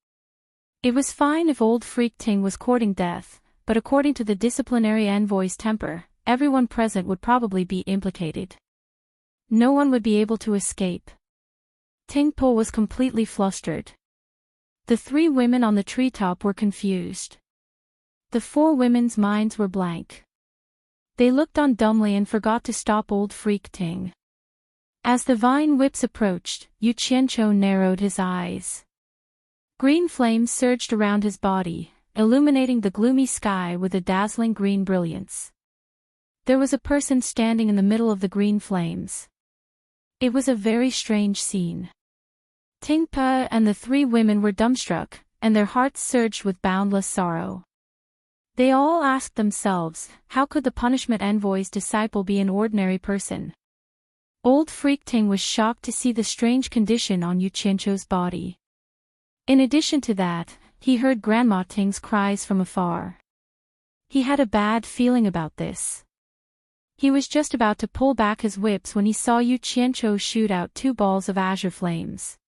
It was fine if old Freak Ting was courting death, but according to the disciplinary envoy's temper, everyone present would probably be implicated. No one would be able to escape. Ting Po was completely flustered. The three women on the treetop were confused. The four women's minds were blank. They looked on dumbly and forgot to stop old Freak Ting. As the vine whips approached, Yu Qianqiu narrowed his eyes. Green flames surged around his body, illuminating the gloomy sky with a dazzling green brilliance. There was a person standing in the middle of the green flames. It was a very strange scene. Ting Pe and the three women were dumbstruck, and their hearts surged with boundless sorrow. They all asked themselves, how could the punishment envoy's disciple be an ordinary person? Old Freak Ting was shocked to see the strange condition on Yu Qianqiu's body. In addition to that, he heard Grandma Ting's cries from afar. He had a bad feeling about this. He was just about to pull back his whips when he saw Yu Qianqiu shoot out two balls of azure flames.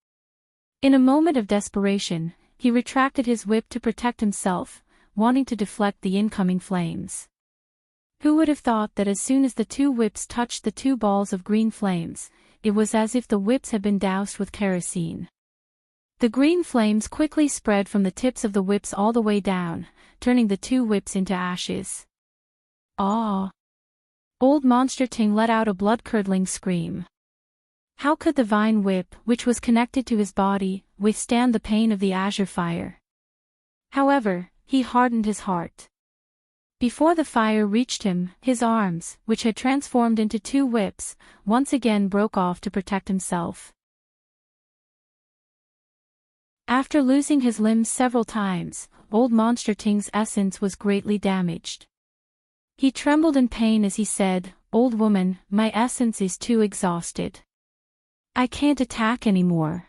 In a moment of desperation, he retracted his whip to protect himself, wanting to deflect the incoming flames. Who would have thought that as soon as the two whips touched the two balls of green flames, it was as if the whips had been doused with kerosene. The green flames quickly spread from the tips of the whips all the way down, turning the two whips into ashes. "Ah!" Old Monster Ting let out a blood-curdling scream. How could the vine whip, which was connected to his body, withstand the pain of the azure fire? However, he hardened his heart. Before the fire reached him, his arms, which had transformed into two whips, once again broke off to protect himself. After losing his limbs several times, old Monster Ting's essence was greatly damaged. He trembled in pain as he said, "Old woman, my essence is too exhausted. I can't attack anymore.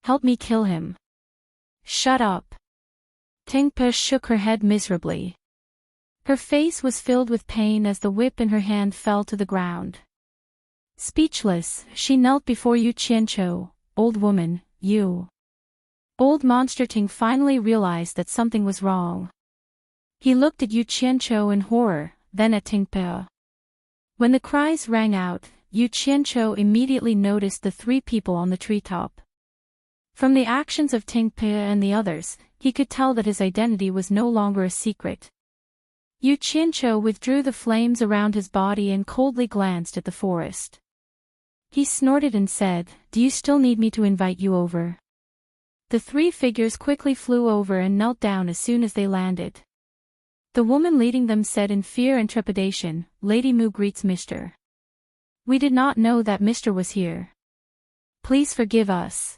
Help me kill him." "Shut up." Ting Pe shook her head miserably. Her face was filled with pain as the whip in her hand fell to the ground. Speechless, she knelt before Yu Qianqiu. "Old woman, you." Old Monster Ting finally realized that something was wrong. He looked at Yu Qianqiu in horror, then at Ting Pe. When the cries rang out, Yu Qianqiu immediately noticed the three people on the treetop. From the actions of Ting Pe and the others, he could tell that his identity was no longer a secret. Yu Qianqiu withdrew the flames around his body and coldly glanced at the forest. He snorted and said, "Do you still need me to invite you over?" The three figures quickly flew over and knelt down as soon as they landed. The woman leading them said in fear and trepidation, "Lady Mu greets Mr. We did not know that Mr. was here. Please forgive us."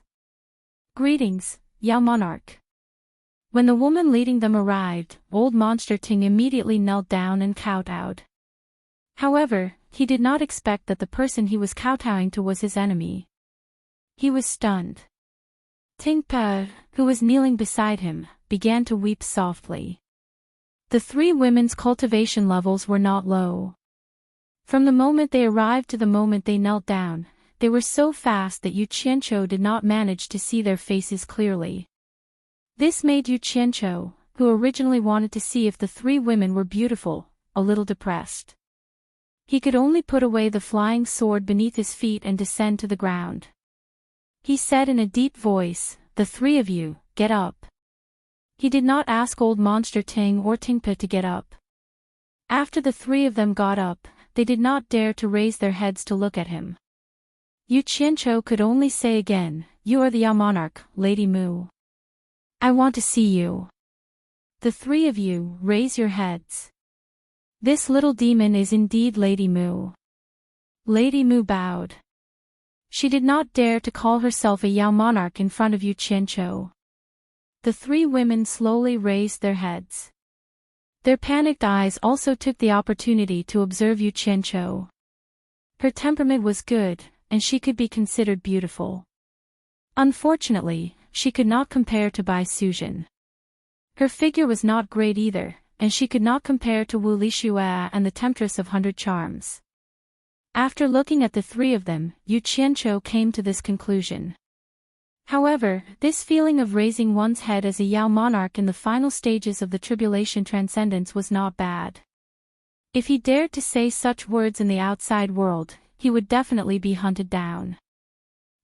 "Greetings, Yao Monarch." When the woman leading them arrived, old Monster Ting immediately knelt down and kowtowed. However, he did not expect that the person he was kowtowing to was his enemy. He was stunned. Ting Pe, who was kneeling beside him, began to weep softly. The three women's cultivation levels were not low. From the moment they arrived to the moment they knelt down, they were so fast that Yu Qianqiu did not manage to see their faces clearly. This made Yu Qianqiu, who originally wanted to see if the three women were beautiful, a little depressed. He could only put away the flying sword beneath his feet and descend to the ground. He said in a deep voice, "The three of you, get up." He did not ask old Monster Ting or Ting Pe to get up. After the three of them got up, they did not dare to raise their heads to look at him. Yu Qianqiu could only say again, "You are the Yao Monarch, Lady Mu. I want to see you. The three of you, raise your heads. This little demon is indeed Lady Mu." Lady Mu bowed. She did not dare to call herself a Yao Monarch in front of Yu Qianqiu. The three women slowly raised their heads. Their panicked eyes also took the opportunity to observe Yu Qianqiu. Her temperament was good, and she could be considered beautiful. Unfortunately, she could not compare to Bai Suzhen. Her figure was not great either, and she could not compare to Wu Lixue and the Temptress of 100 Charms. After looking at the three of them, Yu Qianqiu came to this conclusion. However, this feeling of raising one's head as a Yao monarch in the final stages of the tribulation transcendence was not bad. If he dared to say such words in the outside world, he would definitely be hunted down.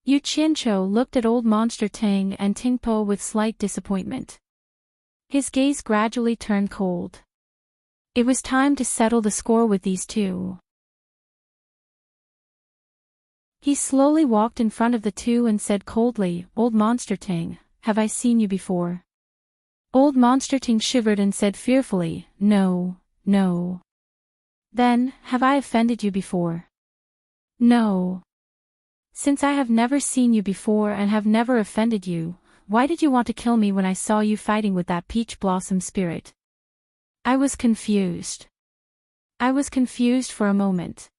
Yu Qianqiu looked at old monster Ting and Tingpo with slight disappointment. His gaze gradually turned cold. It was time to settle the score with these two. He slowly walked in front of the two and said coldly, "Old Monster Ting, have I seen you before?" Old Monster Ting shivered and said fearfully, "No, no." "Then, have I offended you before?" "No." "Since I have never seen you before and have never offended you, why did you want to kill me when I saw you fighting with that peach blossom spirit?" "I was confused. I was confused for a moment.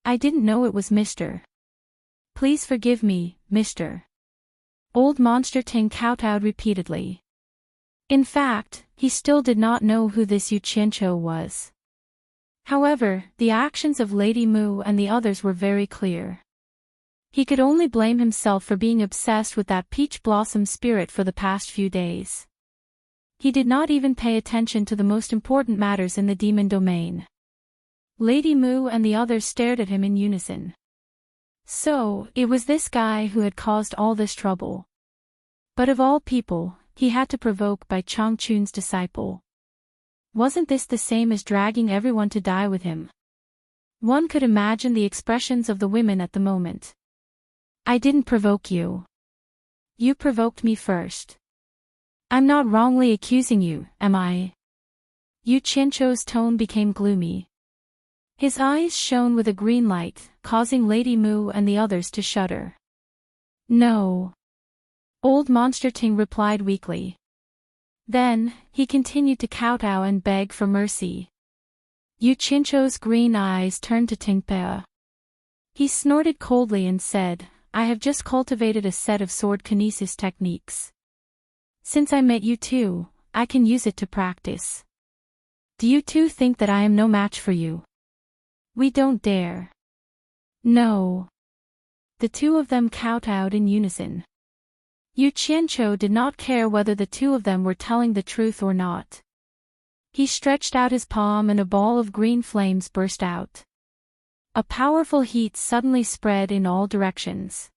I didn't know it was Mr. Please forgive me, Mr. Old Monster Ting kowtowed repeatedly. In fact, he still did not know who this Yu Qianqiu was. However, the actions of Lady Mu and the others were very clear. He could only blame himself for being obsessed with that peach blossom spirit for the past few days. He did not even pay attention to the most important matters in the demon domain. Lady Mu and the others stared at him in unison. So, it was this guy who had caused all this trouble. But of all people, he had to provoke Bai Changchun's disciple. Wasn't this the same as dragging everyone to die with him? One could imagine the expressions of the women at the moment. "I didn't provoke you. You provoked me first. I'm not wrongly accusing you, am I?" Yu Qianqiu's tone became gloomy. His eyes shone with a green light, causing Lady Mu and the others to shudder. "No." Old Monster Ting replied weakly. Then, he continued to kowtow and beg for mercy. Yu Qianqiu's green eyes turned to Tingpe. He snorted coldly and said, "I have just cultivated a set of sword kinesis techniques. Since I met you two, I can use it to practice. Do you two think that I am no match for you?" "We don't dare." "No." The two of them kowtowed in unison. Yu Qianqiu did not care whether the two of them were telling the truth or not. He stretched out his palm and a ball of green flames burst out. A powerful heat suddenly spread in all directions.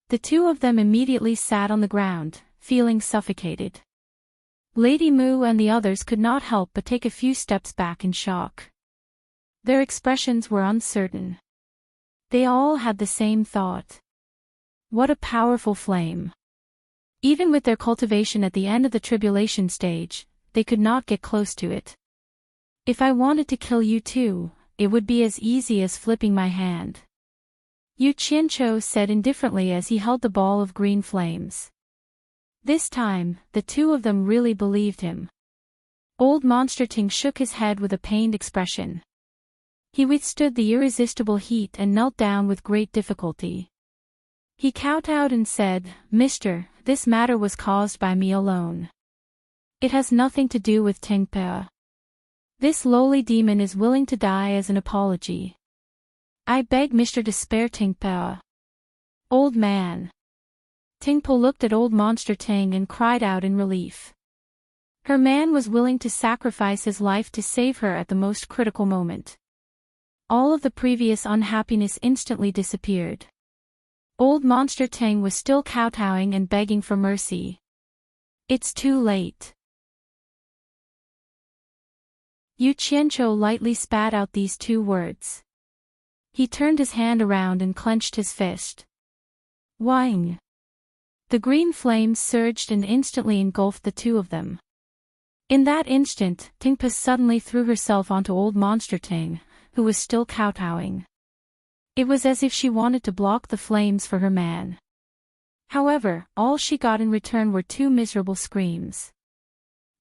The two of them immediately sat on the ground, feeling suffocated. Lady Mu and the others could not help but take a few steps back in shock. Their expressions were uncertain. They all had the same thought. What a powerful flame. Even with their cultivation at the end of the tribulation stage, they could not get close to it. "If I wanted to kill you too, it would be as easy as flipping my hand," Yu Qianqiu said indifferently as he held the ball of green flames. This time, the two of them really believed him. Old Monster Ting shook his head with a pained expression. He withstood the irresistible heat and knelt down with great difficulty. He kowtowed and said, "Mister, this matter was caused by me alone. It has nothing to do with Tingpe. This lowly demon is willing to die as an apology. I beg Mister to spare Tingpe." "Old man." Tingpo looked at old Monster Ting and cried out in relief. Her man was willing to sacrifice his life to save her at the most critical moment. All of the previous unhappiness instantly disappeared. Old Monster Ting was still kowtowing and begging for mercy. "It's too late." Yu Qianqiu lightly spat out these two words. He turned his hand around and clenched his fist. Wang! The green flames surged and instantly engulfed the two of them. In that instant, Tingpa suddenly threw herself onto old Monster Ting, who was still kowtowing. It was as if she wanted to block the flames for her man. However, all she got in return were two miserable screams.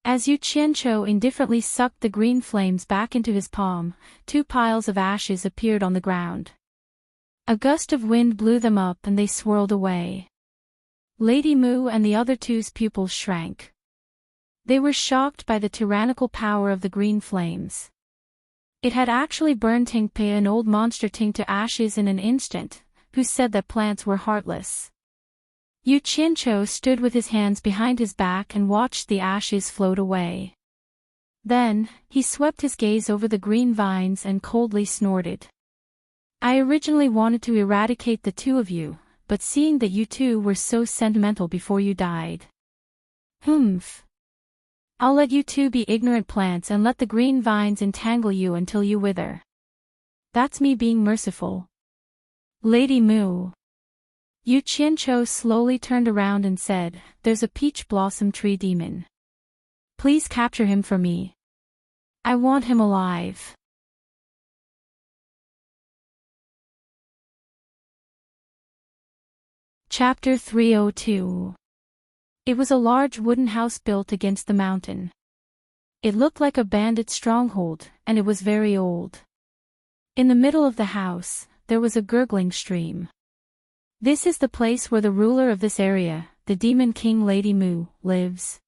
As Yu Qianqiu indifferently sucked the green flames back into his palm, 2 piles of ashes appeared on the ground. A gust of wind blew them up and they swirled away. Lady Mu and the other two's pupils shrank. They were shocked by the tyrannical power of the green flames. It had actually burned Tingpei, an old monster Ting, to ashes in an instant, who said that plants were heartless. Yu Qianqiu stood with his hands behind his back and watched the ashes float away. Then, he swept his gaze over the green vines and coldly snorted. I originally wanted to eradicate the 2 of you, but seeing that you 2 were so sentimental before you died. Humph. I'll let you 2 be ignorant plants and let the green vines entangle you until you wither. That's me being merciful. Lady Mu. Yu Qianqiu slowly turned around and said, There's a peach blossom tree demon. Please capture him for me. I want him alive. Chapter 302. It was a large wooden house built against the mountain. It looked like a bandit stronghold, and it was very old. In the middle of the house, there was a gurgling stream. This is the place where the ruler of this area, the Demon King Lady Mu, lives.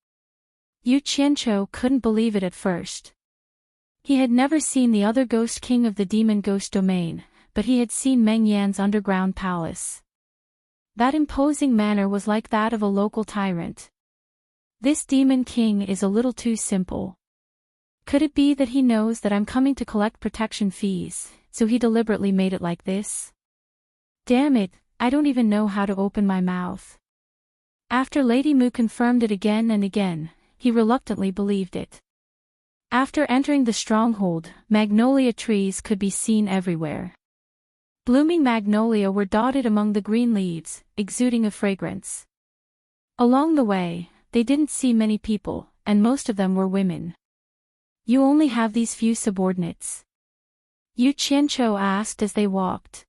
Yu Qianqiu couldn't believe it at first. He had never seen the other Ghost King of the Demon Ghost Domain, but he had seen Meng Yan's underground palace. That imposing manner was like that of a local tyrant. This Demon King is a little too simple. Could it be that he knows that I'm coming to collect protection fees, so he deliberately made it like this? Damn it, I don't even know how to open my mouth. After Lady Mu confirmed it again and again, he reluctantly believed it. After entering the stronghold, magnolia trees could be seen everywhere. Blooming magnolia were dotted among the green leaves, exuding a fragrance. Along the way, they didn't see many people, and most of them were women. You only have these few subordinates? Yu Qianqiu asked as they walked.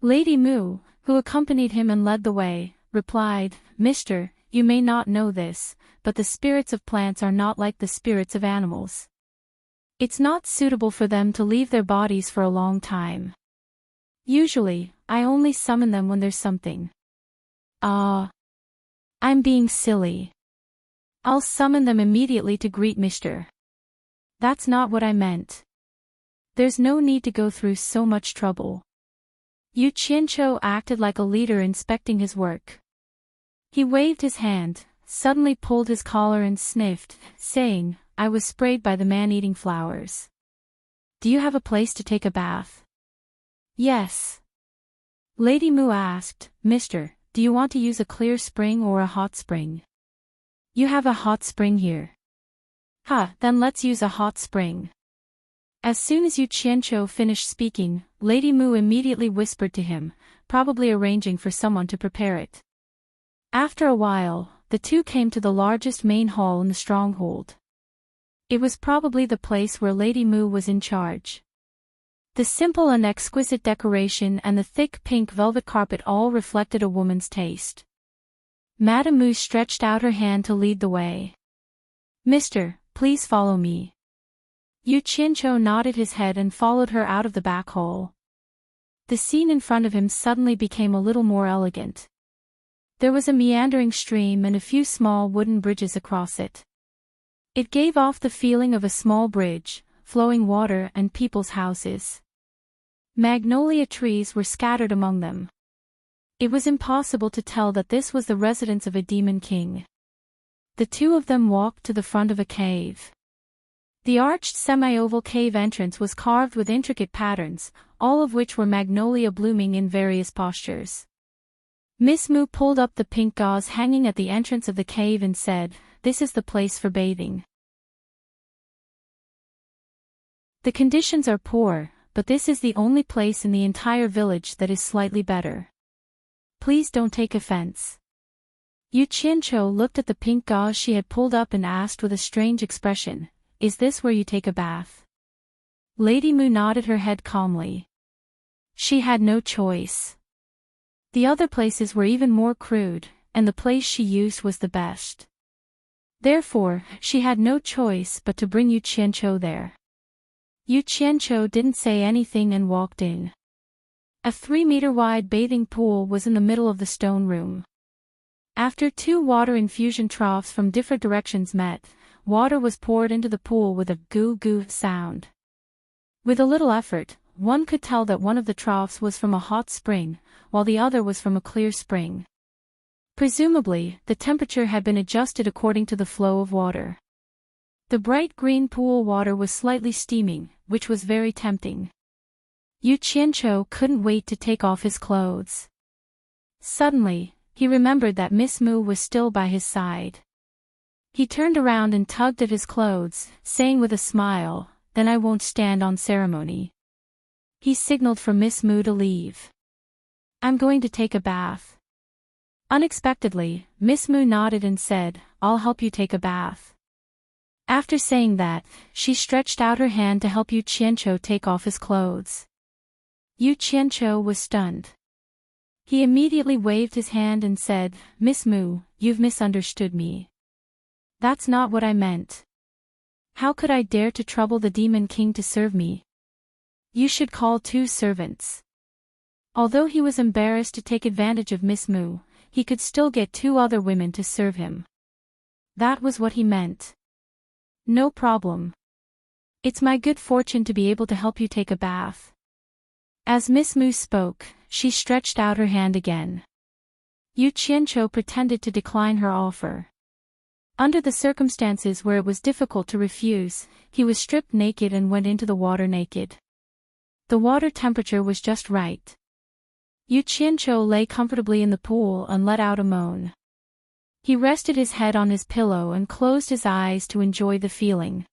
Lady Mu, who accompanied him and led the way, replied, Mister, you may not know this, but the spirits of plants are not like the spirits of animals. It's not suitable for them to leave their bodies for a long time. Usually, I only summon them when there's something. I'm being silly. I'll summon them immediately to greet Mister. That's not what I meant. There's no need to go through so much trouble. Yu Qianqiu acted like a leader inspecting his work. He waved his hand, suddenly pulled his collar and sniffed, saying, I was sprayed by the man-eating flowers. Do you have a place to take a bath? Yes. Lady Mu asked, Mister, do you want to use a clear spring or a hot spring? You have a hot spring here. Then let's use a hot spring. As soon as Yu Qianqiu finished speaking, Lady Mu immediately whispered to him, probably arranging for someone to prepare it. After a while, the 2 came to the largest main hall in the stronghold. It was probably the place where Lady Mu was in charge. The simple and exquisite decoration and the thick pink velvet carpet all reflected a woman's taste. Madame Mu stretched out her hand to lead the way. Mister, please follow me. Yu Qianqiu nodded his head and followed her out of the back hall. The scene in front of him suddenly became a little more elegant. There was a meandering stream and a few small wooden bridges across it. It gave off the feeling of a small bridge, flowing water and people's houses. Magnolia trees were scattered among them. It was impossible to tell that this was the residence of a demon king. The 2 of them walked to the front of a cave. The arched semi-oval cave entrance was carved with intricate patterns, all of which were magnolia blooming in various postures. Miss Mu pulled up the pink gauze hanging at the entrance of the cave and said, This is the place for bathing. The conditions are poor, but this is the only place in the entire village that is slightly better. Please don't take offense. Yu Qianqiu looked at the pink gauze she had pulled up and asked with a strange expression, Is this where you take a bath? Lady Mu nodded her head calmly. She had no choice. The other places were even more crude, and the place she used was the best. Therefore, she had no choice but to bring Yu Qianqiu there. Yu Qianqiu didn't say anything and walked in. A 3-meter-wide bathing pool was in the middle of the stone room. After 2 water infusion troughs from different directions met, water was poured into the pool with a goo-goo sound. With a little effort, one could tell that one of the troughs was from a hot spring, while the other was from a clear spring. Presumably, the temperature had been adjusted according to the flow of water. The bright green pool water was slightly steaming, which was very tempting. Yu Qianqiu couldn't wait to take off his clothes. Suddenly, he remembered that Miss Mu was still by his side. He turned around and tugged at his clothes, saying with a smile, "Then I won't stand on ceremony." He signaled for Miss Mu to leave. "I'm going to take a bath." Unexpectedly, Miss Mu nodded and said, "I'll help you take a bath." After saying that, she stretched out her hand to help Yu Qianqiu take off his clothes. Yu Qianqiu was stunned. He immediately waved his hand and said, "Miss Mu, you've misunderstood me. That's not what I meant. How could I dare to trouble the Demon King to serve me? You should call 2 servants." Although he was embarrassed to take advantage of Miss Mu, he could still get 2 other women to serve him. That was what he meant. "No problem. It's my good fortune to be able to help you take a bath." As Miss Mu spoke, she stretched out her hand again. Yu Qianqiu pretended to decline her offer. Under the circumstances where it was difficult to refuse, he was stripped naked and went into the water naked. The water temperature was just right. Yu Qianqiu lay comfortably in the pool and let out a moan. He rested his head on his pillow and closed his eyes to enjoy the feeling.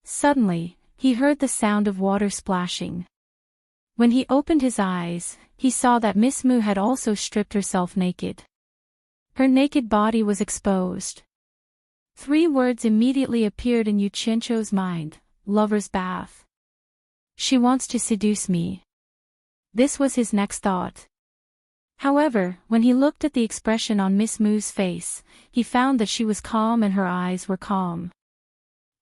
Suddenly, he heard the sound of water splashing. When he opened his eyes, he saw that Miss Mu had also stripped herself naked. Her naked body was exposed. 3 words immediately appeared in Yu Qianqiu's mind: lover's bath. She wants to seduce me. This was his next thought. However, when he looked at the expression on Miss Mu's face, he found that she was calm and her eyes were calm.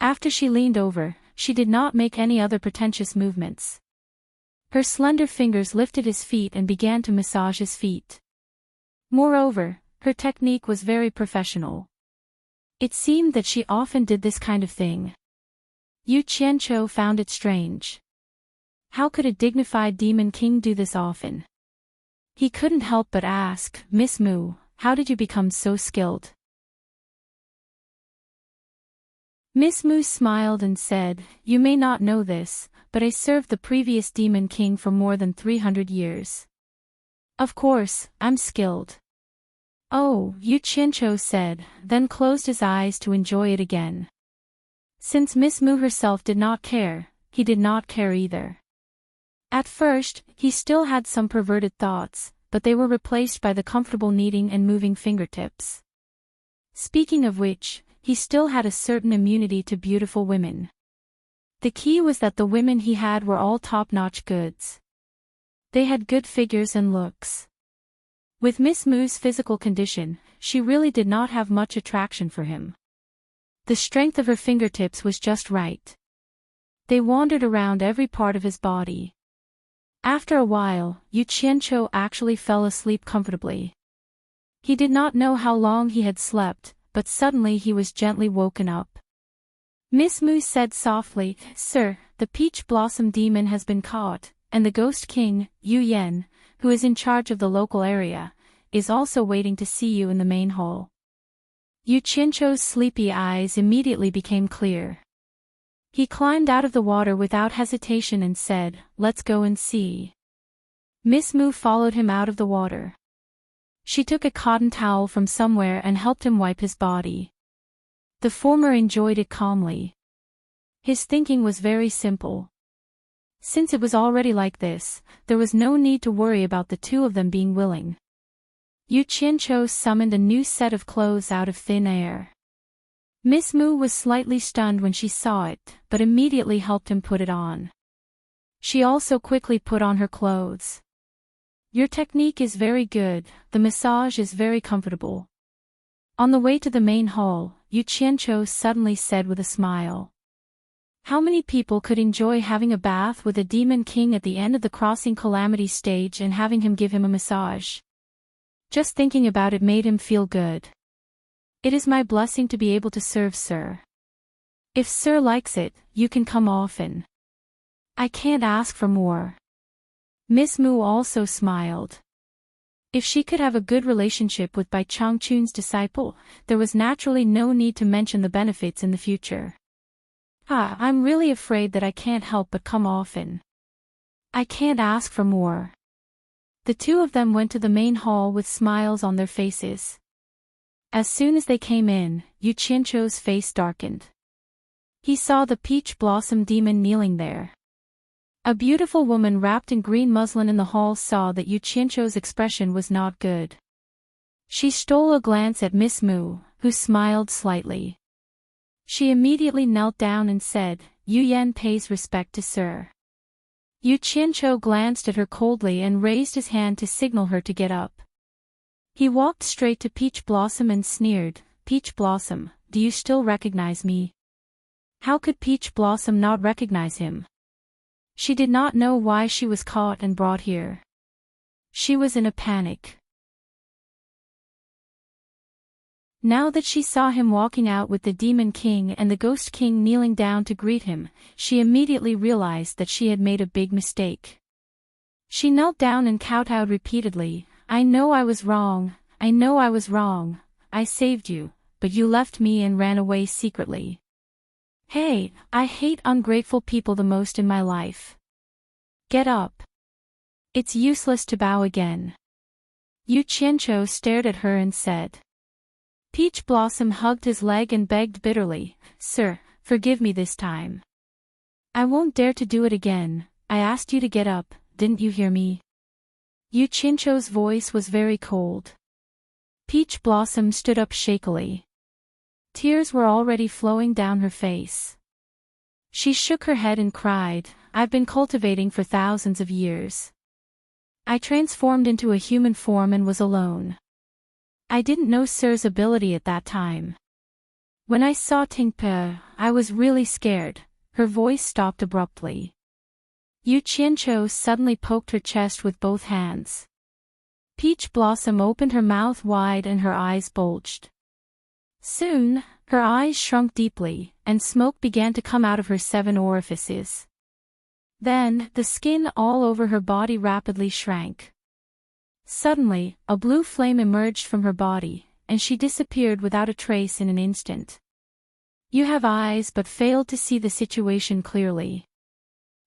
After she leaned over, she did not make any other pretentious movements. Her slender fingers lifted his feet and began to massage his feet. Moreover, her technique was very professional. It seemed that she often did this kind of thing. Yu Qianqiu found it strange. How could a dignified demon king do this often? He couldn't help but ask, "Miss Mu, how did you become so skilled?" Miss Mu smiled and said, "You may not know this, but I served the previous demon king for more than 300 years. Of course, I'm skilled." "Oh," Yu Qianqiu said, then closed his eyes to enjoy it again. Since Miss Mu herself did not care, he did not care either. At first, he still had some perverted thoughts, but they were replaced by the comfortable kneading and moving fingertips. Speaking of which, he still had a certain immunity to beautiful women. The key was that the women he had were all top-notch goods. They had good figures and looks. With Miss Mu's physical condition, she really did not have much attraction for him. The strength of her fingertips was just right. They wandered around every part of his body. After a while, Yu Qianqiu actually fell asleep comfortably. He did not know how long he had slept, but suddenly he was gently woken up. Miss Mu said softly, "Sir, the peach blossom demon has been caught, and the ghost king, Yu Yan, who is in charge of the local area, is also waiting to see you in the main hall." Yu Qianqiu's sleepy eyes immediately became clear. He climbed out of the water without hesitation and said, "Let's go and see." Miss Mu followed him out of the water. She took a cotton towel from somewhere and helped him wipe his body. The former enjoyed it calmly. His thinking was very simple. Since it was already like this, there was no need to worry about the 2 of them being willing. Yu Qianqiu summoned a new set of clothes out of thin air. Miss Mu was slightly stunned when she saw it, but immediately helped him put it on. She also quickly put on her clothes. "Your technique is very good, the massage is very comfortable." On the way to the main hall, Yu Qianzhou suddenly said with a smile. How many people could enjoy having a bath with a demon king at the end of the crossing calamity stage and having him give him a massage? Just thinking about it made him feel good. It is my blessing to be able to serve Sir. If Sir likes it, you can come often. I can't ask for more. Miss Mu also smiled. If she could have a good relationship with Bai Changchun's disciple, there was naturally no need to mention the benefits in the future. I'm really afraid that I can't help but come often. I can't ask for more. The two of them went to the main hall with smiles on their faces. As soon as they came in, Yu Qianzhou's face darkened. He saw the peach blossom demon kneeling there. A beautiful woman wrapped in green muslin in the hall saw that Yu Qianzhou's expression was not good. She stole a glance at Miss Mu, who smiled slightly. She immediately knelt down and said, Yu Yan pays respect to Sir. Yu Qianzhou glanced at her coldly and raised his hand to signal her to get up. He walked straight to Peach Blossom and sneered, Peach Blossom, do you still recognize me? How could Peach Blossom not recognize him? She did not know why she was caught and brought here. She was in a panic. Now that she saw him walking out with the Demon King and the Ghost King kneeling down to greet him, she immediately realized that she had made a big mistake. She knelt down and kowtowed repeatedly, I know I was wrong, I know I was wrong, I saved you, but you left me and ran away secretly. Hey, I hate ungrateful people the most in my life. Get up. It's useless to bow again. Yu Qianzhou stared at her and said. Peach Blossom hugged his leg and begged bitterly, Sir, forgive me this time. I won't dare to do it again, I asked you to get up, didn't you hear me? Yu Qianzhou's voice was very cold. Peach Blossom stood up shakily. Tears were already flowing down her face. She shook her head and cried, I've been cultivating for thousands of years. I transformed into a human form and was alone. I didn't know Sir's ability at that time. When I saw Tingpe, I was really scared. Her voice stopped abruptly. Yu Qianzhou suddenly poked her chest with both hands. Peach Blossom opened her mouth wide and her eyes bulged. Soon, her eyes shrunk deeply, and smoke began to come out of her 7 orifices. Then, the skin all over her body rapidly shrank. Suddenly, a blue flame emerged from her body, and she disappeared without a trace in an instant. You have eyes but failed to see the situation clearly.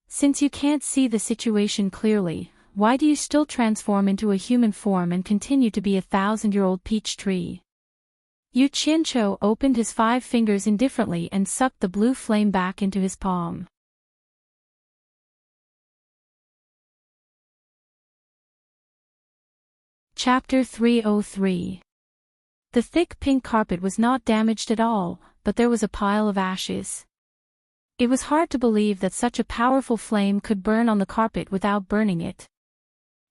Since you can't see the situation clearly, why do you still transform into a human form and continue to be a 1,000-year-old peach tree? Yu Qianzhou opened his 5 fingers indifferently and sucked the blue flame back into his palm. Chapter 303. The thick pink carpet was not damaged at all, but there was a pile of ashes. It was hard to believe that such a powerful flame could burn on the carpet without burning it.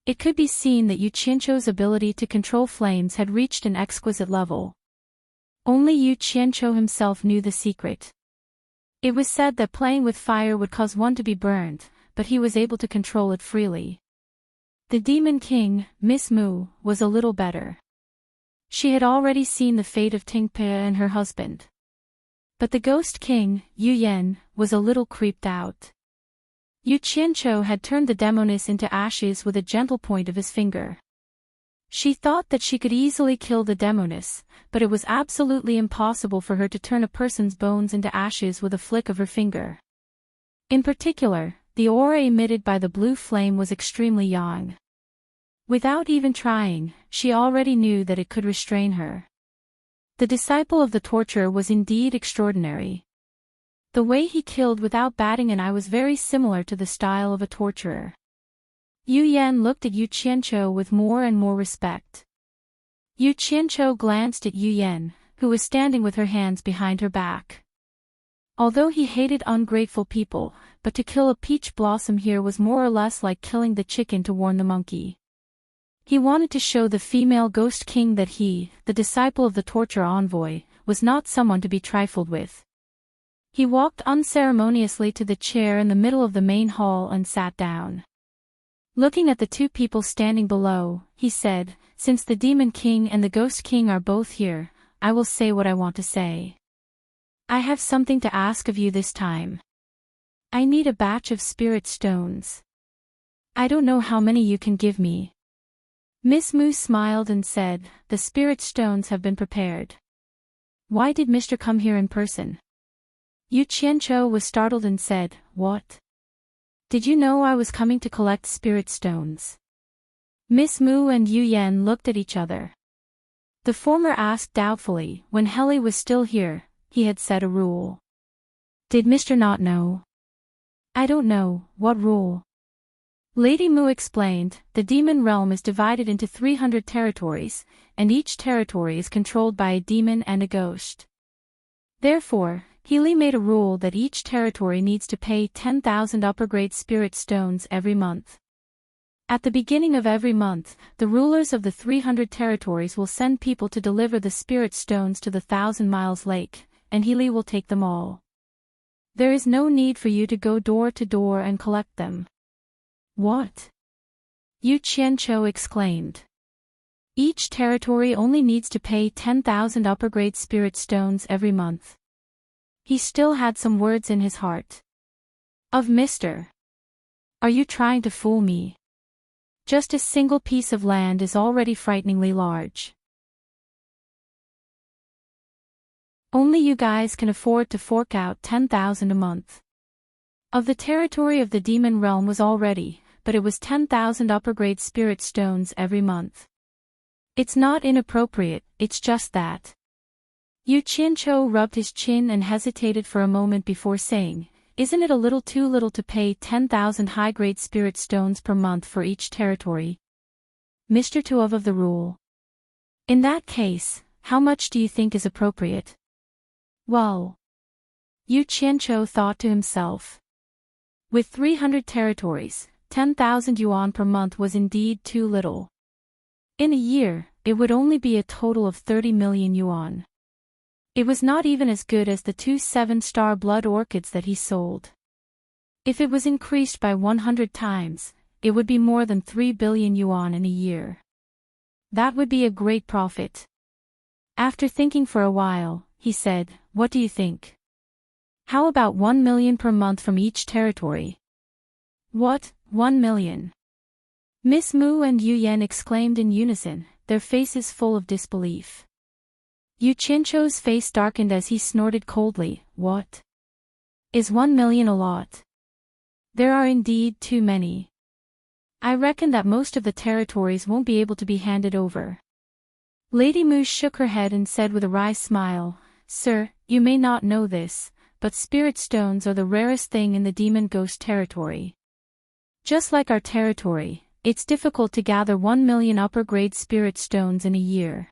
It could be seen that Yu Qianzhou's ability to control flames had reached an exquisite level. Only Yu Qianzhou himself knew the secret. It was said that playing with fire would cause one to be burned, but he was able to control it freely. The Demon King, Miss Mu, was a little better. She had already seen the fate of Tingpe and her husband. But the Ghost King, Yu Yan, was a little creeped out. Yu Qianzhou had turned the demoness into ashes with a gentle point of his finger. She thought that she could easily kill the demoness, but it was absolutely impossible for her to turn a person's bones into ashes with a flick of her finger. In particular, the aura emitted by the blue flame was extremely young. Without even trying, she already knew that it could restrain her. The disciple of the torturer was indeed extraordinary. The way he killed without batting an eye was very similar to the style of a torturer. Yu Yan looked at Yu Qianzhou with more and more respect. Yu Qianzhou glanced at Yu Yan, who was standing with her hands behind her back. Although he hated ungrateful people, but to kill a peach blossom here was more or less like killing the chicken to warn the monkey. He wanted to show the female Ghost King that he, the disciple of the torture envoy, was not someone to be trifled with. He walked unceremoniously to the chair in the middle of the main hall and sat down. Looking at the two people standing below, he said, "Since the Demon King and the Ghost King are both here, I will say what I want to say. I have something to ask of you this time. I need a batch of spirit stones. I don't know how many you can give me." Miss Moo smiled and said, "The spirit stones have been prepared." "Why did Mr. come here in person?" Yu Qianqiu was startled and said, "What? Did you know I was coming to collect spirit stones?" Miss Moo and Yu Yan looked at each other. The former asked doubtfully, "When Helly was still here, he had set a rule. Did Mr. not know?" "I don't know, what rule?" Lady Moo explained, "The demon realm is divided into 300 territories, and each territory is controlled by a demon and a ghost. Therefore, Healy made a rule that each territory needs to pay 10,000 upper-grade spirit stones every month. At the beginning of every month, the rulers of the 300 territories will send people to deliver the spirit stones to the 1,000 Miles Lake, and Healy will take them all. There is no need for you to go door to door and collect them." "What?" Yu Qianqiu exclaimed. "Each territory only needs to pay 10,000 upper-grade spirit stones every month." He still had some words in his heart. "Of Mr. Are you trying to fool me? Just a single piece of land is already frighteningly large. Only you guys can afford to fork out 10,000 a month." Of the territory of the demon realm was already, but it was 10,000 upper-grade spirit stones every month. It's not inappropriate, it's just that. Yu Qianqiu rubbed his chin and hesitated for a moment before saying, "Isn't it a little too little to pay 10,000 high-grade spirit stones per month for each territory?" Mr. Tuov of the rule. "In that case, how much do you think is appropriate?" "Well," Yu Qianqiu thought to himself. With 300 territories, 10,000 yuan per month was indeed too little. In a year, it would only be a total of 30 million yuan. It was not even as good as the 2 7-star blood orchids that he sold. If it was increased by 100 times, it would be more than 3 billion yuan in a year. That would be a great profit. After thinking for a while, he said, "What do you think? How about 1 million per month from each territory?" "What, 1 million? Miss Moo and Yu Yan exclaimed in unison, their faces full of disbelief. Yu Qianqiu's face darkened as he snorted coldly, "What? Is 1 million a lot? There are indeed too many. I reckon that most of the territories won't be able to be handed over." Lady Moo shook her head and said with a wry smile, "Sir, you may not know this, but spirit stones are the rarest thing in the demon ghost territory. Just like our territory, it's difficult to gather 1 million upper-grade spirit stones in a year.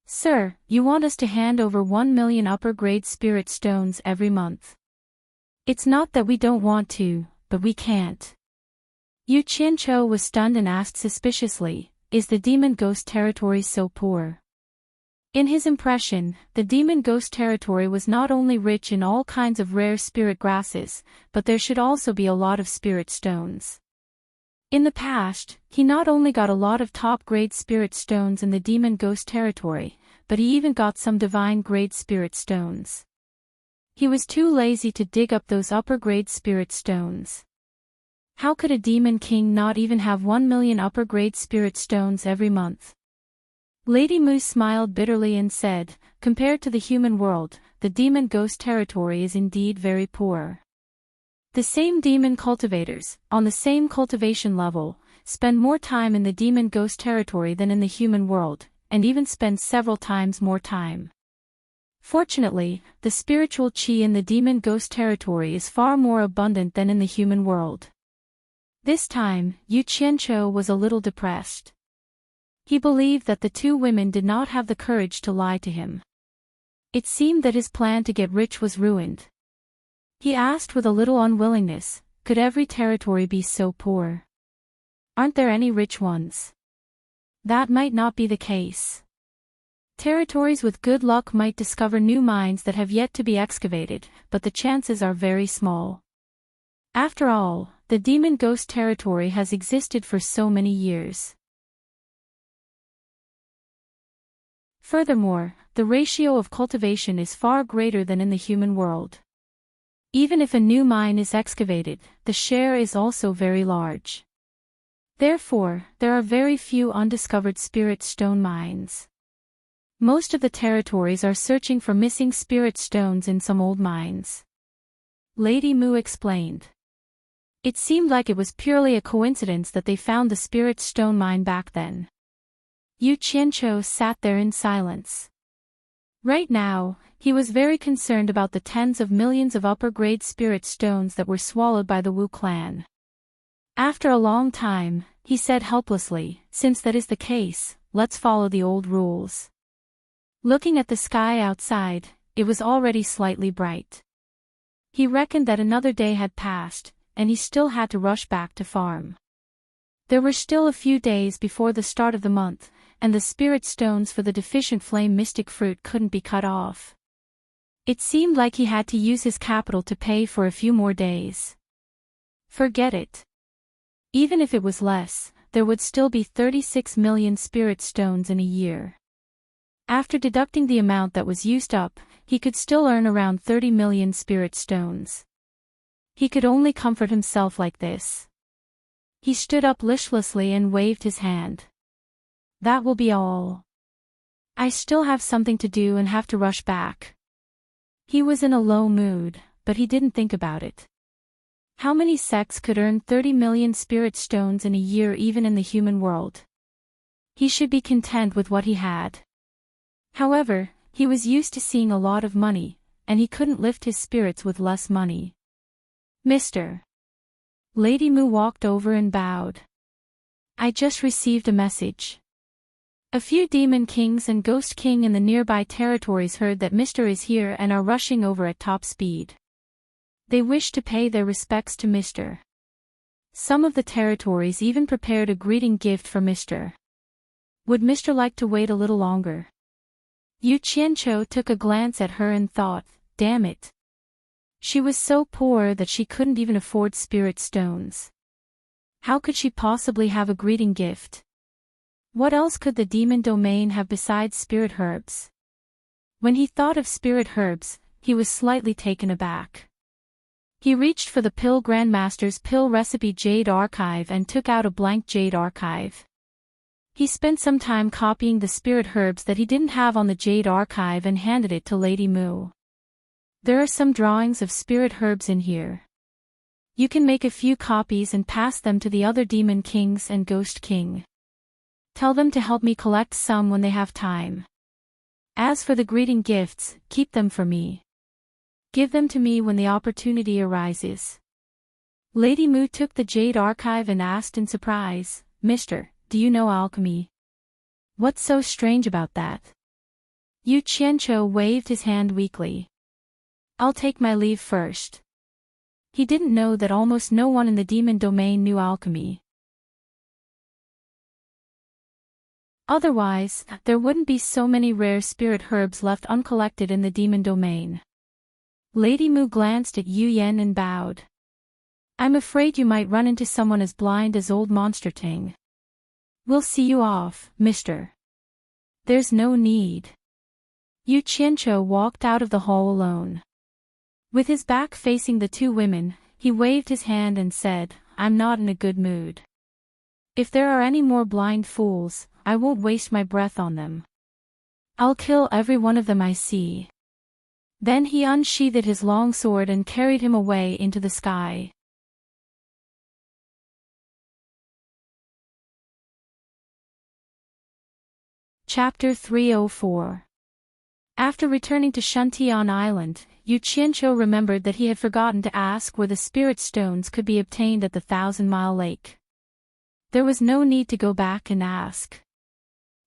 Sir, you want us to hand over 1 million upper-grade spirit stones every month. It's not that we don't want to, but we can't." Yu Qianqiu was stunned and asked suspiciously, "Is the demon ghost territory so poor?" In his impression, the demon ghost territory was not only rich in all kinds of rare spirit grasses, but there should also be a lot of spirit stones. In the past, he not only got a lot of top-grade spirit stones in the demon ghost territory, but he even got some divine-grade spirit stones. He was too lazy to dig up those upper-grade spirit stones. How could a demon king not even have 1 million upper-grade spirit stones every month? Lady Moo smiled bitterly and said, "Compared to the human world, the demon ghost territory is indeed very poor. The same demon cultivators, on the same cultivation level, spend more time in the demon ghost territory than in the human world, and even spend several times more time. Fortunately, the spiritual qi in the demon ghost territory is far more abundant than in the human world." This time, Yu Qianqiu was a little depressed. He believed that the two women did not have the courage to lie to him. It seemed that his plan to get rich was ruined. He asked with a little unwillingness, "Could every territory be so poor? Aren't there any rich ones?" "That might not be the case. Territories with good luck might discover new mines that have yet to be excavated, but the chances are very small. After all, the demon ghost territory has existed for so many years. Furthermore, the ratio of cultivation is far greater than in the human world. Even if a new mine is excavated, the share is also very large. Therefore, there are very few undiscovered spirit stone mines. Most of the territories are searching for missing spirit stones in some old mines. Lady Mu explained. It seemed like it was purely a coincidence that they found the spirit stone mine back then. Yu Qianqiu sat there in silence. Right now, he was very concerned about the tens of millions of upper-grade spirit stones that were swallowed by the Wu clan. After a long time, he said helplessly, "Since that is the case, let's follow the old rules." Looking at the sky outside, it was already slightly bright. He reckoned that another day had passed, and he still had to rush back to farm. There were still a few days before the start of the month, and the spirit stones for the deficient flame mystic fruit couldn't be cut off. It seemed like he had to use his capital to pay for a few more days. Forget it. Even if it was less, there would still be 36 million spirit stones in a year. After deducting the amount that was used up, he could still earn around 30 million spirit stones. He could only comfort himself like this. He stood up listlessly and waved his hand. That will be all. I still have something to do and have to rush back. He was in a low mood, but he didn't think about it. How many sects could earn 30 million spirit stones in a year even in the human world? He should be content with what he had. However, he was used to seeing a lot of money, and he couldn't lift his spirits with less money. Mr. Lady Mu walked over and bowed. I just received a message. A few demon kings and ghost king in the nearby territories heard that Mr. is here and are rushing over at top speed. They wish to pay their respects to Mr. Some of the territories even prepared a greeting gift for Mr. Would Mr. like to wait a little longer? Yu Qianqiu took a glance at her and thought, damn it. She was so poor that she couldn't even afford spirit stones. How could she possibly have a greeting gift? What else could the demon domain have besides spirit herbs? When he thought of spirit herbs, he was slightly taken aback. He reached for the Pill Grandmaster's pill recipe Jade Archive and took out a blank Jade Archive. He spent some time copying the spirit herbs that he didn't have on the Jade Archive and handed it to Lady Mu. There are some drawings of spirit herbs in here. You can make a few copies and pass them to the other demon kings and ghost king. Tell them to help me collect some when they have time. As for the greeting gifts, keep them for me. Give them to me when the opportunity arises. Lady Mu took the Jade Archive and asked in surprise, Mr. Do you know alchemy? What's so strange about that? Yu Qianqiu waved his hand weakly. I'll take my leave first. He didn't know that almost no one in the demon domain knew alchemy. Otherwise, there wouldn't be so many rare spirit herbs left uncollected in the demon domain. Lady Mu glanced at Yu Yan and bowed. I'm afraid you might run into someone as blind as old Monster Ting. We'll see you off, mister. There's no need. Yu Qianqiu walked out of the hall alone. With his back facing the two women, he waved his hand and said, I'm not in a good mood. If there are any more blind fools, I won't waste my breath on them. I'll kill every one of them I see. Then he unsheathed his long sword and carried him away into the sky. Chapter 304. After returning to Shuntian Island, Yu Qianqiu remembered that he had forgotten to ask where the spirit stones could be obtained at the 1,000-mile lake. There was no need to go back and ask.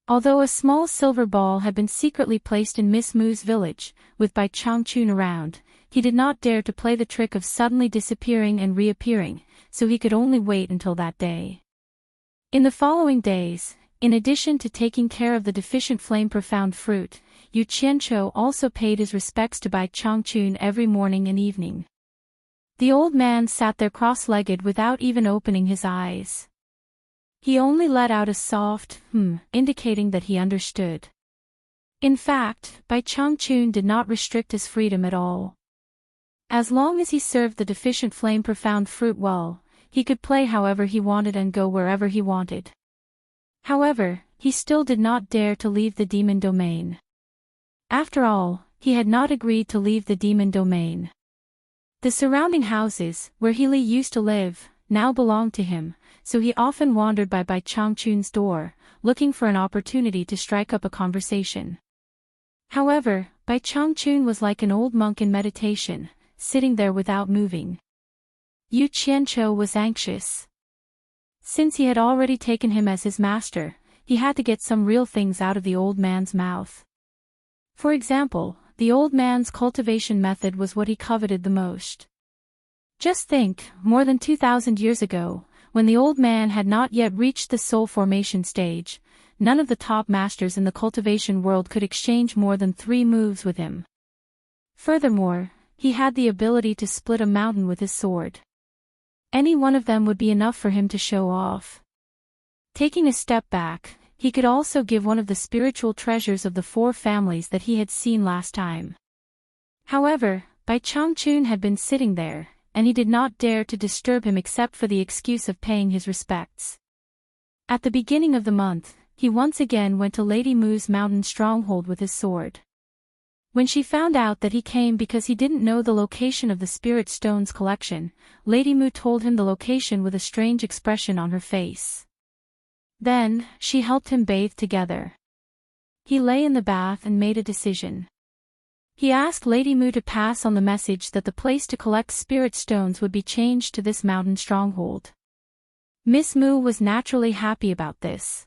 Although a small silver ball had been secretly placed in Miss Mu's village, with Bai Changchun around, he did not dare to play the trick of suddenly disappearing and reappearing, so he could only wait until that day. In the following days, In addition to taking care of the deficient flame-profound fruit, Yu Qianqiu also paid his respects to Bai Changchun every morning and evening. The old man sat there cross-legged without even opening his eyes. He only let out a soft, indicating that he understood. In fact, Bai Changchun did not restrict his freedom at all. As long as he served the deficient flame-profound fruit well, he could play however he wanted and go wherever he wanted. However, he still did not dare to leave the demon domain. After all, he had not agreed to leave the demon domain. The surrounding houses, where Healy used to live, now belonged to him, so he often wandered by Bai Changchun's door, looking for an opportunity to strike up a conversation. However, Bai Changchun was like an old monk in meditation, sitting there without moving. Yu Qianqiu was anxious. Since he had already taken him as his master, he had to get some real things out of the old man's mouth. For example, the old man's cultivation method was what he coveted the most. Just think, more than 2,000 years ago, when the old man had not yet reached the soul formation stage, none of the top masters in the cultivation world could exchange more than 3 moves with him. Furthermore, he had the ability to split a mountain with his sword. Any one of them would be enough for him to show off. Taking a step back, he could also give one of the spiritual treasures of the 4 families that he had seen last time. However, Bai Changchun had been sitting there, and he did not dare to disturb him except for the excuse of paying his respects. At the beginning of the month, he once again went to Lady Mu's mountain stronghold with his sword. When she found out that he came because he didn't know the location of the Spirit Stones collection, Lady Mu told him the location with a strange expression on her face. Then, she helped him bathe together. He lay in the bath and made a decision. He asked Lady Mu to pass on the message that the place to collect Spirit Stones would be changed to this mountain stronghold. Miss Mu was naturally happy about this.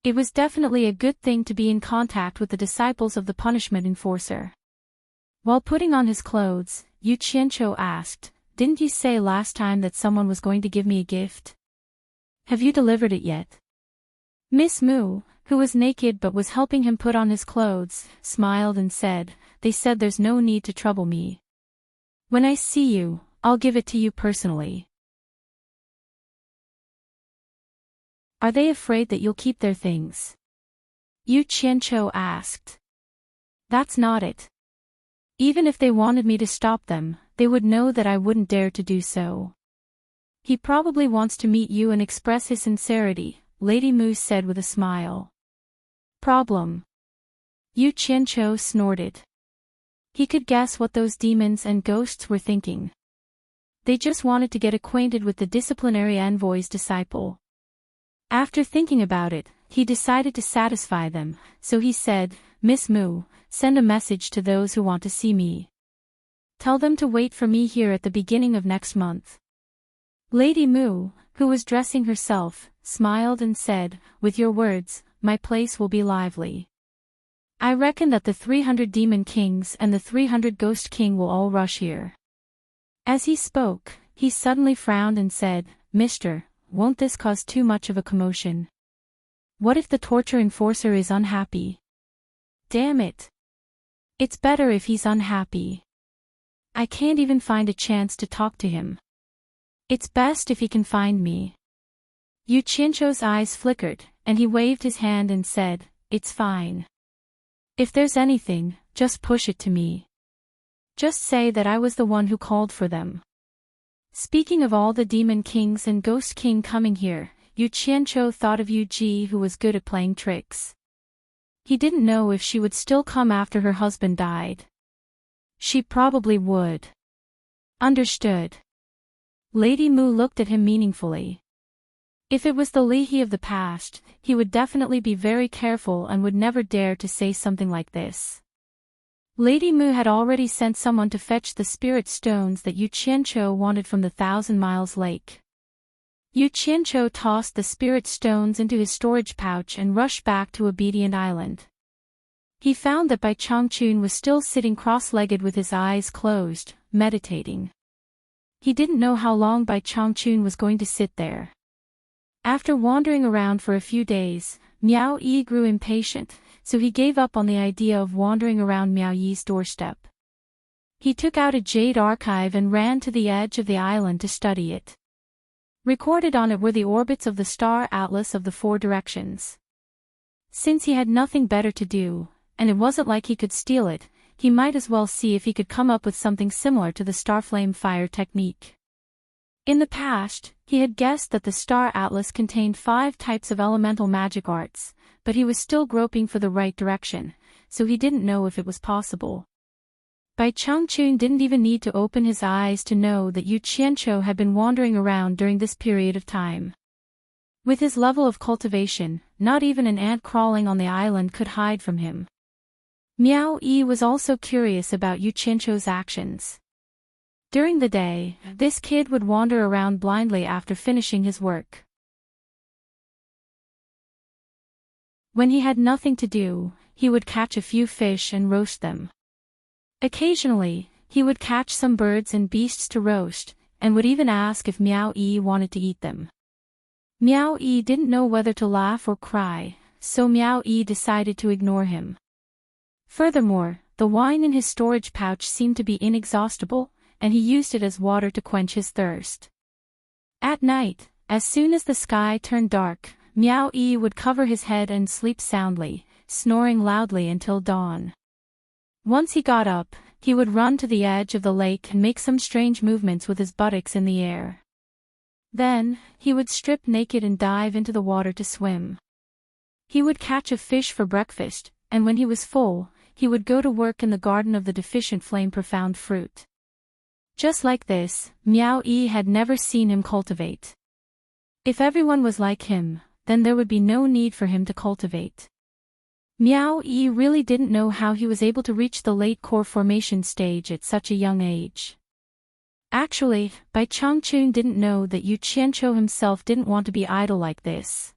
It was definitely a good thing to be in contact with the disciples of the punishment enforcer. While putting on his clothes, Yu Qianqiu asked, "Didn't you say last time that someone was going to give me a gift? Have you delivered it yet?" Miss Mu, who was naked but was helping him put on his clothes, smiled and said, "They said there's no need to trouble me. When I see you, I'll give it to you personally." "Are they afraid that you'll keep their things?" Yu Qianqiu asked. "That's not it. Even if they wanted me to stop them, they would know that I wouldn't dare to do so." "He probably wants to meet you and express his sincerity," Lady Mu said with a smile. "Problem?" Yu Qianqiu snorted. He could guess what those demons and ghosts were thinking. They just wanted to get acquainted with the disciplinary envoy's disciple. After thinking about it, he decided to satisfy them, so he said, "Miss Mu, send a message to those who want to see me. Tell them to wait for me here at the beginning of next month." Lady Mu, who was dressing herself, smiled and said, "With your words, my place will be lively. I reckon that the 300 demon kings and the 300 ghost king will all rush here." As he spoke, he suddenly frowned and said, "Mister, won't this cause too much of a commotion? What if the torture enforcer is unhappy? Damn it. It's better if he's unhappy. I can't even find a chance to talk to him. It's best if he can find me." Yu Qianqiu's eyes flickered, and he waved his hand and said, "It's fine. If there's anything, just push it to me. Just say that I was the one who called for them." Speaking of all the demon kings and ghost king coming here, Yu Qianqiu thought of Yu Ji, who was good at playing tricks. He didn't know if she would still come after her husband died. She probably would. Understood. Lady Mu looked at him meaningfully. If it was the Li He of the past, he would definitely be very careful and would never dare to say something like this. Lady Mu had already sent someone to fetch the spirit stones that Yu Qianqiu wanted from the 1,000 Miles Lake. Yu Qianqiu tossed the spirit stones into his storage pouch and rushed back to Obedient Island. He found that Bai Changchun was still sitting cross-legged with his eyes closed, meditating. He didn't know how long Bai Changchun was going to sit there. After wandering around for a few days, Miao Yi grew impatient, so he gave up on the idea of wandering around Miao Yi's doorstep. He took out a jade archive and ran to the edge of the island to study it. Recorded on it were the orbits of the star atlas of the four directions. Since he had nothing better to do, and it wasn't like he could steal it, he might as well see if he could come up with something similar to the Starflame Fire technique. In the past, he had guessed that the Star Atlas contained 5 types of elemental magic arts, but he was still groping for the right direction, so he didn't know if it was possible. Bai Changchun didn't even need to open his eyes to know that Yu Qianqiu had been wandering around during this period of time. With his level of cultivation, not even an ant crawling on the island could hide from him. Miao Yi was also curious about Yu Qianqiu's actions. During the day, this kid would wander around blindly after finishing his work. When he had nothing to do, he would catch a few fish and roast them. Occasionally, he would catch some birds and beasts to roast, and would even ask if Miao Yi wanted to eat them. Miao Yi didn't know whether to laugh or cry, so Miao Yi decided to ignore him. Furthermore, the wine in his storage pouch seemed to be inexhaustible, and he used it as water to quench his thirst. At night, as soon as the sky turned dark, Miao Yi would cover his head and sleep soundly, snoring loudly until dawn. Once he got up, he would run to the edge of the lake and make some strange movements with his buttocks in the air. Then, he would strip naked and dive into the water to swim. He would catch a fish for breakfast, and when he was full, he would go to work in the garden of the deficient flame profound fruit. Just like this, Miao Yi had never seen him cultivate. If everyone was like him, then there would be no need for him to cultivate. Miao Yi really didn't know how he was able to reach the late core formation stage at such a young age. Actually, Bai Changchun didn't know that Yu Qianqiu himself didn't want to be idle like this.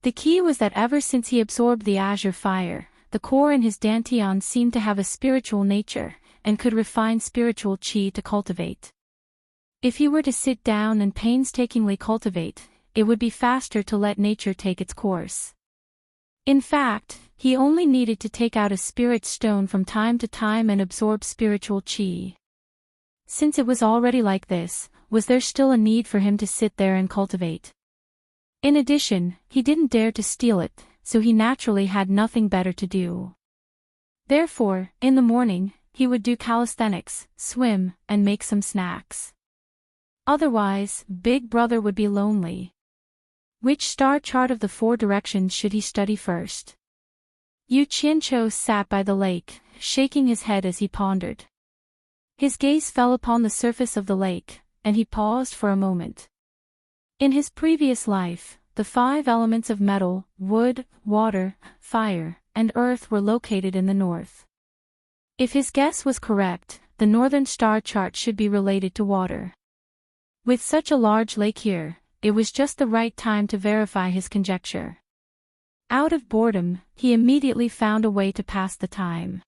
The key was that ever since he absorbed the azure fire, the core in his dantian seemed to have a spiritual nature, and could refine spiritual qi to cultivate. If he were to sit down and painstakingly cultivate, it would be faster to let nature take its course. In fact, he only needed to take out a spirit stone from time to time and absorb spiritual qi. Since it was already like this, was there still a need for him to sit there and cultivate? In addition, he didn't dare to steal it, so he naturally had nothing better to do. Therefore, in the morning, he would do calisthenics, swim, and make some snacks. Otherwise, Big Brother would be lonely. Which star chart of the 4 directions should he study first? Yu Qianqiu sat by the lake, shaking his head as he pondered. His gaze fell upon the surface of the lake, and he paused for a moment. In his previous life, the 5 elements of metal, wood, water, fire, and earth were located in the north. If his guess was correct, the northern star chart should be related to water. With such a large lake here, it was just the right time to verify his conjecture. Out of boredom, he immediately found a way to pass the time.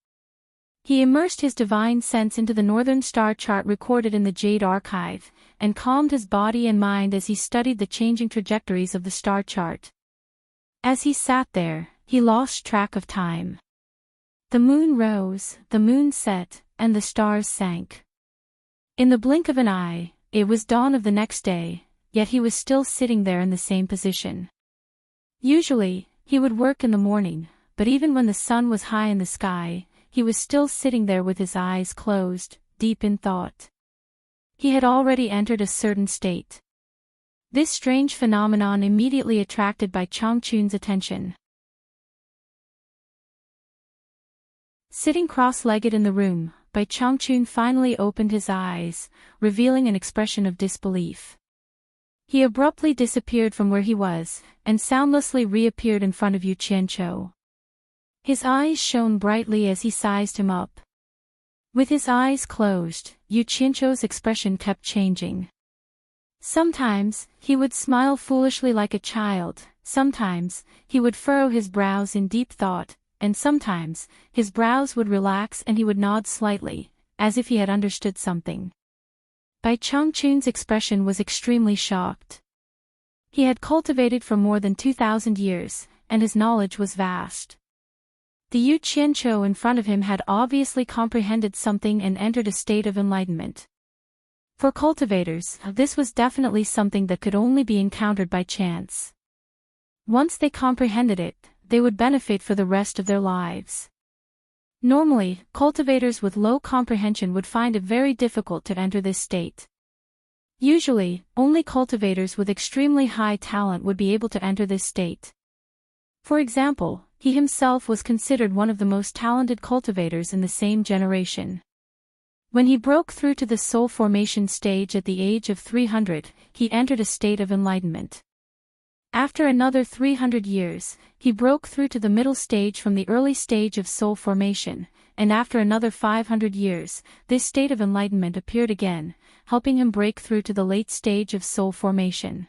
He immersed his divine sense into the northern star chart recorded in the Jade Archive, and calmed his body and mind as he studied the changing trajectories of the star chart. As he sat there, he lost track of time. The moon rose, the moon set, and the stars sank. In the blink of an eye, it was dawn of the next day, yet he was still sitting there in the same position. Usually, he would work in the morning, but even when the sun was high in the sky, he was still sitting there with his eyes closed, deep in thought. He had already entered a certain state. This strange phenomenon immediately attracted Bai Changchun's attention. Sitting cross-legged in the room, Bai Changchun finally opened his eyes, revealing an expression of disbelief. He abruptly disappeared from where he was, and soundlessly reappeared in front of Yu Qianqiu. His eyes shone brightly as he sized him up. With his eyes closed, Yu Qianqiu's expression kept changing. Sometimes, he would smile foolishly like a child, sometimes, he would furrow his brows in deep thought, and sometimes, his brows would relax and he would nod slightly, as if he had understood something. Bai Changchun's expression was extremely shocked. He had cultivated for more than 2,000 years, and his knowledge was vast. The Yu Qianqiu in front of him had obviously comprehended something and entered a state of enlightenment. For cultivators, this was definitely something that could only be encountered by chance. Once they comprehended it, they would benefit for the rest of their lives. Normally, cultivators with low comprehension would find it very difficult to enter this state. Usually, only cultivators with extremely high talent would be able to enter this state. For example, he himself was considered one of the most talented cultivators in the same generation. When he broke through to the soul formation stage at the age of 300, he entered a state of enlightenment. After another 300 years, he broke through to the middle stage from the early stage of soul formation, and after another 500 years, this state of enlightenment appeared again, helping him break through to the late stage of soul formation.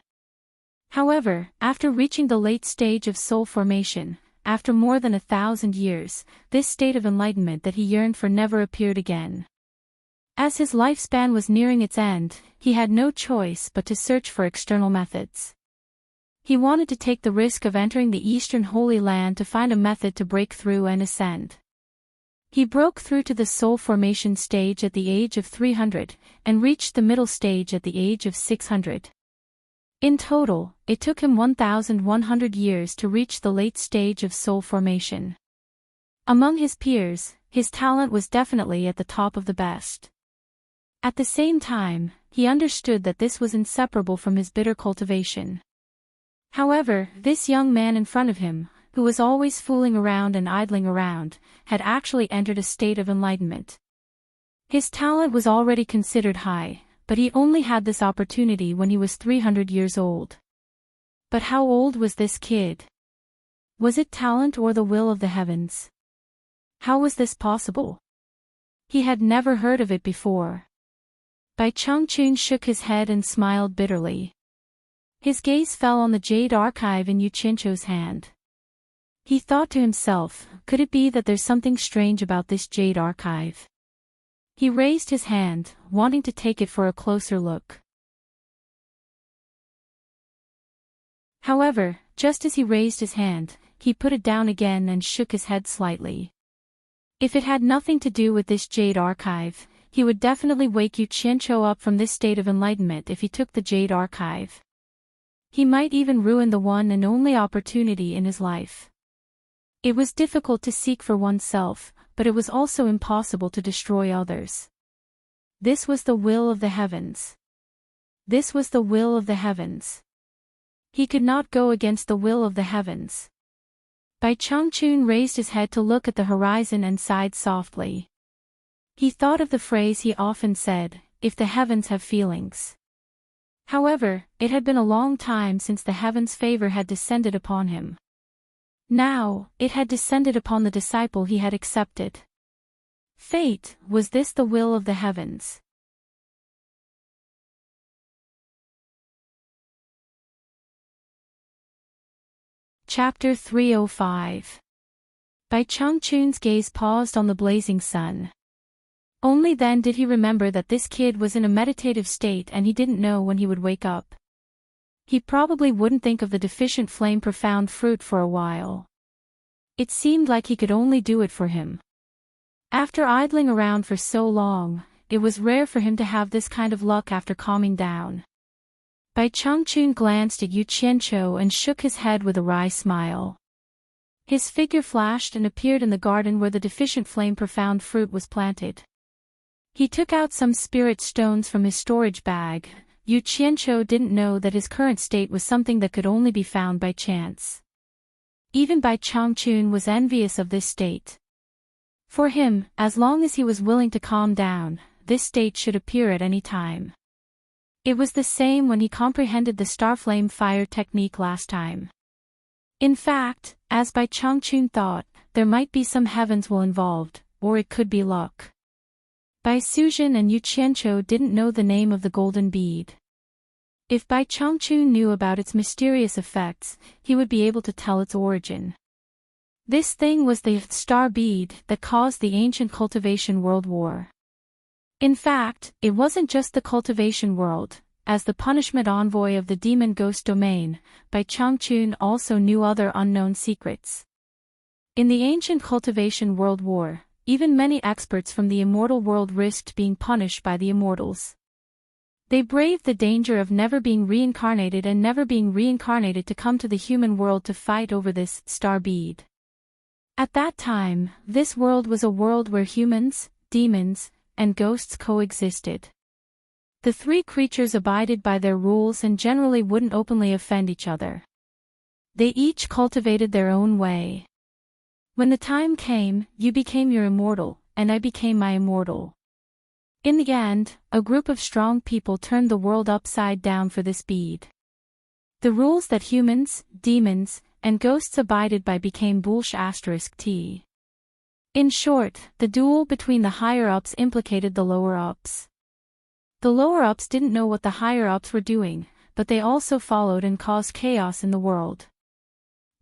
However, after reaching the late stage of soul formation, after more than 1,000 years, this state of enlightenment that he yearned for never appeared again. As his lifespan was nearing its end, he had no choice but to search for external methods. He wanted to take the risk of entering the Eastern Holy Land to find a method to break through and ascend. He broke through to the soul formation stage at the age of 300, and reached the middle stage at the age of 600. In total, it took him 1,100 years to reach the late stage of soul formation. Among his peers, his talent was definitely at the top of the best. At the same time, he understood that this was inseparable from his bitter cultivation. However, this young man in front of him, who was always fooling around and idling around, had actually entered a state of enlightenment. His talent was already considered high, but he only had this opportunity when he was 300 years old. But how old was this kid? Was it talent or the will of the heavens? How was this possible? He had never heard of it before. Bai Changchun shook his head and smiled bitterly. His gaze fell on the jade archive in Yu Qianqiu's hand. He thought to himself, could it be that there's something strange about this jade archive? He raised his hand, wanting to take it for a closer look. However, just as he raised his hand, he put it down again and shook his head slightly. If it had nothing to do with this jade archive, he would definitely wake Yu Qianqiu up from this state of enlightenment if he took the jade archive. He might even ruin the one and only opportunity in his life. It was difficult to seek for oneself, but it was also impossible to destroy others. This was the will of the heavens. This was the will of the heavens. He could not go against the will of the heavens. Bai Changchun raised his head to look at the horizon and sighed softly. He thought of the phrase he often said, if the heavens have feelings. However, it had been a long time since the heavens' favor had descended upon him. Now, it had descended upon the disciple he had accepted. Fate, was this the will of the heavens? Chapter 305. Bai Changchun's gaze paused on the blazing sun. Only then did he remember that this kid was in a meditative state and he didn't know when he would wake up. He probably wouldn't think of the deficient flame profound fruit for a while. It seemed like he could only do it for him. After idling around for so long, it was rare for him to have this kind of luck after calming down. Bai Changchun glanced at Yu Qianqiu and shook his head with a wry smile. His figure flashed and appeared in the garden where the deficient flame profound fruit was planted. He took out some spirit stones from his storage bag. Yu Qianqiu didn't know that his current state was something that could only be found by chance. Even Bai Changchun was envious of this state. For him, as long as he was willing to calm down, this state should appear at any time. It was the same when he comprehended the starflame fire technique last time. In fact, as Bai Changchun thought, there might be some heavens will involved, or it could be luck. Bai Suzhen and Yu Qianqiu didn't know the name of the golden bead. If Bai Changchun knew about its mysterious effects, he would be able to tell its origin. This thing was the star bead that caused the ancient cultivation world war. In fact, it wasn't just the cultivation world, as the punishment envoy of the demon ghost domain, Bai Changchun also knew other unknown secrets. In the ancient cultivation world war, even many experts from the immortal world risked being punished by the immortals. They braved the danger of never being reincarnated and never being reincarnated to come to the human world to fight over this star bead. At that time, this world was a world where humans, demons, and ghosts coexisted. The three creatures abided by their rules and generally wouldn't openly offend each other. They each cultivated their own way. When the time came, you became your immortal, and I became my immortal. In the end, a group of strong people turned the world upside down for this bead. The rules that humans, demons, and ghosts abided by became **T. In short, the duel between the higher-ups implicated the lower-ups. The lower-ups didn't know what the higher-ups were doing, but they also followed and caused chaos in the world.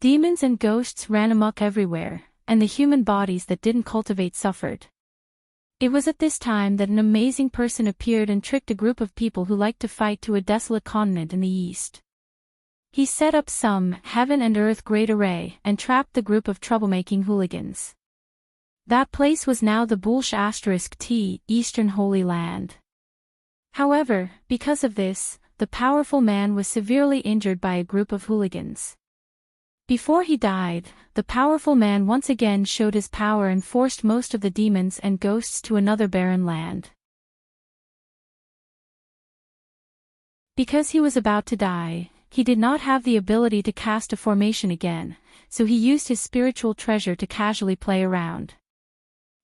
Demons and ghosts ran amok everywhere, and the human bodies that didn't cultivate suffered. It was at this time that an amazing person appeared and tricked a group of people who liked to fight to a desolate continent in the east. He set up some heaven and earth great array and trapped the group of troublemaking hooligans. That place was now the **T, Eastern Holy Land. However, because of this, the powerful man was severely injured by a group of hooligans. Before he died, the powerful man once again showed his power and forced most of the demons and ghosts to another barren land. Because he was about to die, he did not have the ability to cast a formation again, so he used his spiritual treasure to casually play around.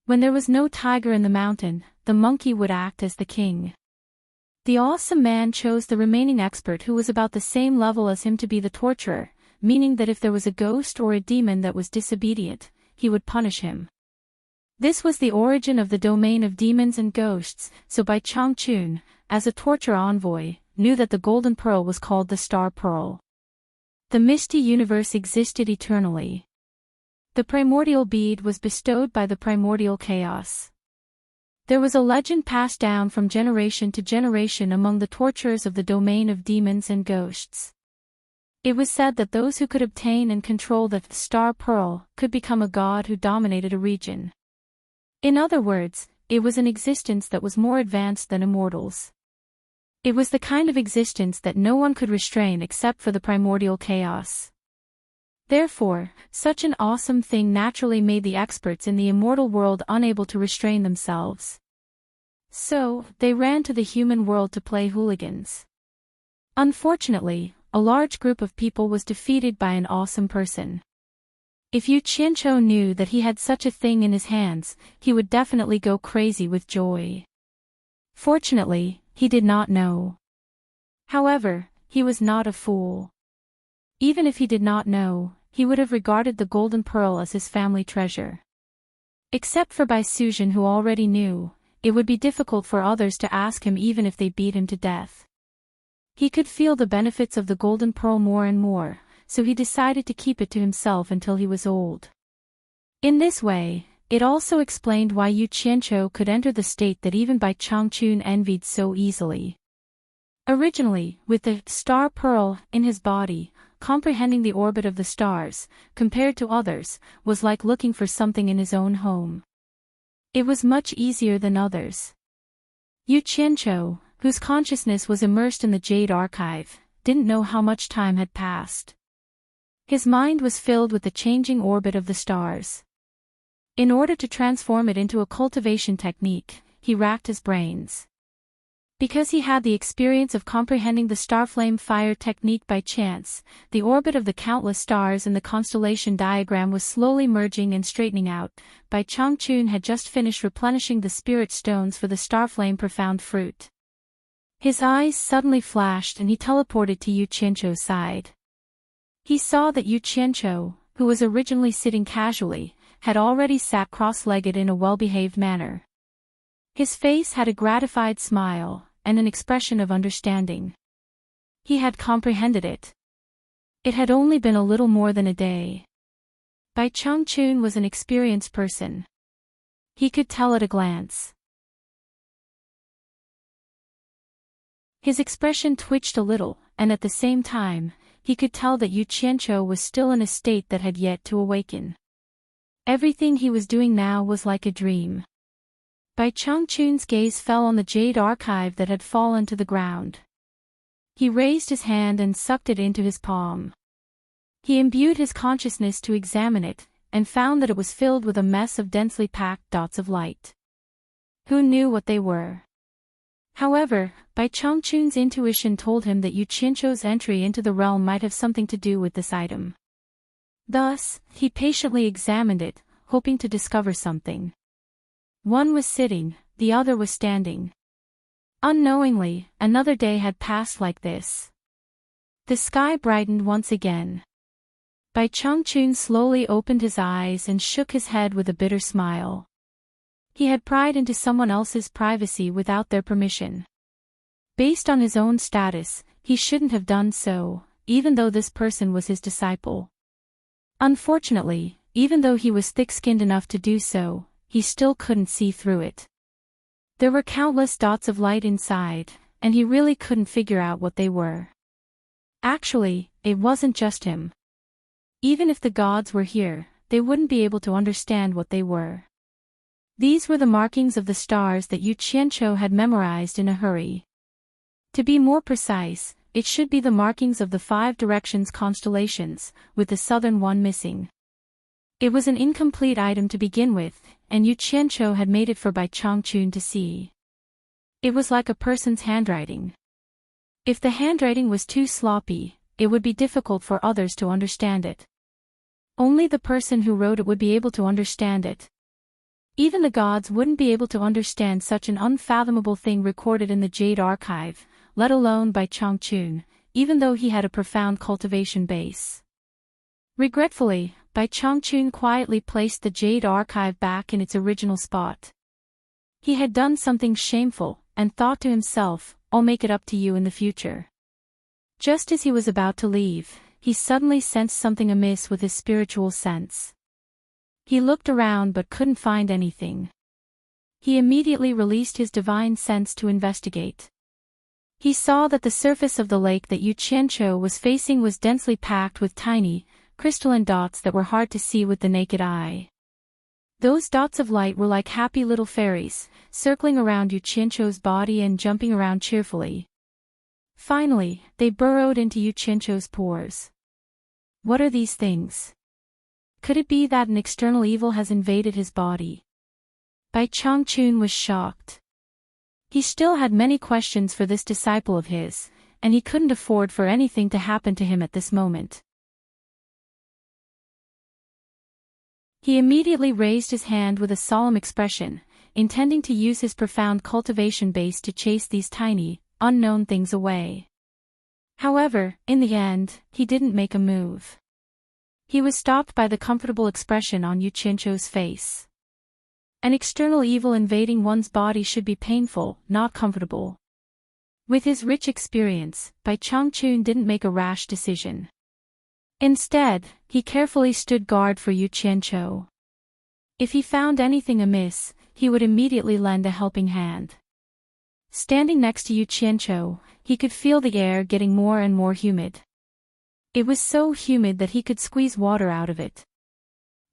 When there was no tiger in the mountain, the monkey would act as the king. The awesome man chose the remaining expert who was about the same level as him to be the torturer, meaning that if there was a ghost or a demon that was disobedient, he would punish him. This was the origin of the domain of demons and ghosts, so Bai Changchun, as a torture envoy, knew that the golden pearl was called the star pearl. The misty universe existed eternally. The primordial bead was bestowed by the primordial chaos. There was a legend passed down from generation to generation among the torturers of the domain of demons and ghosts. It was said that those who could obtain and control the star pearl could become a god who dominated a region. In other words, it was an existence that was more advanced than immortals. It was the kind of existence that no one could restrain except for the primordial chaos. Therefore, such an awesome thing naturally made the experts in the immortal world unable to restrain themselves. So, they ran to the human world to play hooligans. Unfortunately, a large group of people was defeated by an awesome person. If Yu Qianzhou knew that he had such a thing in his hands, he would definitely go crazy with joy. Fortunately, he did not know. However, he was not a fool. Even if he did not know, he would have regarded the golden pearl as his family treasure. Except for Bai Suzhen, who already knew, it would be difficult for others to ask him even if they beat him to death. He could feel the benefits of the golden pearl more and more, so he decided to keep it to himself until he was old. In this way, it also explained why Yu Qianzhou could enter the state that even Bai Changchun envied so easily. Originally, with the star pearl in his body, comprehending the orbit of the stars, compared to others, was like looking for something in his own home. It was much easier than others. Yu Qianzhou, whose consciousness was immersed in the Jade Archive, didn't know how much time had passed. His mind was filled with the changing orbit of the stars. In order to transform it into a cultivation technique, he racked his brains. Because he had the experience of comprehending the starflame fire technique by chance, the orbit of the countless stars in the constellation diagram was slowly merging and straightening out. Bai Changchun had just finished replenishing the spirit stones for the starflame profound fruit. His eyes suddenly flashed and he teleported to Yu Qianzhou's side. He saw that Yu Qianzhou, who was originally sitting casually, had already sat cross-legged in a well-behaved manner. His face had a gratified smile, and an expression of understanding. He had comprehended it. It had only been a little more than a day. Bai Changchun was an experienced person. He could tell at a glance. His expression twitched a little, and at the same time, he could tell that Yu Qianqiu was still in a state that had yet to awaken. Everything he was doing now was like a dream. Bai Changchun's gaze fell on the jade archive that had fallen to the ground. He raised his hand and sucked it into his palm. He imbued his consciousness to examine it, and found that it was filled with a mess of densely packed dots of light. Who knew what they were? However, Bai Changchun's intuition told him that Yu Qianqiu's entry into the realm might have something to do with this item. Thus, he patiently examined it, hoping to discover something. One was sitting, the other was standing. Unknowingly, another day had passed like this. The sky brightened once again. Bai Changchun slowly opened his eyes and shook his head with a bitter smile. He had pried into someone else's privacy without their permission. Based on his own status, he shouldn't have done so, even though this person was his disciple. Unfortunately, even though he was thick-skinned enough to do so, he still couldn't see through it. There were countless dots of light inside, and he really couldn't figure out what they were. Actually, it wasn't just him. Even if the gods were here, they wouldn't be able to understand what they were. These were the markings of the stars that Yu Qianqiu had memorized in a hurry. To be more precise, it should be the markings of the 5 directions constellations, with the southern one missing. It was an incomplete item to begin with, and Yu Qianqiu had made it for Bai Changchun to see. It was like a person's handwriting. If the handwriting was too sloppy, it would be difficult for others to understand it. Only the person who wrote it would be able to understand it. Even the gods wouldn't be able to understand such an unfathomable thing recorded in the Jade Archive, let alone Bai Changchun, even though he had a profound cultivation base. Regretfully, Bai Changchun quietly placed the Jade Archive back in its original spot. He had done something shameful, and thought to himself, "I'll make it up to you in the future." Just as he was about to leave, he suddenly sensed something amiss with his spiritual sense. He looked around but couldn't find anything. He immediately released his divine sense to investigate. He saw that the surface of the lake that Yu Qianqiu was facing was densely packed with tiny, crystalline dots that were hard to see with the naked eye. Those dots of light were like happy little fairies, circling around Yu Qianqiu's body and jumping around cheerfully. Finally, they burrowed into Yu Qianqiu's pores. What are these things? Could it be that an external evil has invaded his body? Bai Changchun was shocked. He still had many questions for this disciple of his, and he couldn't afford for anything to happen to him at this moment. He immediately raised his hand with a solemn expression, intending to use his profound cultivation base to chase these tiny, unknown things away. However, in the end, he didn't make a move. He was stopped by the comfortable expression on Yu Qianqiu's face. An external evil invading one's body should be painful, not comfortable. With his rich experience, Bai Changchun didn't make a rash decision. Instead, he carefully stood guard for Yu Qianqiu. If he found anything amiss, he would immediately lend a helping hand. Standing next to Yu Qianqiu, he could feel the air getting more and more humid. It was so humid that he could squeeze water out of it.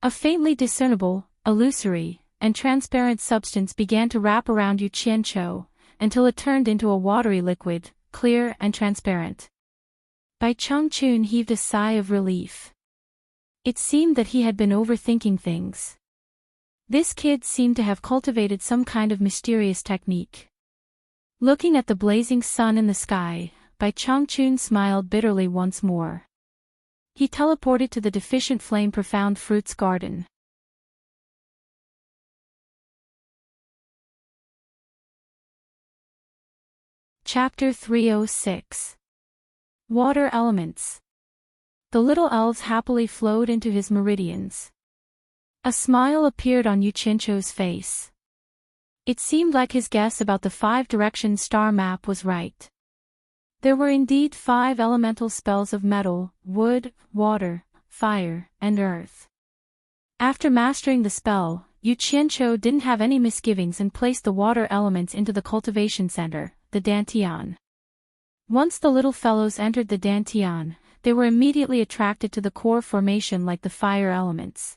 A faintly discernible, illusory, and transparent substance began to wrap around Yu Qianqiu, until it turned into a watery liquid, clear and transparent. Bai Changchun heaved a sigh of relief. It seemed that he had been overthinking things. This kid seemed to have cultivated some kind of mysterious technique. Looking at the blazing sun in the sky, Bai Changchun smiled bitterly once more. He teleported to the deficient flame profound fruits garden. Chapter 306. Water Elements. The little elves happily flowed into his meridians. A smile appeared on Yu Qianqiu's face. It seemed like his guess about the 5-direction star map was right. There were indeed 5 elemental spells of metal, wood, water, fire, and earth. After mastering the spell, Yu Qianqiu didn't have any misgivings and placed the water elements into the cultivation center, the Dantian. Once the little fellows entered the Dantian, they were immediately attracted to the core formation like the fire elements.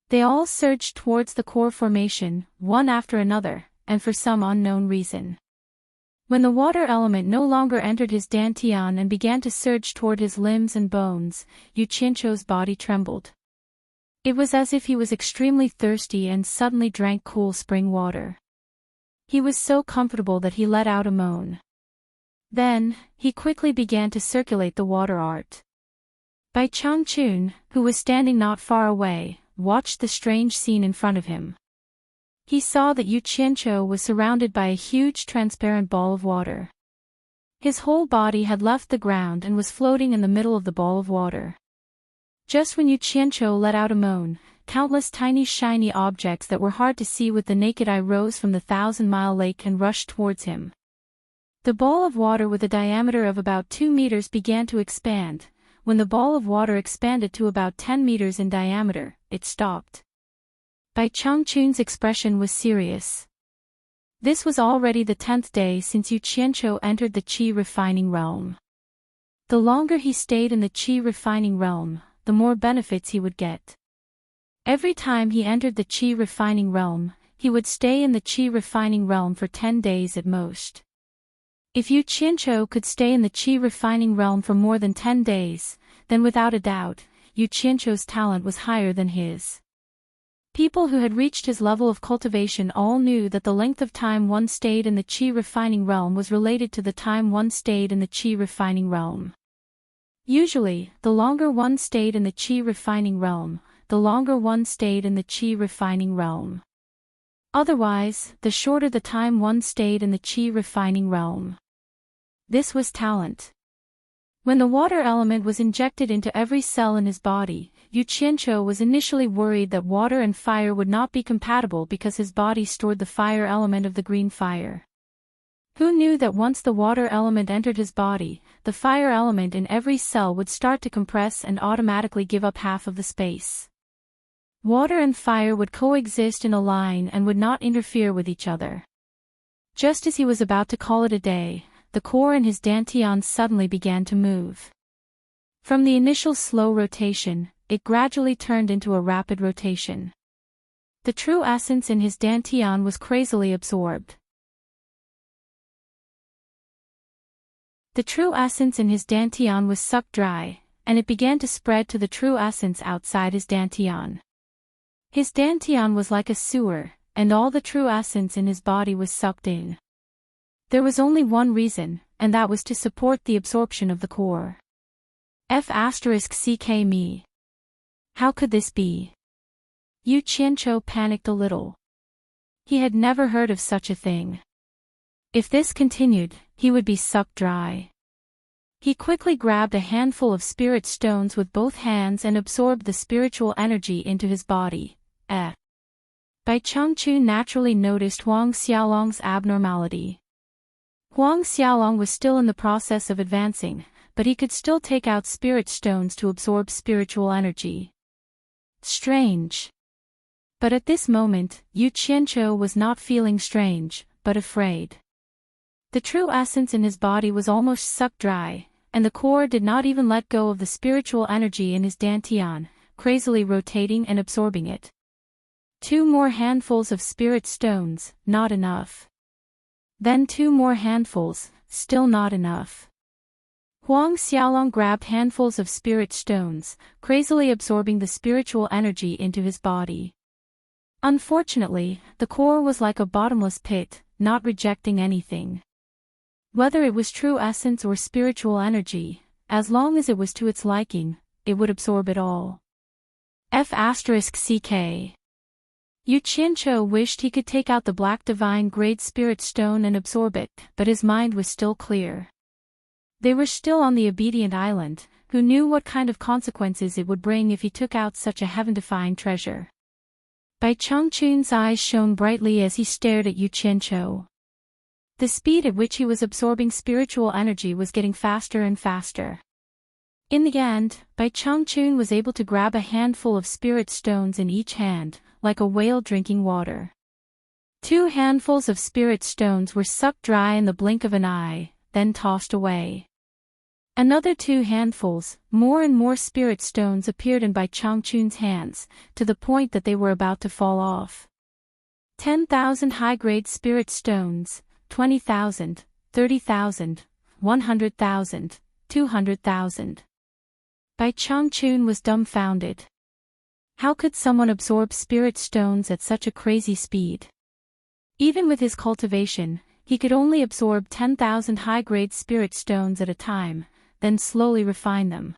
They all surged towards the core formation, one after another, and for some unknown reason. When the water element no longer entered his Dantian and began to surge toward his limbs and bones, Yuqiancho's body trembled. It was as if he was extremely thirsty and suddenly drank cool spring water. He was so comfortable that he let out a moan. Then, he quickly began to circulate the water art. Bai Changchun, who was standing not far away, watched the strange scene in front of him. He saw that Yuqiancho was surrounded by a huge transparent ball of water. His whole body had left the ground and was floating in the middle of the ball of water. Just when Yuqiancho let out a moan, countless tiny shiny objects that were hard to see with the naked eye rose from the 1,000-mile lake and rushed towards him. The ball of water with a diameter of about 2 meters began to expand. When the ball of water expanded to about 10 meters in diameter, it stopped. Bai Changchun's expression was serious. This was already the 10th day since Yuqiancho entered the Qi refining realm. The longer he stayed in the Qi refining realm, the more benefits he would get. Every time he entered the Qi refining realm, he would stay in the Qi refining realm for 10 days at most. If Yuqiancho could stay in the Qi refining realm for more than 10 days, then without a doubt, Yuqiancho's talent was higher than his. People who had reached his level of cultivation all knew that the length of time one stayed in the Qi refining realm was related to the time one stayed in the Qi refining realm. Usually, the longer one stayed in the Qi refining realm, the longer one stayed in the Qi refining realm. Otherwise, the shorter the time one stayed in the Qi refining realm. This was talent. When the water element was injected into every cell in his body, Yuqiancho was initially worried that water and fire would not be compatible because his body stored the fire element of the green fire. Who knew that once the water element entered his body, the fire element in every cell would start to compress and automatically give up half of the space. Water and fire would coexist in a line and would not interfere with each other. Just as he was about to call it a day, the core in his Dantian suddenly began to move. From the initial slow rotation, it gradually turned into a rapid rotation. The true essence in his Dantian was crazily absorbed. The true essence in his Dantian was sucked dry, and it began to spread to the true essence outside his Dantian. His Dantian was like a sewer, and all the true essence in his body was sucked in. There was only one reason, and that was to support the absorption of the core. F***ck me. How could this be? Yuqiancho panicked a little. He had never heard of such a thing. If this continued, he would be sucked dry. He quickly grabbed a handful of spirit stones with both hands and absorbed the spiritual energy into his body. Bai Changchun naturally noticed Huang Xiaolong's abnormality. Huang Xiaolong was still in the process of advancing, but he could still take out spirit stones to absorb spiritual energy. Strange. But at this moment, Yuqiancho was not feeling strange, but afraid. The true essence in his body was almost sucked dry, and the core did not even let go of the spiritual energy in his Dantian, crazily rotating and absorbing it. 2 more handfuls of spirit stones, not enough. Then 2 more handfuls, still not enough. Huang Xiaolong grabbed handfuls of spirit stones, crazily absorbing the spiritual energy into his body. Unfortunately, the core was like a bottomless pit, not rejecting anything. Whether it was true essence or spiritual energy, as long as it was to its liking, it would absorb it all. F***ck. Yuqiancho wished he could take out the black divine grade spirit stone and absorb it, but his mind was still clear. They were still on the obedient island, who knew what kind of consequences it would bring if he took out such a heaven-defying treasure. Bai Changchun's eyes shone brightly as he stared at Yuqiancho. The speed at which he was absorbing spiritual energy was getting faster and faster. In the end, Bai Changchun was able to grab a handful of spirit stones in each hand, like a whale drinking water. 2 handfuls of spirit stones were sucked dry in the blink of an eye, then tossed away. Another 2 handfuls, more and more spirit stones appeared in Bai Changchun's hands, to the point that they were about to fall off. 10,000 high-grade spirit stones, 20,000, 30,000, 100,000, 200,000. Bai Changchun was dumbfounded. How could someone absorb spirit stones at such a crazy speed? Even with his cultivation, he could only absorb 10,000 high-grade spirit stones at a time, then slowly refine them.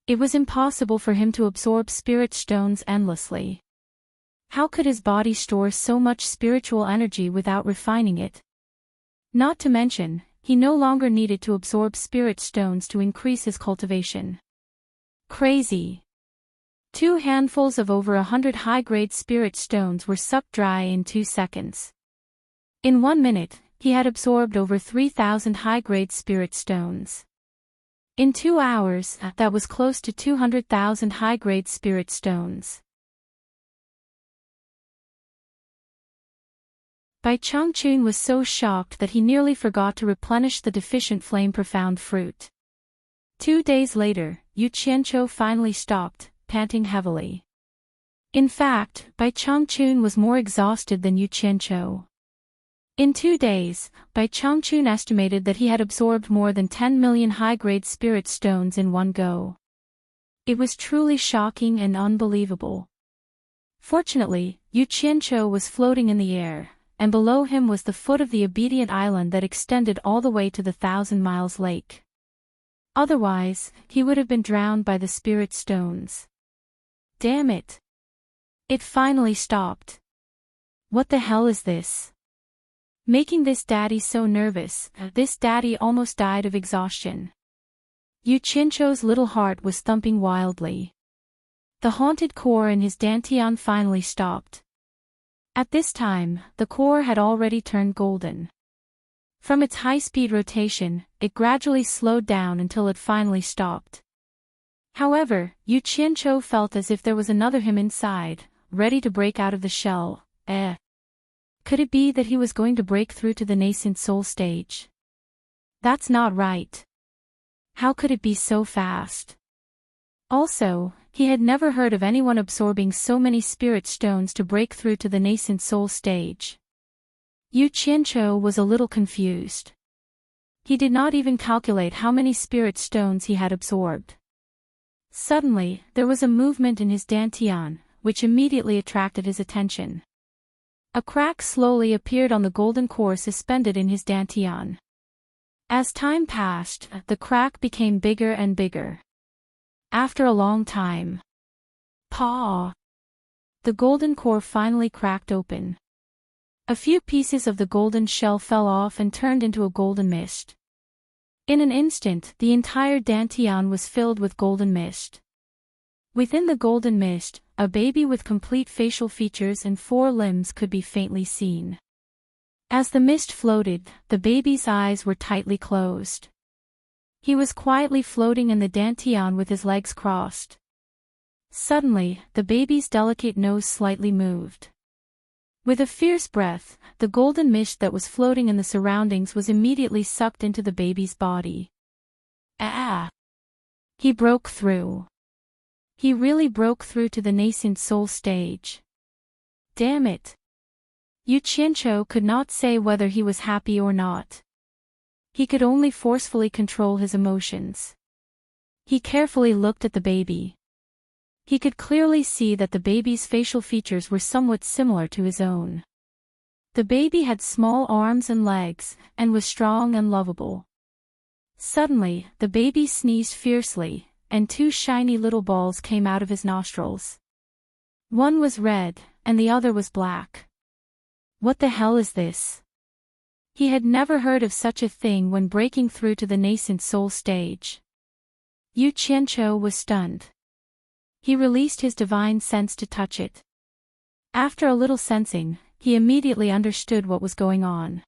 It was impossible for him to absorb spirit stones endlessly. How could his body store so much spiritual energy without refining it? Not to mention, he no longer needed to absorb spirit stones to increase his cultivation. Crazy. 2 handfuls of over 100 high-grade spirit stones were sucked dry in 2 seconds. In 1 minute, he had absorbed over 3,000 high-grade spirit stones. In 2 hours, that was close to 200,000 high-grade spirit stones. Bai Changchun was so shocked that he nearly forgot to replenish the deficient flame profound fruit. 2 days later, Yu Qianqiu finally stopped, panting heavily. In fact, Bai Changchun was more exhausted than Yu Qianqiu. In 2 days, Bai Changchun estimated that he had absorbed more than 10 million high-grade spirit stones in one go. It was truly shocking and unbelievable. Fortunately, Yu Qianqiu was floating in the air, and below him was the foot of the obedient island that extended all the way to the 1,000 Miles Lake. Otherwise, he would have been drowned by the spirit stones. Damn it! It finally stopped. What the hell is this? Making this daddy so nervous, this daddy almost died of exhaustion. Yu Qianqiu's little heart was thumping wildly. The haunted core in his dantian finally stopped. At this time, the core had already turned golden. From its high-speed rotation, it gradually slowed down until it finally stopped. However, Yu Qianqiu felt as if there was another him inside, ready to break out of the shell. Could it be that he was going to break through to the nascent soul stage? That's not right. How could it be so fast? Also, he had never heard of anyone absorbing so many spirit stones to break through to the nascent soul stage. Yu Qianqiu was a little confused. He did not even calculate how many spirit stones he had absorbed. Suddenly, there was a movement in his dantian, which immediately attracted his attention. A crack slowly appeared on the golden core suspended in his dantian. As time passed, the crack became bigger and bigger. After a long time, the golden core finally cracked open. A few pieces of the golden shell fell off and turned into a golden mist. In an instant, the entire dantian was filled with golden mist. Within the golden mist, a baby with complete facial features and 4 limbs could be faintly seen. As the mist floated, the baby's eyes were tightly closed. He was quietly floating in the dantian with his legs crossed. Suddenly, the baby's delicate nose slightly moved. With a fierce breath, the golden mist that was floating in the surroundings was immediately sucked into the baby's body. He broke through. He really broke through to the nascent soul stage. Damn it! Yu Qianqiu could not say whether he was happy or not. He could only forcefully control his emotions. He carefully looked at the baby. He could clearly see that the baby's facial features were somewhat similar to his own. The baby had small arms and legs, and was strong and lovable. Suddenly, the baby sneezed fiercely, and 2 shiny little balls came out of his nostrils. One was red, and the other was black. What the hell is this? He had never heard of such a thing when breaking through to the nascent soul stage. Yu Qianqiu was stunned. He released his divine sense to touch it. After a little sensing, he immediately understood what was going on.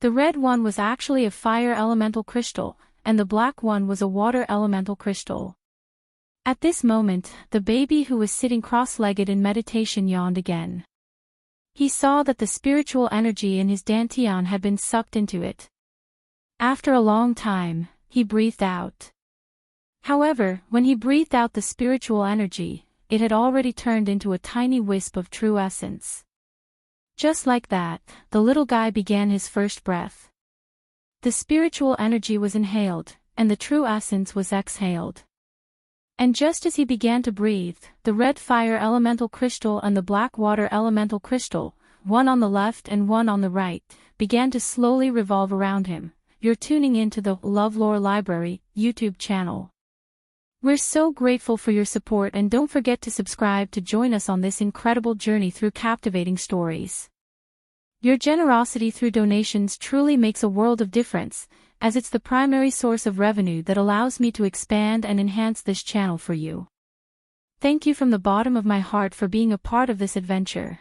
The red one was actually a fire elemental crystal, and the black one was a water elemental crystal. At this moment, the baby who was sitting cross-legged in meditation yawned again. He saw that the spiritual energy in his dantian had been sucked into it. After a long time, he breathed out. However, when he breathed out the spiritual energy, it had already turned into a tiny wisp of true essence. Just like that, the little guy began his first breath. The spiritual energy was inhaled, and the true essence was exhaled. And just as he began to breathe, the red fire elemental crystal and the black water elemental crystal, one on the left and one on the right, began to slowly revolve around him. You're tuning into the LoveLore Library YouTube channel. We're so grateful for your support, and don't forget to subscribe to join us on this incredible journey through captivating stories. Your generosity through donations truly makes a world of difference, as it's the primary source of revenue that allows me to expand and enhance this channel for you. Thank you from the bottom of my heart for being a part of this adventure.